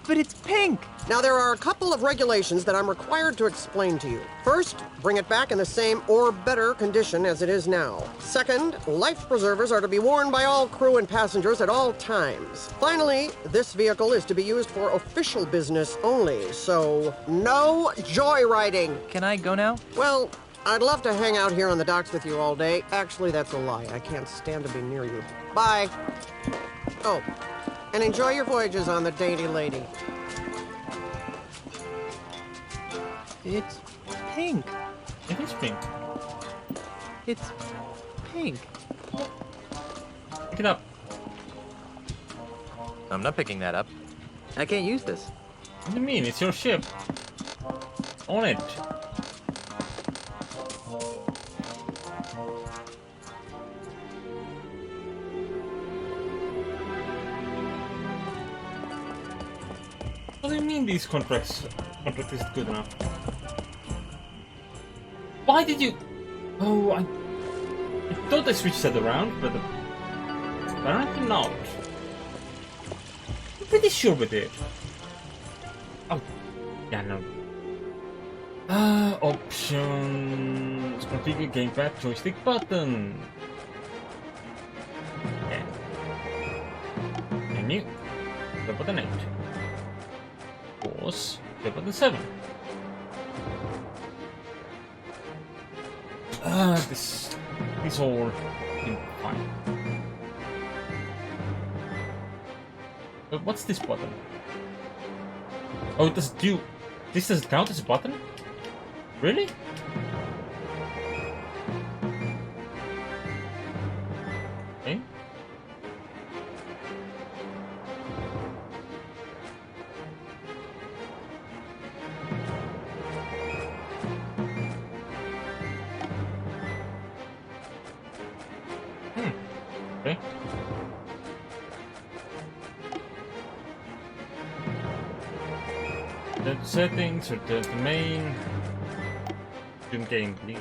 Speaker 2: it's pink.
Speaker 16: Now, there are a couple of regulations that I'm required to explain to you. First, bring it back in the same or better condition as it is now. Second, life preservers are to be worn by all crew and passengers at all times. Finally, this vehicle is to be used for official business only, so no joyriding.
Speaker 2: Can I go now?
Speaker 16: Well, I'd love to hang out here on the docks with you all day. Actually, that's a lie. I can't stand to be near you. Bye. Oh, and enjoy your voyages on the Dainty Lady.
Speaker 2: It's pink.
Speaker 1: It is pink.
Speaker 2: It's pink.
Speaker 1: Pick it up.
Speaker 9: I'm not picking that up. I can't use this.
Speaker 1: What do you mean? It's your ship. On it. What do you mean these contract isn't good enough? Why did you... Oh, I thought I switched that around, but apparently not. I'm pretty sure we did. Oh, yeah, no. Options, configure gamepad joystick button. Yeah. Continue. Flip button 8. Pause. Flip button 7. This all been fine. But what's this button? Oh, it doesn't do. This doesn't count as a button? Really? Okay. Okay. The settings or the main game, please.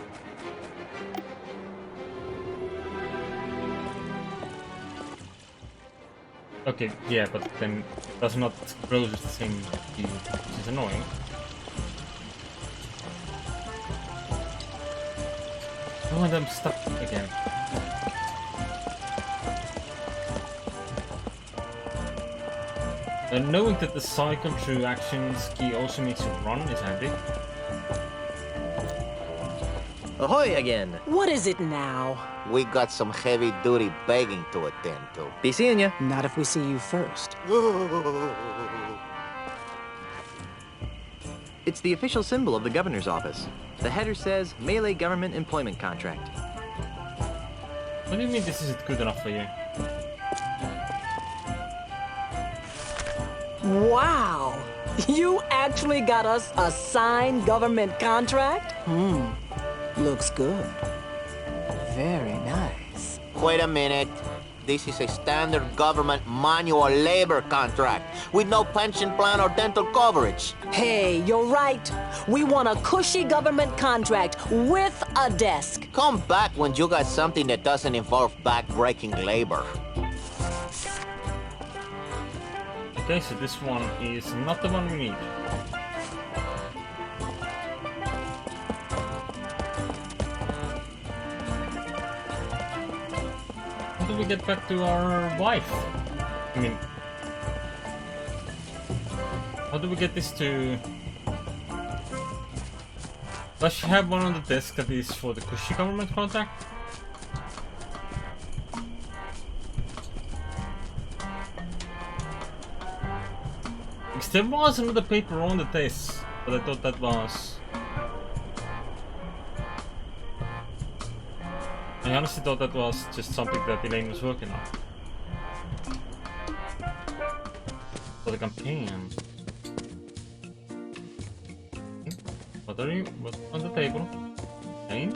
Speaker 1: Okay, yeah, but then does not close the same view, which is annoying. Oh, and I'm stuck again. And knowing that the cycle through actions key also makes you run is handy.
Speaker 9: Ahoy again!
Speaker 11: What is it now?
Speaker 10: We got some heavy-duty begging to attend to.
Speaker 9: Be seeing ya.
Speaker 11: Not if we see you first.
Speaker 2: It's the official symbol of the governor's office. The header says Melee Government Employment Contract.
Speaker 1: What do you mean this isn't good enough for you?
Speaker 11: Wow! You actually got us a signed government contract? Looks good. Very nice.
Speaker 10: Wait a minute. This is a standard government manual labor contract with no pension plan or dental coverage.
Speaker 11: Hey, you're right. We want a cushy government contract with a desk.
Speaker 10: Come back when you got something that doesn't involve back-breaking labor.
Speaker 1: Okay, so this one is not the one we need. How do we get back to our wife? I mean, how do we get this to... Does she have one on the desk that is for the cushy government contract? Because there was another paper on the desk, but I thought that was... I honestly thought that was just something that Elaine was working on. For the campaign. What are you? What's on the table? Elaine?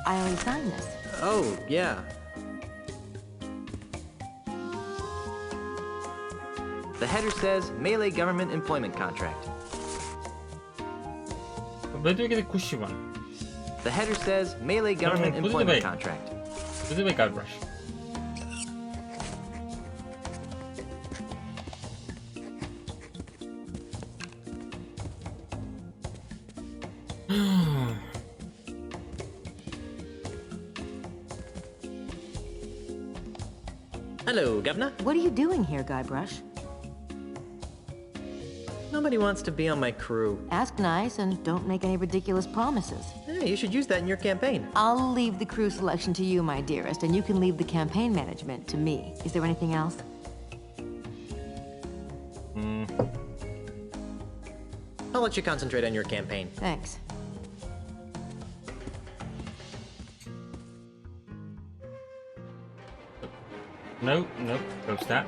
Speaker 5: I already signed this.
Speaker 9: Oh, yeah.
Speaker 2: The header says Melee Government Employment Contract.
Speaker 1: Where do we get a cushy one?
Speaker 2: The header says Melee Government Employment Contract.
Speaker 1: Put it away, Guybrush.
Speaker 9: Hello, Governor.
Speaker 5: What are you doing here, Guybrush?
Speaker 9: Nobody wants to be on my crew.
Speaker 5: Ask nice and don't make any ridiculous promises.
Speaker 9: Hey, you should use that in your campaign.
Speaker 5: I'll leave the crew selection to you, my dearest, and you can leave the campaign management to me. Is there anything else?
Speaker 9: I'll let you concentrate on your campaign.
Speaker 5: Thanks.
Speaker 1: No, close that.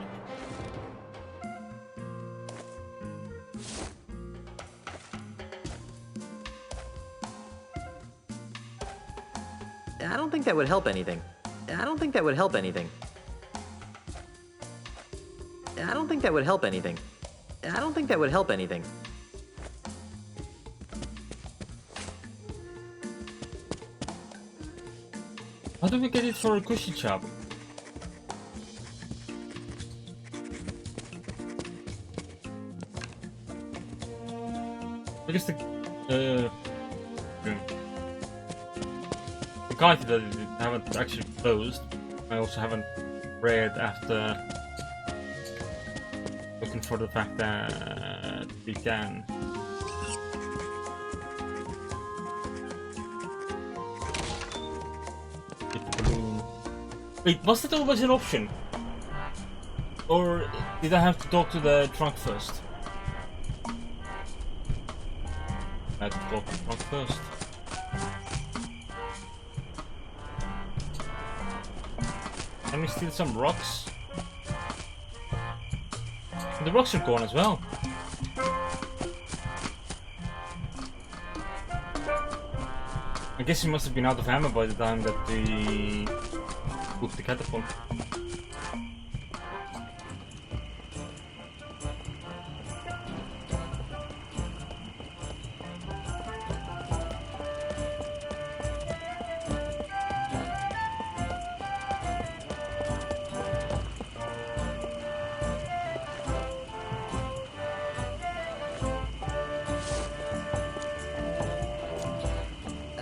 Speaker 9: I don't think that would help anything. I don't think that would help anything. I don't think that would help anything. I don't think that would help anything.
Speaker 1: How do we get it for a cushy job? Because The guide that I haven't actually closed. I also haven't read after looking for the fact that we can. Wait, was that always an option? Or did I have to talk to the trunk first? I had to talk to the trunk first. Let me steal some rocks. The rocks are gone as well. I guess he must have been out of ammo by the time that the booked the catapult.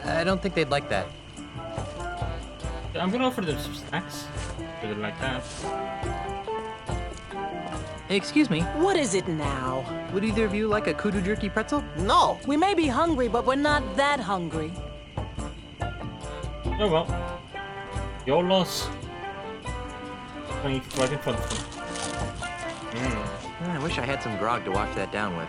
Speaker 9: I don't think they'd like that.
Speaker 1: I'm gonna offer them some snacks. If they like that.
Speaker 9: Excuse me.
Speaker 11: What is it now?
Speaker 9: Would either of you like a kudu jerky pretzel?
Speaker 11: No. We may be hungry, but we're not that hungry.
Speaker 1: Oh well. Your loss. I eat right in front of them.
Speaker 9: I wish I had some grog to wash that down with.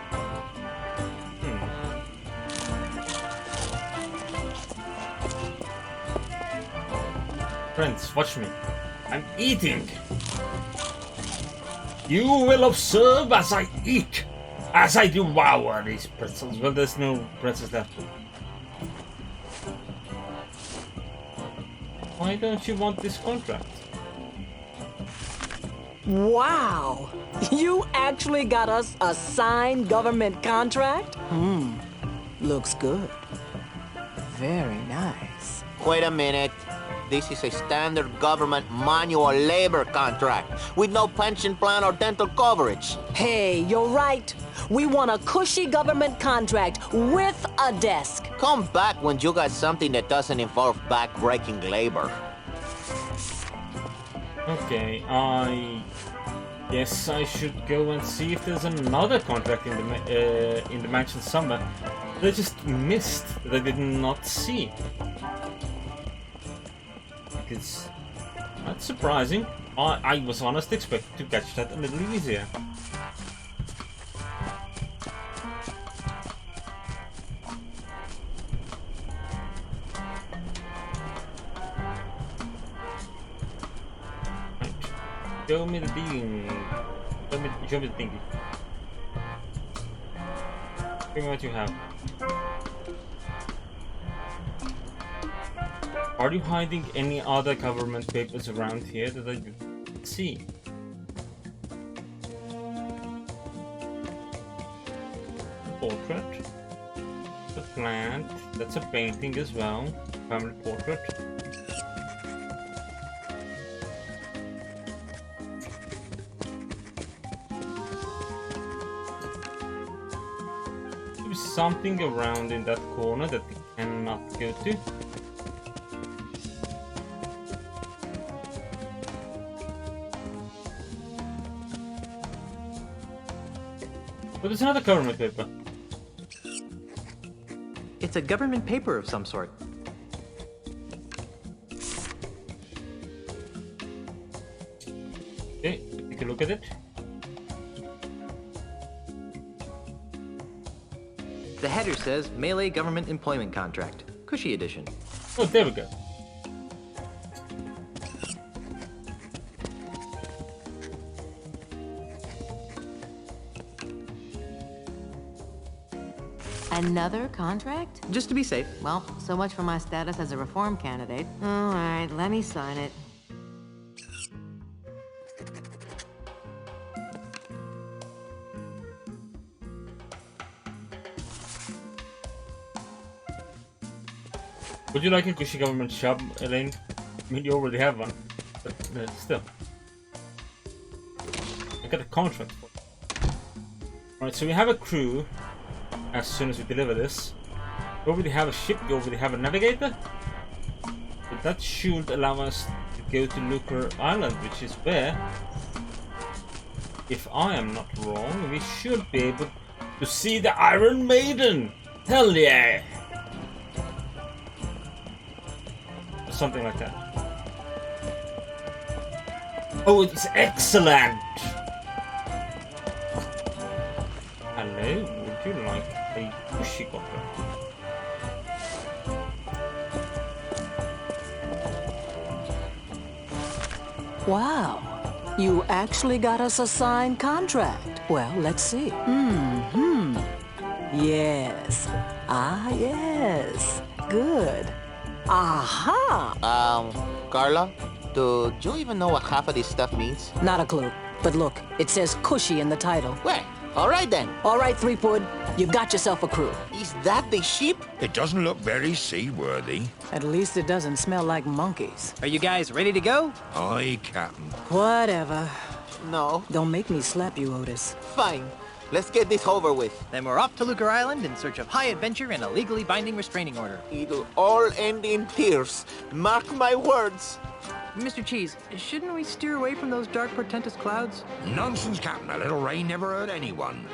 Speaker 1: Friends, watch me. I'm eating. You will observe as I eat, as I devour these pretzels. Well, there's no pretzels left. Why don't you want this contract?
Speaker 11: Wow! You actually got us a signed government contract? Looks good. Very nice.
Speaker 10: Wait a minute. This is a standard government manual labor contract with no pension plan or dental coverage.
Speaker 11: Hey, you're right. We want a cushy government contract with a desk.
Speaker 10: Come back when you got something that doesn't involve back-breaking labor.
Speaker 1: Okay, I guess I should go and see if there's another contract in the mansion somewhere. They just missed that I did not see. It's not surprising. I was honestly expecting to catch that a little easier. Right. Show me the thing. Show me the thingy. Show me what you have. Are you hiding any other government papers around here that I can see? Portrait. The plant. That's a painting as well. Family portrait. There's something around in that corner that we cannot go to. But it's another government paper.
Speaker 9: It's a government paper of some sort.
Speaker 1: Okay, take a look at it.
Speaker 9: The header says Melee Government Employment Contract, Cushy Edition.
Speaker 1: Oh, there we go.
Speaker 5: Another contract?
Speaker 9: Just to be safe.
Speaker 5: Well, so much for my status as a reform candidate. All right, let me sign it.
Speaker 1: Would you like a cushy government job, Elaine? I mean, you already have one, but still. I got a contract for it. Alright, so we have a crew as soon as we deliver this. We already have a ship, we already have a navigator. But that should allow us to go to Looker Island, which is where, if I am not wrong, we should be able to see the Iron Maiden! Hell yeah! Or something like that. Oh, it's excellent! Hello, would you like a pushy copper?
Speaker 11: Wow. You actually got us a signed contract. Well, let's see. Mm-hmm. Yes. Ah, yes. Good. Aha!
Speaker 10: Carla, do you even know what half of this stuff means?
Speaker 11: Not a clue. But look, it says cushy in the title.
Speaker 10: Well, all right then.
Speaker 11: All right, Threepwood. You've got yourself a crew.
Speaker 10: Is that the ship?
Speaker 13: It doesn't look very seaworthy.
Speaker 11: At least it doesn't smell like monkeys.
Speaker 9: Are you guys ready to go?
Speaker 13: Aye, Captain.
Speaker 11: Whatever.
Speaker 10: No.
Speaker 11: Don't make me slap you, Otis.
Speaker 10: Fine. Let's get this over with.
Speaker 9: Then we're off to Looker Island in search of high adventure and a legally binding restraining order.
Speaker 10: It'll all end in tears. Mark my words.
Speaker 9: Mr. Cheese, shouldn't we steer away from those dark, portentous clouds?
Speaker 13: Nonsense, Captain. A little rain never hurt anyone.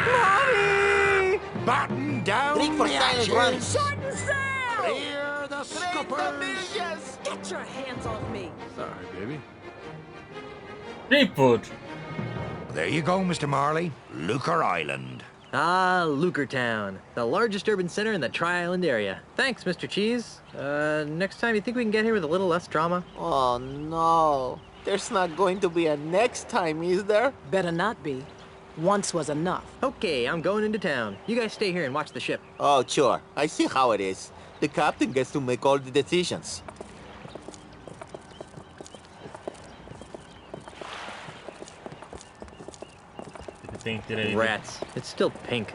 Speaker 11: Mommy!
Speaker 13: Batten down
Speaker 10: Drink for
Speaker 13: the
Speaker 10: silent
Speaker 13: hatches.
Speaker 10: run.
Speaker 11: Shorten sail!
Speaker 13: Clear the scuppers.
Speaker 11: Get your hands off me!
Speaker 17: Sorry, baby.
Speaker 1: Threepwood!
Speaker 13: There you go, Mr. Marley. Looker Island.
Speaker 9: Ah, Looker Town, the largest urban center in the Tri-Island area. Thanks, Mr. Cheese. Next time, you think we can get here with a little less drama?
Speaker 10: Oh, no. There's not going to be a next time, is there?
Speaker 11: Better not be. Once was enough.
Speaker 9: Okay, I'm going into town. You guys stay here and watch the ship.
Speaker 10: Oh, sure. I see how it is. The captain gets to make all the decisions.
Speaker 9: Rats. It's still pink.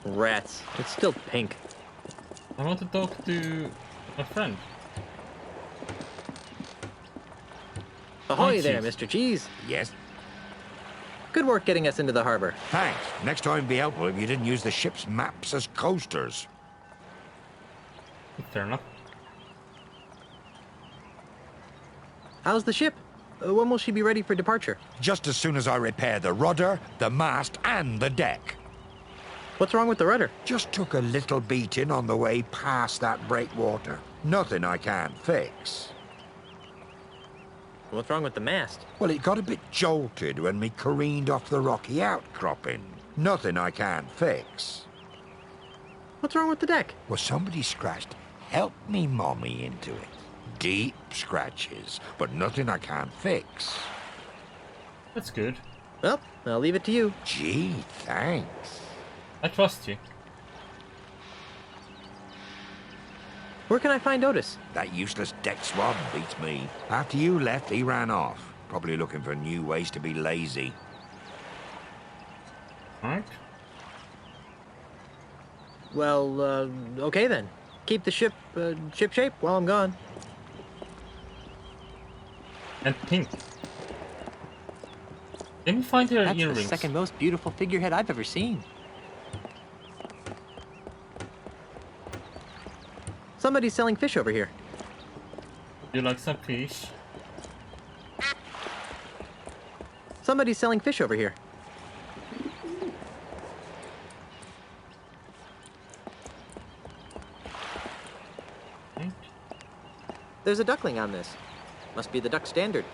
Speaker 9: Rats. It's still pink.
Speaker 1: I want to talk to a friend.
Speaker 9: Ahoy
Speaker 1: Oh,
Speaker 9: there,
Speaker 1: Cheese.
Speaker 9: Mr. Cheese.
Speaker 13: Yes.
Speaker 9: Good work getting us into the harbor.
Speaker 13: Thanks. Next time, it'd be helpful if you didn't use the ship's maps as coasters.
Speaker 1: Fair enough.
Speaker 9: How's the ship? When will she be ready for departure?
Speaker 13: Just as soon as I repair the rudder, the mast, and the deck.
Speaker 9: What's wrong with the rudder?
Speaker 13: Just took a little beating on the way past that breakwater. Nothing I can't fix.
Speaker 9: What's wrong with the mast?
Speaker 13: Well, it got a bit jolted when we careened off the rocky outcropping. Nothing I can't fix.
Speaker 9: What's wrong with the deck?
Speaker 13: Well, somebody scratched "Help me, Mommy" into it. Deep scratches, but nothing I can't fix.
Speaker 1: That's good.
Speaker 9: Well, I'll leave it to you.
Speaker 13: Gee, thanks.
Speaker 1: I trust you.
Speaker 9: Where can I find Otis?
Speaker 13: That useless deck swab beats me. After you left, he ran off. Probably looking for new ways to be lazy.
Speaker 1: Alright.
Speaker 9: Well, okay then. Keep the ship, ship shape while I'm gone.
Speaker 1: And pink. Let me find her
Speaker 2: That's
Speaker 1: earrings.
Speaker 2: the second most beautiful figurehead I've ever seen.
Speaker 9: Somebody's selling fish over here.
Speaker 1: You like some fish?
Speaker 9: Somebody's selling fish over here.
Speaker 1: Right.
Speaker 9: There's a duckling on this. Must be the duck standard.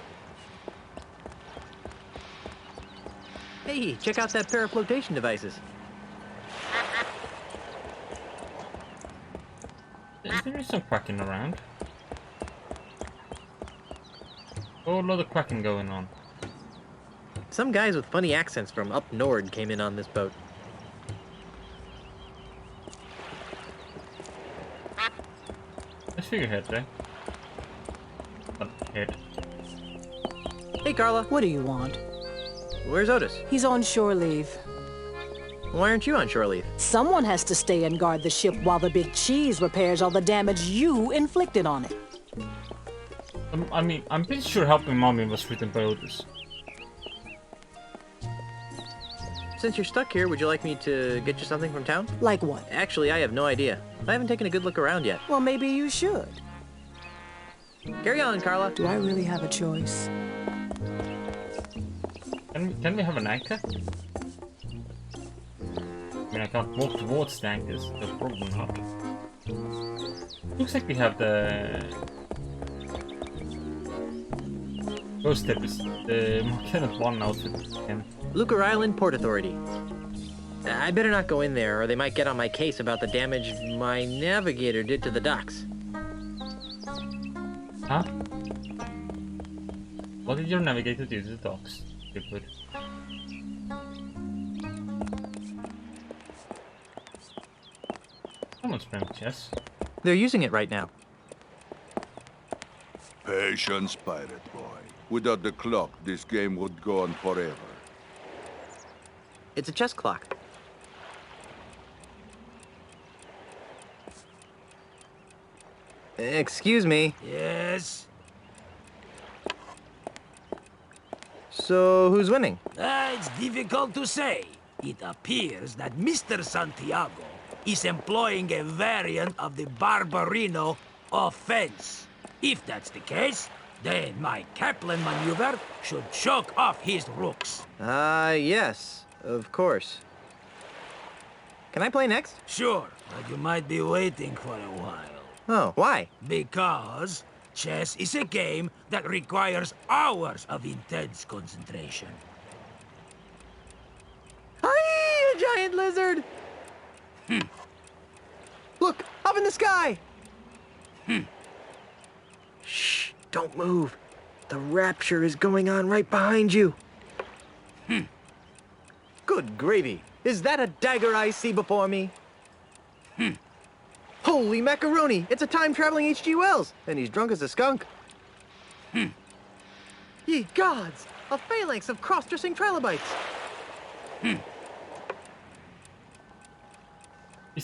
Speaker 9: Hey, check out that pair of flotation devices.
Speaker 1: There is some quacking around. Oh, a lot of quacking going on.
Speaker 9: Some guys with funny accents from up north came in on this boat.
Speaker 1: Let's figurehead there. Head.
Speaker 9: Hey, Carla.
Speaker 11: What do you want?
Speaker 9: Where's Otis?
Speaker 11: He's on shore leave.
Speaker 9: Why aren't you on shore leave?
Speaker 11: Someone has to stay and guard the ship while the big cheese repairs all the damage you inflicted on it.
Speaker 1: I mean, I'm pretty sure helping Mommy was written by Otis.
Speaker 9: Since you're stuck here, would you like me to get you something from town?
Speaker 11: Like what?
Speaker 9: Actually, I have no idea. I haven't taken a good look around yet.
Speaker 11: Well, maybe you should.
Speaker 9: Carry on, Carla.
Speaker 11: Do I really have a choice?
Speaker 1: Can we have an anchor? I mean, I can't walk towards the anchors. No problem, not. Looks like we have the... Ghost tip is the Kenneth 1 outfit again.
Speaker 9: Lucre Island Port Authority. I better not go in there, or they might get on my case about the damage my navigator did to the docks.
Speaker 1: Huh? What did your navigator do to the docks? Stupid. Someone's playing chess.
Speaker 9: They're using it right now.
Speaker 20: Patience, pirate boy. Without the clock, this game would go on forever.
Speaker 9: It's a chess clock. Excuse me.
Speaker 15: Yes?
Speaker 9: So, who's winning?
Speaker 15: It's difficult to say. It appears that Mr. Santiago is employing a variant of the Barbarino offense. If that's the case, then my Kaplan maneuver should choke off his rooks.
Speaker 9: Yes, of course. Can I play next?
Speaker 15: Sure, but you might be waiting for a while.
Speaker 9: Oh, why?
Speaker 15: Because chess is a game that requires hours of intense concentration.
Speaker 9: Hi, a giant lizard! Look, up in the sky! Shh, don't move. The rapture is going on right behind you. Good gravy. Is that a dagger I see before me? Holy macaroni! It's a time-traveling H.G. Wells, and he's drunk as a skunk. Ye gods! A phalanx of cross-dressing trilobites!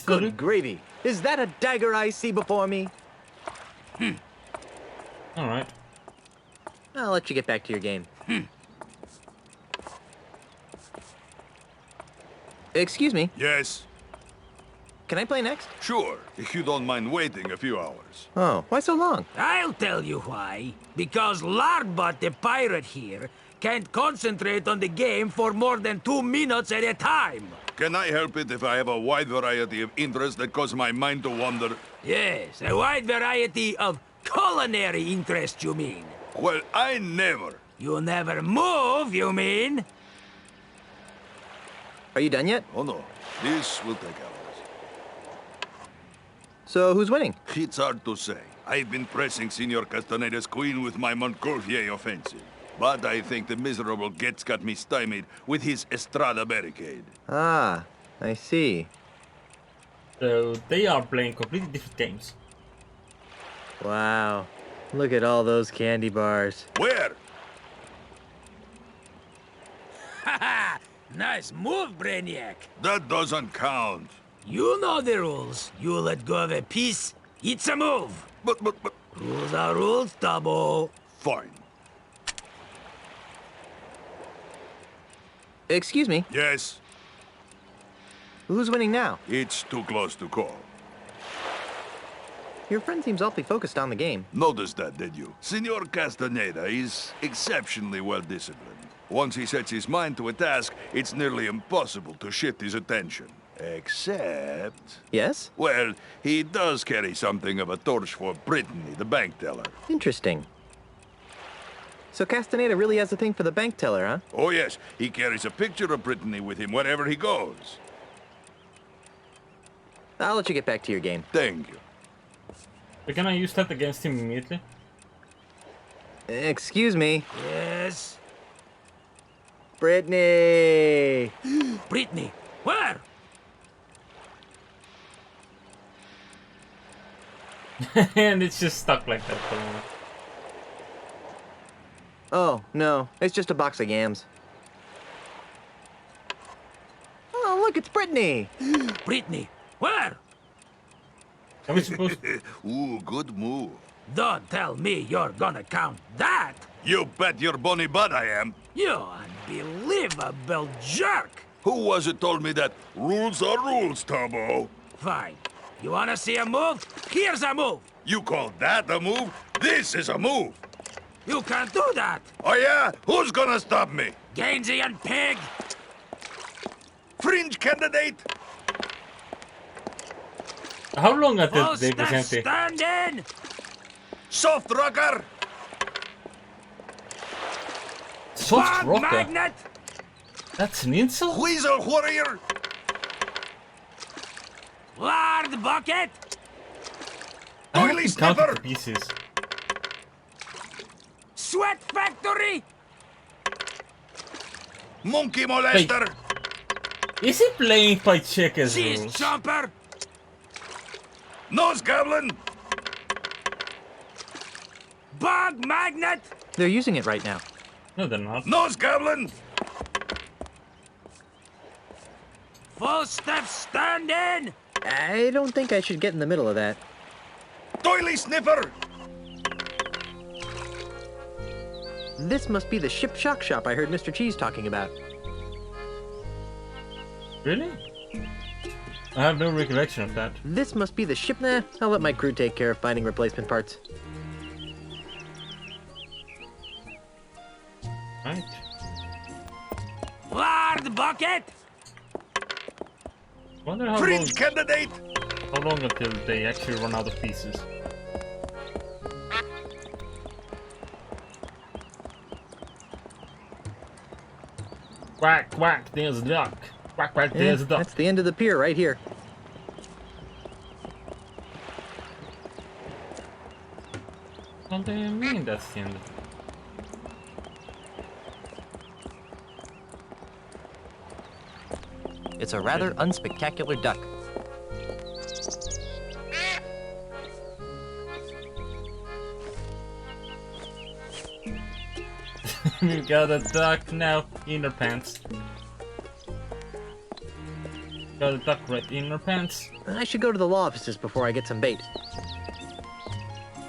Speaker 9: Good gravy! Is that a dagger I see before me?
Speaker 1: Alright.
Speaker 9: I'll let you get back to your game. Excuse me?
Speaker 20: Yes?
Speaker 9: Can I play next?
Speaker 20: Sure, if you don't mind waiting a few hours.
Speaker 9: Oh, why so long?
Speaker 15: I'll tell you why. Because Larbot the pirate here can't concentrate on the game for more than 2 minutes at a time.
Speaker 20: Can I help it if I have a wide variety of interests that cause my mind to wander?
Speaker 15: Yes, a wide variety of culinary interests, you mean?
Speaker 20: Well, I never.
Speaker 15: You never move, you mean?
Speaker 9: Are you done yet?
Speaker 20: Oh no, this will take hours.
Speaker 9: So, who's winning?
Speaker 20: It's hard to say. I've been pressing Senor Castaneda's queen with my Montgolfier offensive. But I think the miserable Getz got me stymied with his Estrada barricade.
Speaker 9: Ah, I see.
Speaker 1: So they are playing completely different games.
Speaker 9: Wow. Look at all those candy bars.
Speaker 20: Where?
Speaker 15: Haha! Nice move, Brainiac.
Speaker 20: That doesn't count.
Speaker 15: You know the rules. You let go of a piece, it's a move.
Speaker 20: But...
Speaker 15: Rules are rules, Tabo.
Speaker 20: Fine.
Speaker 9: Excuse me?
Speaker 20: Yes?
Speaker 9: Who's winning now?
Speaker 20: It's too close to call.
Speaker 9: Your friend seems awfully focused on the game.
Speaker 20: Noticed that, did you? Senor Castaneda is exceptionally well-disciplined. Once he sets his mind to a task, it's nearly impossible to shift his attention. Except...
Speaker 9: Yes?
Speaker 20: Well, he does carry something of a torch for Brittany, the bank teller.
Speaker 9: Interesting. So Castaneda really has a thing for the bank teller, huh?
Speaker 20: Oh, yes. He carries a picture of Brittany with him wherever he goes.
Speaker 9: I'll let you get back to your game.
Speaker 20: Thank you.
Speaker 1: But can I use that against him immediately?
Speaker 9: Excuse me?
Speaker 15: Yes?
Speaker 9: Brittany!
Speaker 15: Brittany, where?
Speaker 1: And it's just stuck like that for a moment.
Speaker 9: Oh, no. It's just a box of yams. Oh, look, it's Brittany!
Speaker 15: Brittany, where?
Speaker 1: Are we supposed
Speaker 20: Ooh, good move.
Speaker 15: Don't tell me you're gonna count that.
Speaker 20: You bet your bonny butt I am.
Speaker 15: You unbelievable jerk.
Speaker 20: Who was it told me that rules are rules, Turbo?
Speaker 15: Fine. You wanna see a move? Here's a move!
Speaker 20: You call that a move? This is a move!
Speaker 15: You can't do that!
Speaker 20: Oh yeah? Who's gonna stop me?
Speaker 15: Gainsey and Pig!
Speaker 20: Fringe candidate?
Speaker 1: How long until
Speaker 15: Full
Speaker 1: they
Speaker 15: staff
Speaker 1: present it?
Speaker 15: stand in!
Speaker 20: Soft rocker?
Speaker 1: Soft
Speaker 15: Bug
Speaker 1: rocker?
Speaker 15: magnet!
Speaker 1: That's an insult?
Speaker 20: Weasel warrior?
Speaker 15: Lard bucket!
Speaker 1: I
Speaker 20: Doily
Speaker 1: haven't counted
Speaker 20: sniffer?
Speaker 1: the pieces.
Speaker 15: Sweat factory!
Speaker 20: Monkey molester?
Speaker 1: Is he playing by checkers
Speaker 15: Cheese
Speaker 1: rules?
Speaker 15: jumper!
Speaker 20: Nose goblin?
Speaker 15: Bug magnet!
Speaker 9: They're using it right now.
Speaker 1: No, they're not.
Speaker 20: Nose goblin?
Speaker 15: Full step stand in!
Speaker 9: I don't think I should get in the middle of that.
Speaker 20: Doily sniffer?
Speaker 9: This must be the ship shock shop I heard Mr. Cheese talking about.
Speaker 1: Really? I have no recollection of that.
Speaker 9: This must be the ship. Nah, I'll let my crew take care of finding replacement parts.
Speaker 1: Right.
Speaker 15: Lard bucket!
Speaker 1: Wonder how long,
Speaker 20: Fringe candidate?
Speaker 1: how long until they actually run out of pieces. Quack, quack, there's a duck. Quack, quack,
Speaker 9: Yeah,
Speaker 1: there's a duck.
Speaker 9: that's the end of the pier right here.
Speaker 1: What do you mean that's the end?
Speaker 2: It's a rather unspectacular duck.
Speaker 1: We've got a duck now in our pants. Got a duck right in our pants.
Speaker 9: I should go to the law offices before I get some bait.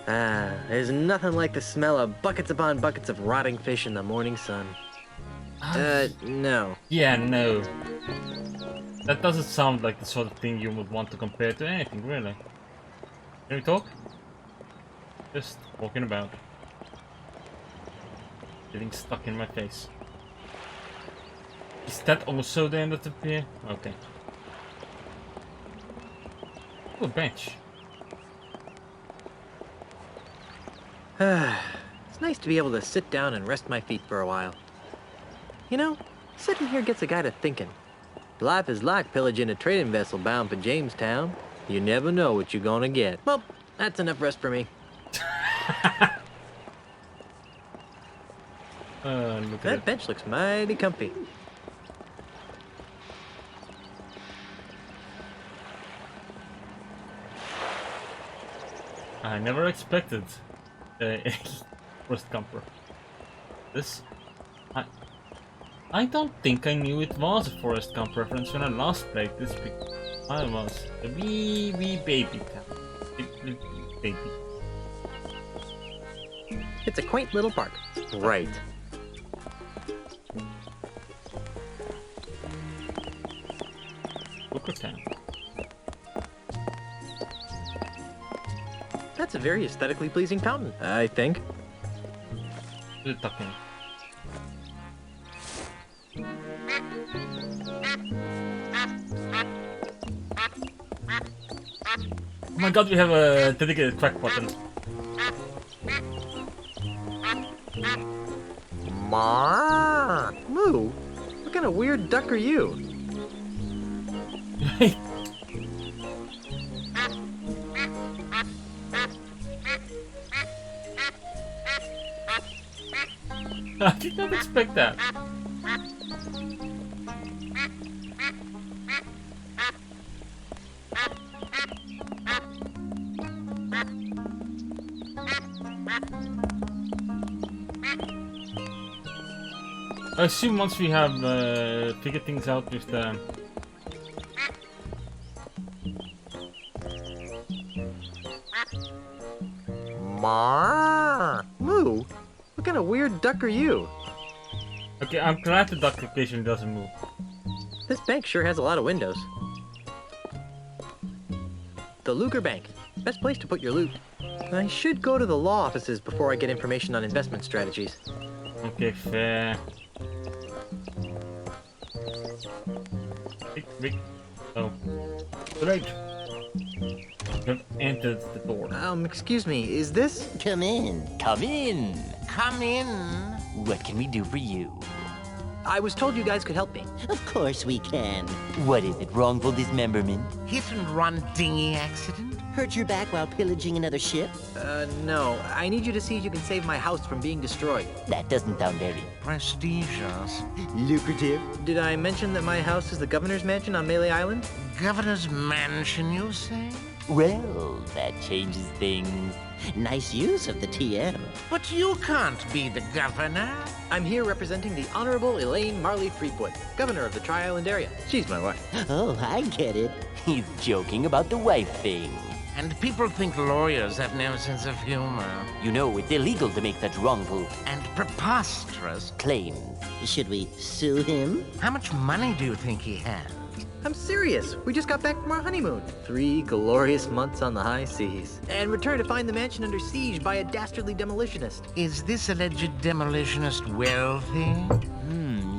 Speaker 9: Ah, there's nothing like the smell of buckets upon buckets of rotting fish in the morning sun. No.
Speaker 1: Yeah, no. That doesn't sound like the sort of thing you would want to compare to anything, really. Can we talk? Just walking about. Getting stuck in my face. Is that also the end of the pier? Okay. Oh, a bench.
Speaker 9: It's nice to be able to sit down and rest my feet for a while. You know, sitting here gets a guy to thinking. Life is like pillaging a trading vessel bound for Jamestown. You never know what you're gonna get. Well, that's enough rest for me.
Speaker 1: Look at
Speaker 9: That
Speaker 1: it.
Speaker 9: bench looks mighty comfy.
Speaker 1: I never expected a Forrest Gumper. This... I don't think I knew it was a Forrest Gump reference when I last played this. I was a wee baby cat. Baby.
Speaker 9: It's a quaint little park. Right.
Speaker 1: Booker Town.
Speaker 9: That's a very aesthetically pleasing fountain, I think.
Speaker 1: The duck in it. Oh my god, we have a dedicated quack button.
Speaker 9: Ma! Moo! What kind of weird duck are you?
Speaker 1: I did not expect that. I assume once we have figured things out with the...
Speaker 9: Ma! Moo! What kind of weird duck are you?
Speaker 1: Okay, I'm glad the duck occasionally doesn't move.
Speaker 9: This bank sure has a lot of windows. The Luger Bank. Best place to put your loot. I should go to the law offices before I get information on investment strategies.
Speaker 1: Okay, fair. Oh. Right. Have entered the door.
Speaker 9: Excuse me, is this?
Speaker 21: Come in. Come in. Come in. What can we do for you?
Speaker 9: I was told you guys could help me.
Speaker 21: Of course we can. What is it, wrongful dismemberment?
Speaker 22: Hit and run dinghy accident?
Speaker 21: Hurt your back while pillaging another ship?
Speaker 9: No. I need you to see if you can save my house from being destroyed.
Speaker 21: That doesn't sound very
Speaker 22: prestigious.
Speaker 21: Lucrative.
Speaker 9: Did I mention that my house is the governor's mansion on Melee Island?
Speaker 22: Governor's mansion, you say?
Speaker 21: Well, that changes things. Nice use of the TM.
Speaker 22: But you can't be the governor.
Speaker 9: I'm here representing the Honorable Elaine Marley Threepwood, governor of the Tri-Island area. She's my wife.
Speaker 21: Oh, I get it. He's joking about the wife thing.
Speaker 22: And people think lawyers have no sense of humor.
Speaker 21: You know, it's illegal to make such wrongful
Speaker 22: and preposterous
Speaker 21: claims. Should we sue him?
Speaker 22: How much money do you think he has?
Speaker 9: I'm serious. We just got back from our honeymoon. 3 glorious months on the high seas. And returned to find the mansion under siege by a dastardly demolitionist.
Speaker 22: Is this alleged demolitionist wealthy?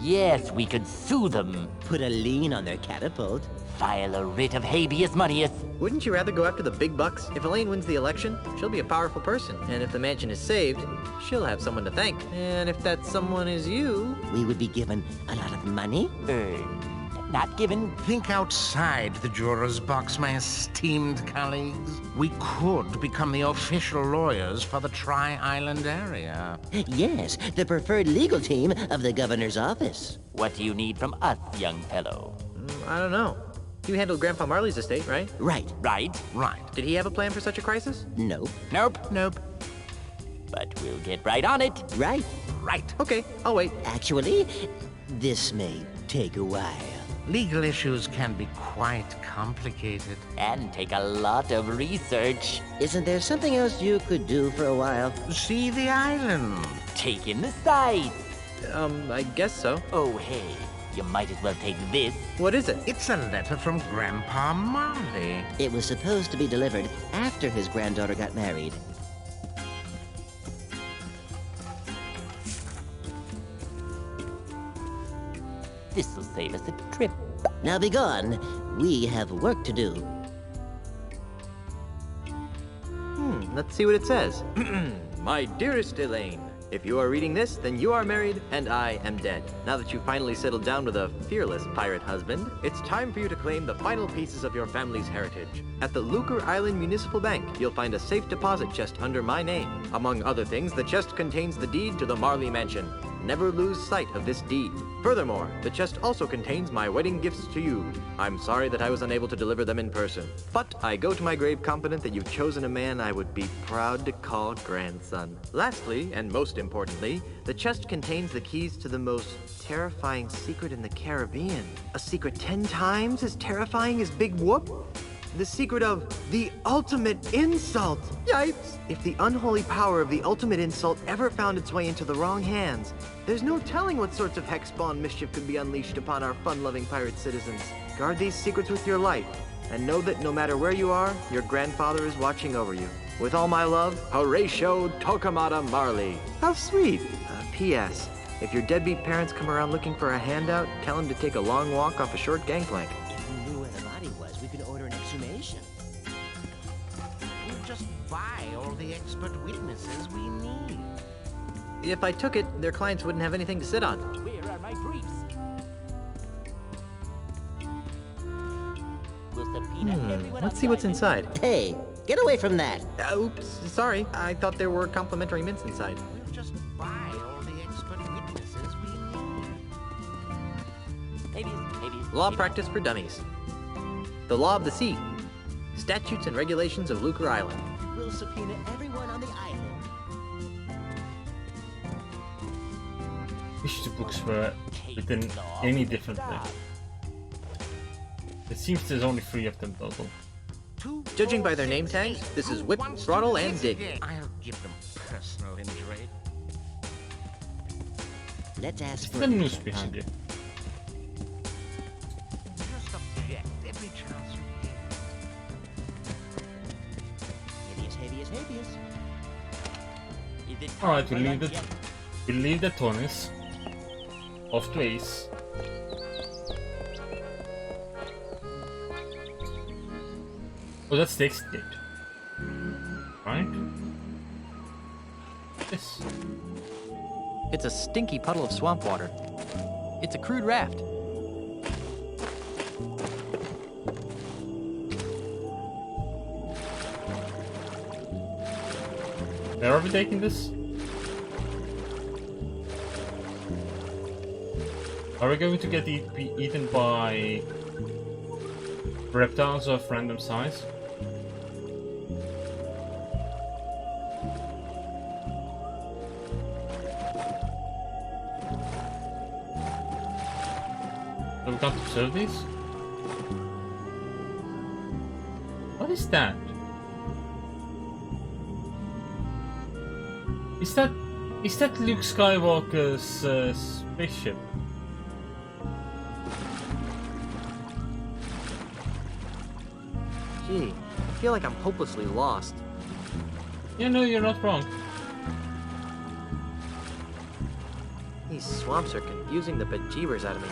Speaker 21: Yes, we could sue them. Put a lien on their catapult. File a writ of habeas moneyus.
Speaker 9: Wouldn't you rather go after the big bucks? If Elaine wins the election, she'll be a powerful person. And if the mansion is saved, she'll have someone to thank. And if that someone is you...
Speaker 21: We would be given a lot of money. Earned. Not given.
Speaker 22: Think outside the juror's box, my esteemed colleagues. We could become the official lawyers for the Tri-Island area.
Speaker 21: Yes, the preferred legal team of the governor's office. What do you need from us, young fellow?
Speaker 9: I don't know. You handled Grandpa Marley's estate, right?
Speaker 21: Right.
Speaker 9: Did he have a plan for such a crisis?
Speaker 21: Nope. But we'll get right on it. Right.
Speaker 9: Okay, I'll wait.
Speaker 21: Actually, this may take a while.
Speaker 22: Legal issues can be quite complicated.
Speaker 21: And take a lot of research. Isn't there something else you could do for a while?
Speaker 22: See the island.
Speaker 21: Take in the sights.
Speaker 9: I guess so.
Speaker 21: Oh, hey, you might as well take this.
Speaker 9: What is it?
Speaker 22: It's a letter from Grandpa Marley.
Speaker 21: It was supposed to be delivered after his granddaughter got married. This'll save us a trip. Now be gone. We have work to do.
Speaker 9: Let's see what it says. My dearest Elaine, if you are reading this, then you are married and I am dead. Now that you've finally settled down with a fearless pirate husband, it's time for you to claim the final pieces of your family's heritage. At the Luger Island Municipal Bank, you'll find a safe deposit chest under my name. Among other things, the chest contains the deed to the Marley Mansion. Never lose sight of this deed. Furthermore, the chest also contains my wedding gifts to you. I'm sorry that I was unable to deliver them in person, but I go to my grave confident that you've chosen a man I would be proud to call grandson. Lastly, and most importantly, the chest contains the keys to the most terrifying secret in the Caribbean. A secret 10 times as terrifying as Big Whoop? The secret of the ultimate insult. Yipes! If the unholy power of the ultimate insult ever found its way into the wrong hands, there's no telling what sorts of hex-spawn mischief could be unleashed upon our fun-loving pirate citizens. Guard these secrets with your life, and know that no matter where you are, your grandfather is watching over you. With all my love, Horatio Tokamata Marley. How sweet. P.S. If your deadbeat parents come around looking for a handout, tell them to take a long walk off a short gangplank.
Speaker 21: If we knew where the body was, we could order an exhumation.
Speaker 22: We'll just buy all the expert witnesses we need.
Speaker 9: If I took it, their clients wouldn't have anything to sit on.
Speaker 21: Where are my briefs? We'll subpoena everyone.
Speaker 9: Let's see what's inside.
Speaker 21: Hey, get away from that.
Speaker 9: Oops, sorry. I thought there were complimentary mints inside.
Speaker 22: We'll just buy all the expert witnesses we need.
Speaker 9: Law practice for dummies. The law of the sea. Statutes and regulations of Luker Island.
Speaker 21: We'll subpoena everyone on the island.
Speaker 1: Wish the books were written any differently. It seems there's only 3 of them total.
Speaker 9: Judging by their name tags, this is whip, throttle, and dig.
Speaker 22: I'll give them personal injury.
Speaker 21: Let's ask for
Speaker 1: the news behind you.
Speaker 21: habeas.
Speaker 1: Alright, we leave the Tonys. Off to Ace. Oh, that's the exit gate. Right? This.
Speaker 2: It's a stinky puddle of swamp water. It's a crude raft.
Speaker 1: Where are we taking this? Are we going to get eaten by reptiles of random size? So we can't observe these? What is that? Is that Luke Skywalker's spaceship?
Speaker 9: Gee, I feel like I'm hopelessly lost.
Speaker 1: Yeah, no, you're not wrong.
Speaker 9: These swamps are confusing the bejeebers out of me.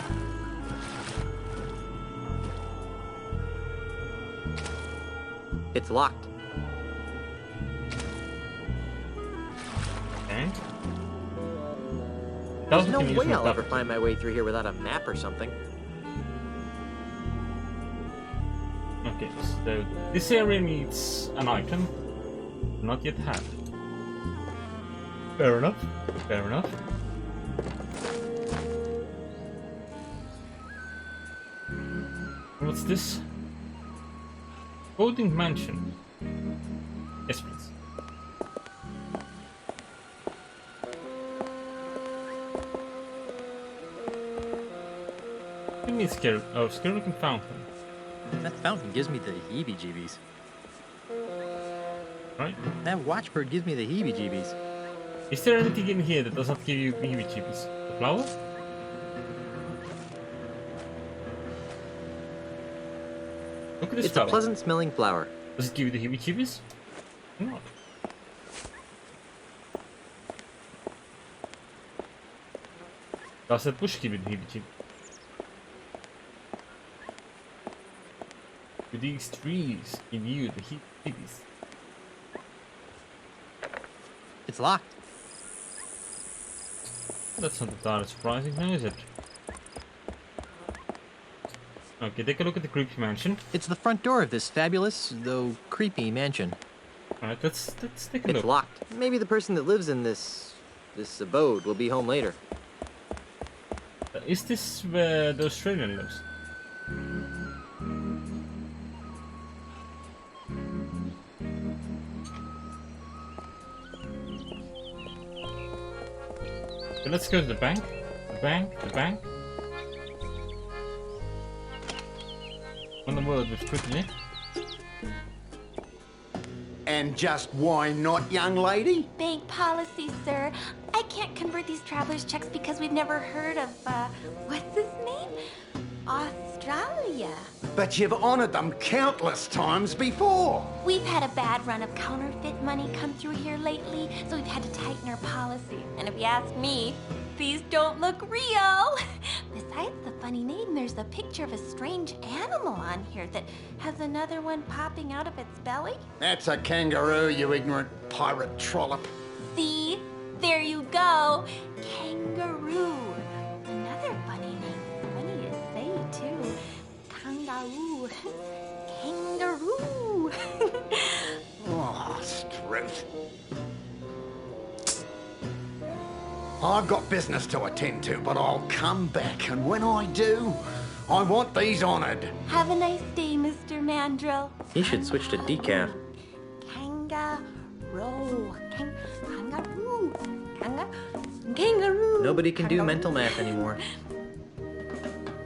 Speaker 9: It's locked.
Speaker 1: Okay.
Speaker 9: There's no way I'll ever find my way through here without a map or something.
Speaker 1: Okay, so this area needs an item. Not yet had. Fair enough. Fair enough. What's this? Boating mansion. Yes, please. Give me a scary-looking fountain.
Speaker 9: That fountain gives me the heebie-jeebies.
Speaker 1: Right?
Speaker 9: That watchbird gives me the heebie-jeebies.
Speaker 1: Is there anything in here that does not give you heebie-jeebies? The flower? Look at this flower.
Speaker 9: It's a pleasant-smelling flower.
Speaker 1: Does it give you the heebie-jeebies? Not. Does that bush give you the heebie-jeebies? Do these trees give you the heebie-jeebies?
Speaker 9: It's locked.
Speaker 1: That's not entirely surprising now, is it? Okay, take a look at the creepy mansion.
Speaker 9: It's the front door of this fabulous, though creepy mansion.
Speaker 1: Alright, let's take a look.
Speaker 9: It's locked. Maybe the person that lives in this abode will be home later.
Speaker 1: Is this where the Australian lives? So let's go to the bank. The bank. On the word with quickly.
Speaker 4: And just why not, young lady?
Speaker 3: Bank policy, sir. I can't convert these traveler's checks because we've never heard of, what's his name? Australia.
Speaker 4: But you've honored them countless times before.
Speaker 3: We've had a bad run of counterfeit money come through here lately, so we've had to tighten our policy. And if you ask me, these don't look real. Besides the funny name, there's a picture of a strange animal on here that has another one popping out of its belly.
Speaker 4: That's a kangaroo, you ignorant pirate trollop.
Speaker 3: See? There you go. Kangaroo. Another funny name. Funny to say, too. Kangaroo. Kangaroo.
Speaker 4: Oh, Struth. I've got business to attend to, but I'll come back, and when I do, I want these honored.
Speaker 3: Have a nice day, Mr. Mandrill.
Speaker 9: He should switch to decaf.
Speaker 3: Kangaroo. Kangaroo. Kangaroo.
Speaker 9: Nobody can do mental math anymore.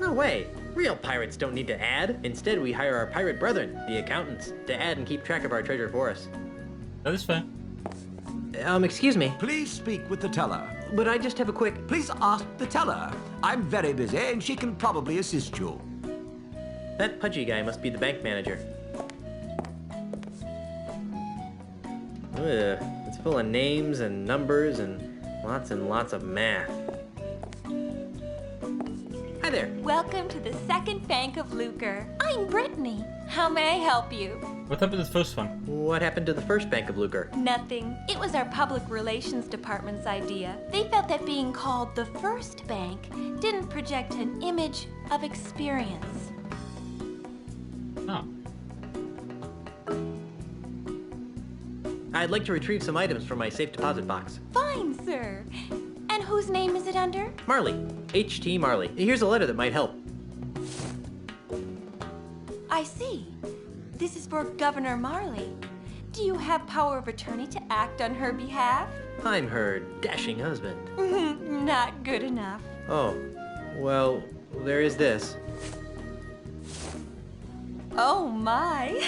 Speaker 9: No way. Real pirates don't need to add. Instead, we hire our pirate brethren, the accountants, to add and keep track of our treasure for us.
Speaker 1: That is fair.
Speaker 9: Excuse me.
Speaker 8: Please speak with the teller.
Speaker 9: But I just have a quick...
Speaker 8: Please ask the teller. I'm very busy and she can probably assist you.
Speaker 9: That pudgy guy must be the bank manager. Ugh, it's full of names and numbers and lots of math. Hi there.
Speaker 3: Welcome to the second bank of Lucre. I'm Brittany. How may I help you?
Speaker 1: What happened to the first one?
Speaker 9: What happened to the first Bank of Lucre?
Speaker 3: Nothing. It was our public relations department's idea. They felt that being called the first bank didn't project an image of experience.
Speaker 1: Oh.
Speaker 9: I'd like to retrieve some items from my safe deposit box.
Speaker 3: Fine, sir. And whose name is it under?
Speaker 9: Marley. H.T. Marley. Here's a letter that might help.
Speaker 3: I see. This is for Governor Marley. Do you have power of attorney to act on her behalf?
Speaker 9: I'm her dashing husband.
Speaker 3: Not good enough.
Speaker 9: Oh, well, there is this.
Speaker 3: Oh my.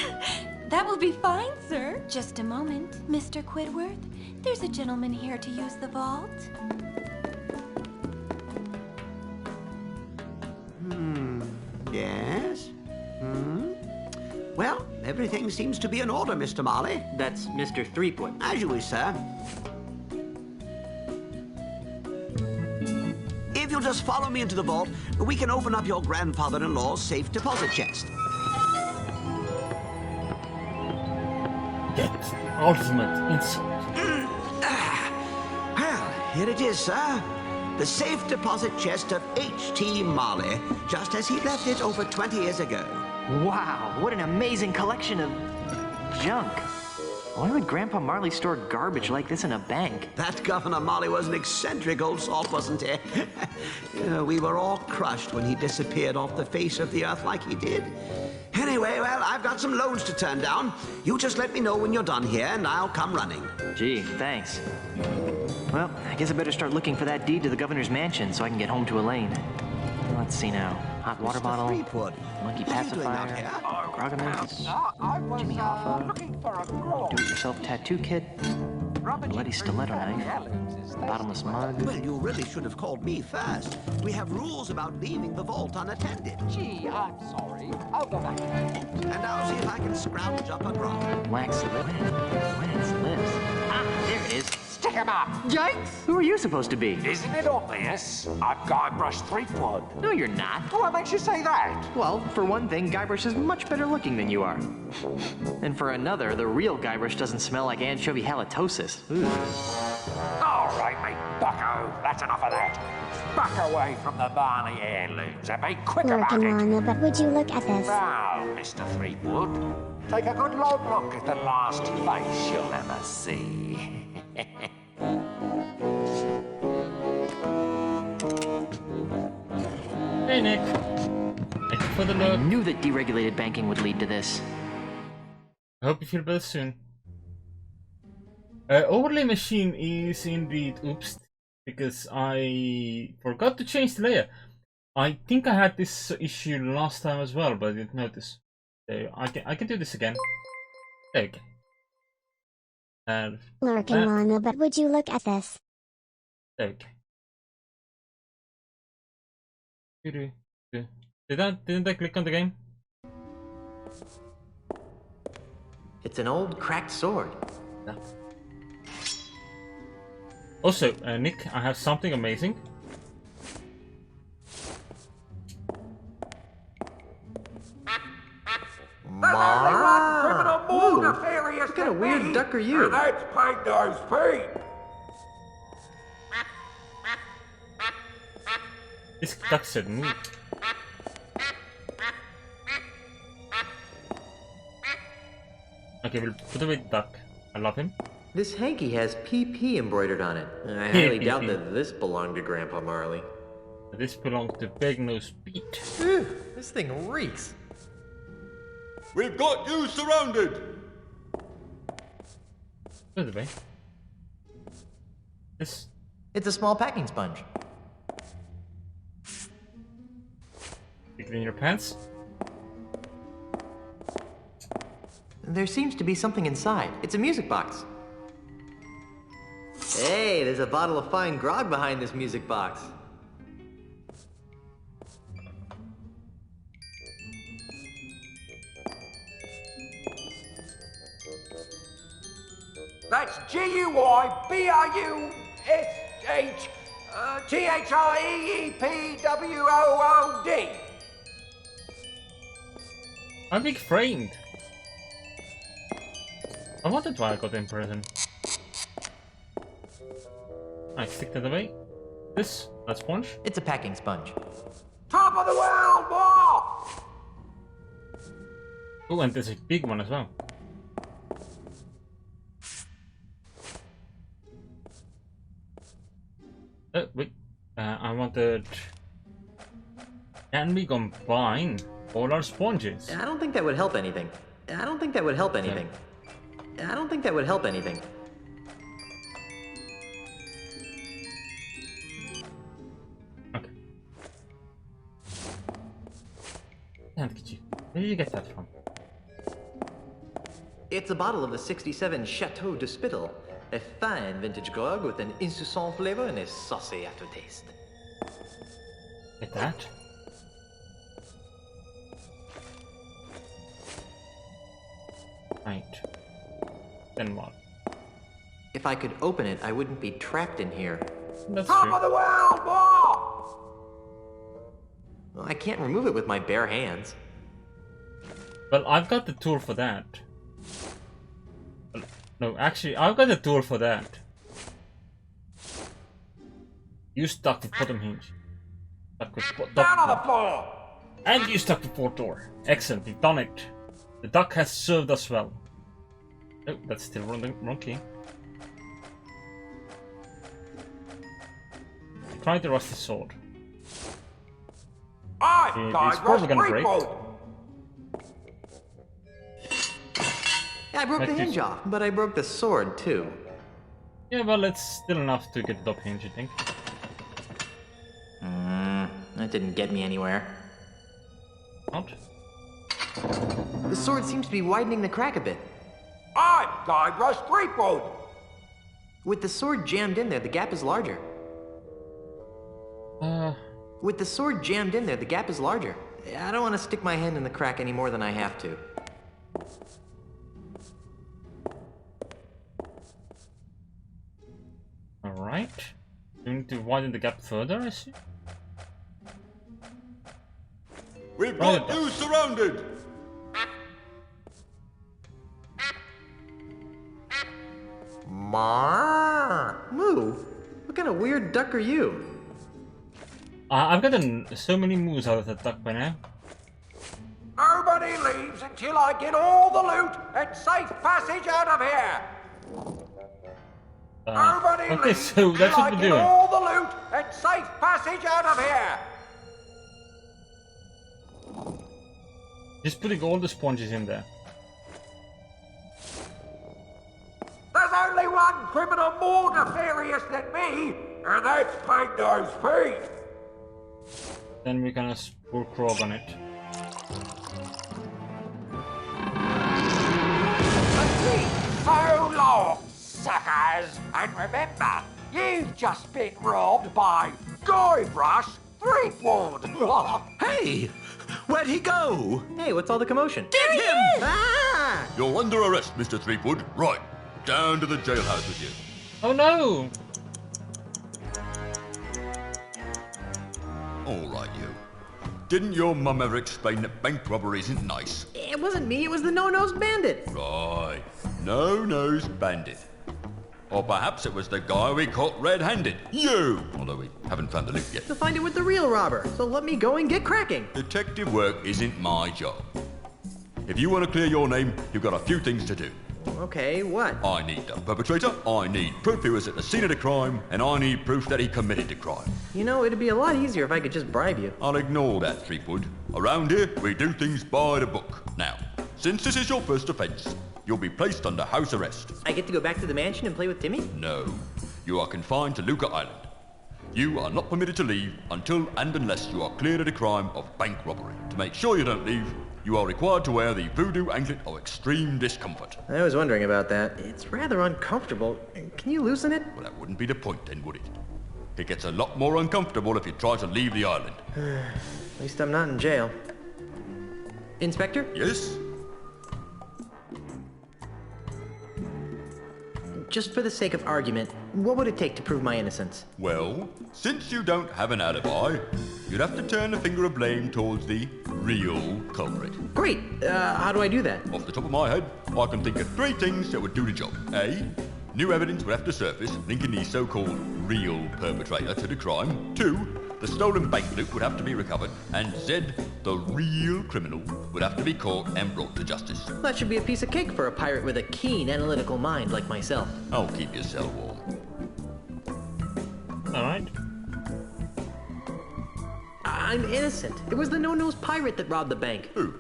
Speaker 3: That will be fine, sir. Just a moment, Mr. Quidworth. There's a gentleman here to use the vault.
Speaker 4: Yes? Well, everything seems to be in order, Mr. Marley.
Speaker 9: That's Mr. Threepwood.
Speaker 4: As you wish, sir. If you'll just follow me into the vault, we can open up your grandfather-in-law's safe deposit chest.
Speaker 1: Get ultimate insult.
Speaker 4: Well, here it is, sir. The safe deposit chest of H.T. Marley, just as he left it over 20 years ago.
Speaker 2: Wow, what an amazing collection of junk. Why would Grandpa Marley store garbage like this in a bank?
Speaker 4: That Governor Marley was an eccentric old salt, wasn't he? We were all crushed when he disappeared off the face of the earth like he did. Anyway, well, I've got some loans to turn down. You just let me know when you're done here, and I'll come running.
Speaker 2: Gee, thanks. Well, I guess I better start looking for that deed to the governor's mansion so I can get home to Elaine. Let's see now. Hot water bottle, monkey pacifier, Grogaments, Jimmy Hoffa, do-it-yourself tattoo kit, bloody stiletto knife, bottomless mug.
Speaker 4: Well, you really should have called me first. We have rules about leaving the vault unattended.
Speaker 7: Gee, I'm sorry. I'll go back.
Speaker 4: And I'll see if I can scrounge up a grog.
Speaker 2: Wax lips. Ah, there it is.
Speaker 7: Stick him up!
Speaker 2: Yikes! Who are you supposed to be?
Speaker 7: Isn't it obvious? I'm Guybrush Threepwood.
Speaker 2: No, you're not.
Speaker 7: What makes you say that?
Speaker 2: Well, for one thing, Guybrush is much better looking than you are. And for another, the real Guybrush doesn't smell like anchovy halitosis. Ooh.
Speaker 7: All right, mate, bucko. That's enough of that. Back away from the Marley heirlooms and be quick about it.
Speaker 12: But would you look at this?
Speaker 7: Now, Mr. Threepwood, take a good long look at the last face you'll ever see.
Speaker 1: Hey, Nick. Thank you for the look.
Speaker 2: I knew that deregulated banking would lead to this.
Speaker 1: I hope you feel better soon. Overlay machine is indeed oops, because I forgot to change the layer. I think I had this issue last time as well, but I didn't notice. So I can do this again. There we go.
Speaker 12: Lurking Lana, but would you look at this?
Speaker 1: There we go. Didn't I click on the game?
Speaker 9: It's an old cracked sword.
Speaker 1: No. Also, Nick, I have something amazing.
Speaker 9: Ooh, what kind of weird duck are you?
Speaker 7: And that's Pink Nose Pete.
Speaker 1: This duck said move. Okay, we'll put away the duck. I love him.
Speaker 9: This hanky has PP embroidered on it. I highly doubt that this belonged to Grandpa Marley.
Speaker 1: This belongs to Big Nose Pete.
Speaker 9: This thing reeks.
Speaker 20: We've got you surrounded!
Speaker 1: By the way, this...
Speaker 9: It's a small packing sponge.
Speaker 1: Stick it in your pants?
Speaker 9: There seems to be something inside. It's a music box. Hey, there's a bottle of fine grog behind this music box.
Speaker 7: That's GUYBRUSH THREEPwood.
Speaker 1: I'm being framed. I wondered why I got in prison. I stick that away. This, that sponge?
Speaker 9: It's a packing sponge.
Speaker 7: Top of the world, boy!
Speaker 1: Oh, and there's a big one as well. Wait. I wanted... Can we combine all our sponges?
Speaker 9: I don't think that would help anything. I don't think that would help anything. I don't think that would help anything.
Speaker 1: Okay. Where did you get that from?
Speaker 9: It's a bottle of the 67 Chateau de Spittle. A fine vintage grog with an insouciant flavor and a saucy aftertaste.
Speaker 1: Like that? Right. Then what?
Speaker 9: If I could open it, I wouldn't be trapped in here.
Speaker 1: That's
Speaker 7: Top
Speaker 1: true.
Speaker 7: of the world, boy!
Speaker 9: Well, I can't remove it with my bare hands.
Speaker 1: Well, I've got the tool for that. No, actually, I've got the tool for that. You stuck the bottom hinge.
Speaker 7: Down on the floor!
Speaker 1: And you stuck the port door. Excellent, we've done it. The duck has served us well. Oh, that's still wrong key. Try the rusty sword. It's probably gonna break.
Speaker 9: Yeah, I broke the hinge off, but I broke the sword too.
Speaker 1: Yeah, well, it's still enough to get it up hinge, I think.
Speaker 9: That didn't get me anywhere.
Speaker 1: Not?
Speaker 9: The sword seems to be widening the crack a bit.
Speaker 7: I'm Guybrush Threepwood!
Speaker 2: With the sword jammed in there, the gap is larger. With the sword jammed in there, the gap is larger. I don't want to stick my hand in the crack any more than I have to.
Speaker 1: Alright. You need to widen the gap further, I see.
Speaker 20: We've got you surrounded!
Speaker 2: Moo! What kind of weird duck are you?
Speaker 1: I've gotten so many moves out of that duck by now.
Speaker 7: Nobody leaves until I get all the loot and safe passage out of here! Nobody
Speaker 1: okay,
Speaker 7: leaves
Speaker 1: so that's
Speaker 7: until
Speaker 1: what
Speaker 7: I
Speaker 1: we're
Speaker 7: get
Speaker 1: doing.
Speaker 7: all the loot and safe passage out of here!
Speaker 1: Just putting all the sponges in there.
Speaker 7: There's only one criminal more nefarious than me, and that's Pink Nose Pete!
Speaker 1: Then we're gonna pour Krog on it.
Speaker 7: So long, suckers! And remember, you've just been robbed by Guybrush Threepwood!
Speaker 8: Hey! Where'd he go?
Speaker 2: Hey, what's all the commotion?
Speaker 8: Get him!
Speaker 2: Ah!
Speaker 20: You're under arrest, Mr. Threepwood. Right, down to the jailhouse with you.
Speaker 1: Oh no!
Speaker 20: All right, you. Didn't your mum ever explain that bank robbery isn't nice?
Speaker 2: It wasn't me, it was the no-nosed bandit.
Speaker 20: Right. No-nosed bandit. Or perhaps it was the guy we caught red-handed. You! Although we haven't found the loot yet.
Speaker 2: To find it with the real robber, so let me go and get cracking.
Speaker 20: Detective work isn't my job. If you want to clear your name, you've got a few things to do.
Speaker 2: Okay, what?
Speaker 20: I need the perpetrator, I need proof he was at the scene of the crime, and I need proof that he committed the crime.
Speaker 2: You know, it'd be a lot easier if I could just bribe you.
Speaker 20: I'll ignore that, Threepwood. Around here, we do things by the book. Now, since this is your first offence, you'll be placed under house arrest.
Speaker 2: I get to go back to the mansion and play with Timmy?
Speaker 20: No. You are confined to Luca Island. You are not permitted to leave until and unless you are cleared of the crime of bank robbery. To make sure you don't leave, you are required to wear the voodoo anklet of extreme discomfort.
Speaker 2: I was wondering about that. It's rather uncomfortable. Can you loosen it?
Speaker 20: Well, that wouldn't be the point then, would it? It gets a lot more uncomfortable if you try to leave the island.
Speaker 2: At least I'm not in jail. Inspector?
Speaker 20: Yes?
Speaker 9: just for the sake of argument, what would it take to prove my innocence?
Speaker 20: Well, since you don't have an alibi, you'd have to turn the finger of blame towards the real culprit.
Speaker 9: Great! How do I do that?
Speaker 20: Off the top of my head, I can think of 3 things that would do the job. A. New evidence would have to surface linking the so-called real perpetrator to the crime. 2. The stolen bank loot would have to be recovered. And Z. The real criminal would have to be caught and brought to justice.
Speaker 9: That should be a piece of cake for a pirate with a keen analytical mind like myself.
Speaker 20: I'll keep your cell warm.
Speaker 1: Alright.
Speaker 9: I'm innocent. It was the no-nose pirate that robbed the bank.
Speaker 20: Who?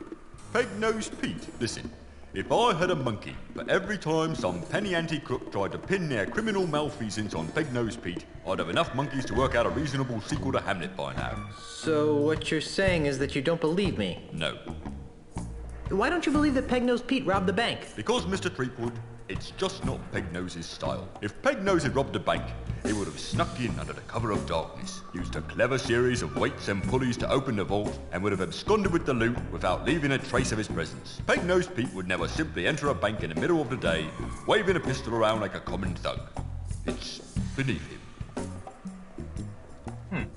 Speaker 20: Peg-nosed Pete. Listen. If I had a monkey for every time some penny ante crook tried to pin their criminal malfeasance on Peg-nosed Pete, I'd have enough monkeys to work out a reasonable sequel to Hamlet by now.
Speaker 9: So what you're saying is that you don't believe me?
Speaker 20: No.
Speaker 9: Why don't you believe that Peg-nosed Pete robbed the bank?
Speaker 20: Because, Mr. Treepwood, it's just not Peg-Nose's style. If Peg-Nose had robbed a bank, he would have snuck in under the cover of darkness, used a clever series of weights and pulleys to open the vault, and would have absconded with the loot without leaving a trace of his presence. Peg-Nosed Pete would never simply enter a bank in the middle of the day, waving a pistol around like a common thug. It's beneath him.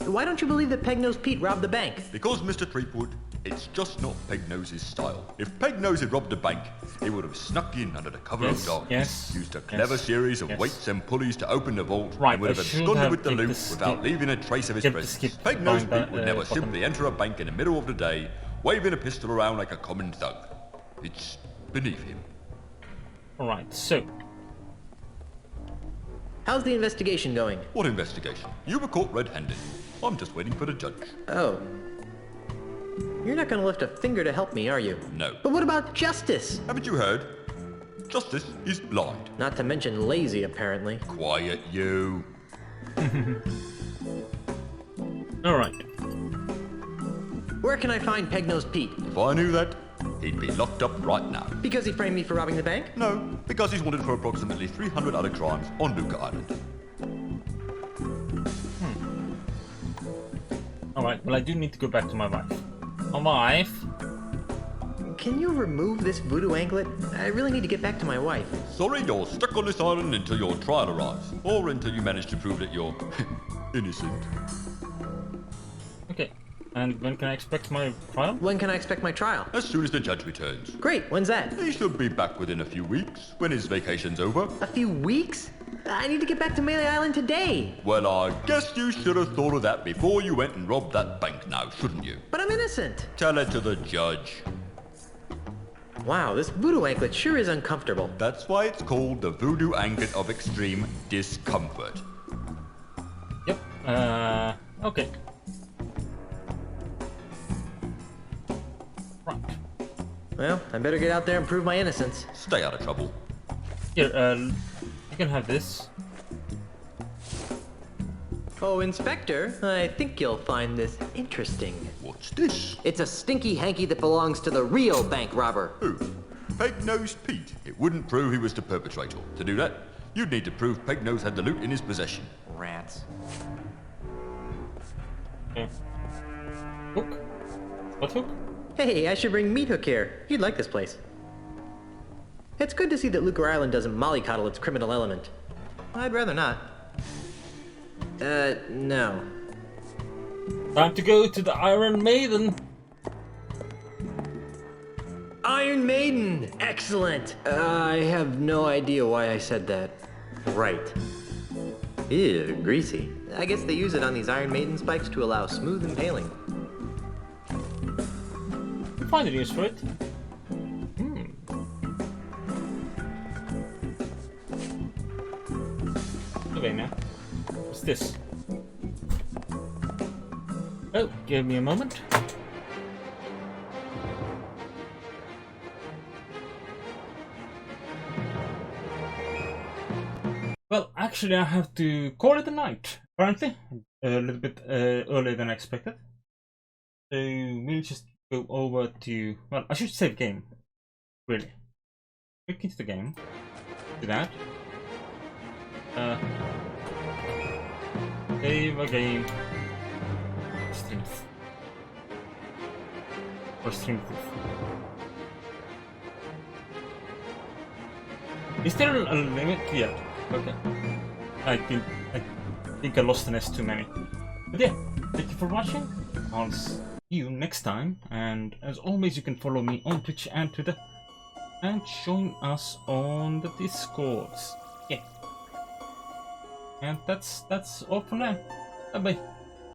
Speaker 9: Why don't you believe that Peg-nosed Pete robbed the bank?
Speaker 20: Because, Mr. Treepwood, it's just not Peg-Nose's style. If Peg-Nose had robbed a bank, he would have snuck in under the cover of darkness, used a clever series of weights and pulleys to open the vault, and would have absconded with the loot without leaving a trace of his presence. Peg-Nosed Pete would never simply enter a bank in the middle of the day, waving a pistol around like a common thug. It's beneath him.
Speaker 1: Alright, so...
Speaker 9: How's the investigation going?
Speaker 20: What investigation? You were caught red-handed. I'm just waiting for the judge.
Speaker 9: Oh. You're not gonna lift a finger to help me, are you?
Speaker 20: No.
Speaker 9: But what about justice?
Speaker 20: Haven't you heard? Justice is blind.
Speaker 9: Not to mention lazy, apparently.
Speaker 20: Quiet, you.
Speaker 1: Alright.
Speaker 9: Where can I find Peg-nosed Pete?
Speaker 20: If I knew that, he'd be locked up right now.
Speaker 9: Because he framed me for robbing the bank?
Speaker 20: No, because he's wanted for approximately 300 other crimes on Luca Island.
Speaker 1: Alright, well I do need to go back to my wife. My wife?
Speaker 9: Can you remove this voodoo anklet? I really need to get back to my wife.
Speaker 20: Sorry, you're stuck on this island until your trial arrives. Or until you manage to prove that you're innocent.
Speaker 1: Okay, and when can I expect my trial?
Speaker 9: When can I expect my trial?
Speaker 20: As soon as the judge returns.
Speaker 9: Great, when's that?
Speaker 20: He should be back within a few weeks, when his vacation's over.
Speaker 9: A few weeks? I need to get back to Marley Island today.
Speaker 20: Well, I guess you should have thought of that before you went and robbed that bank now, shouldn't you?
Speaker 9: But I'm innocent.
Speaker 20: Tell it to the judge.
Speaker 9: Wow, this voodoo anklet sure is uncomfortable.
Speaker 20: That's why it's called the voodoo anklet of extreme discomfort.
Speaker 1: Yep, okay. Right.
Speaker 9: Well, I better get out there and prove my innocence.
Speaker 20: Stay out of trouble.
Speaker 1: Here, you can have this.
Speaker 9: Oh, Inspector, I think you'll find this interesting.
Speaker 20: What's this?
Speaker 9: It's a stinky hanky that belongs to the real bank robber.
Speaker 20: Who? Peg-Nosed Pete. It wouldn't prove he was the perpetrator. To do that, you'd need to prove Peg-Nose had the loot in his possession.
Speaker 2: Rats.
Speaker 1: Okay. Hook? What hook?
Speaker 9: Hey, I should bring Meat Hook here. You'd like this place. It's good to see that Luca Island doesn't mollycoddle its criminal element. I'd rather not. No.
Speaker 1: Time to go to the Iron Maiden.
Speaker 9: Iron Maiden! Excellent! I have no idea why I said that. Right. Ew, greasy. I guess they use it on these Iron Maiden spikes to allow smooth impaling.
Speaker 1: Find a use for it. Okay, now. What's this? Oh, give me a moment. Well, actually I have to call it a night, apparently. A little bit earlier than I expected. So we'll just go over to... Well, I should save game. Really. Click into the game. Do that. Save a game. Strength. Or strength. Is there a limit? Yeah. Okay. I think I lost an S too many. But yeah, thank you for watching. I'll see you next time. And as always, you can follow me on Twitch and Twitter. And join us on the Discords. Yeah. And that's all for now. Bye bye.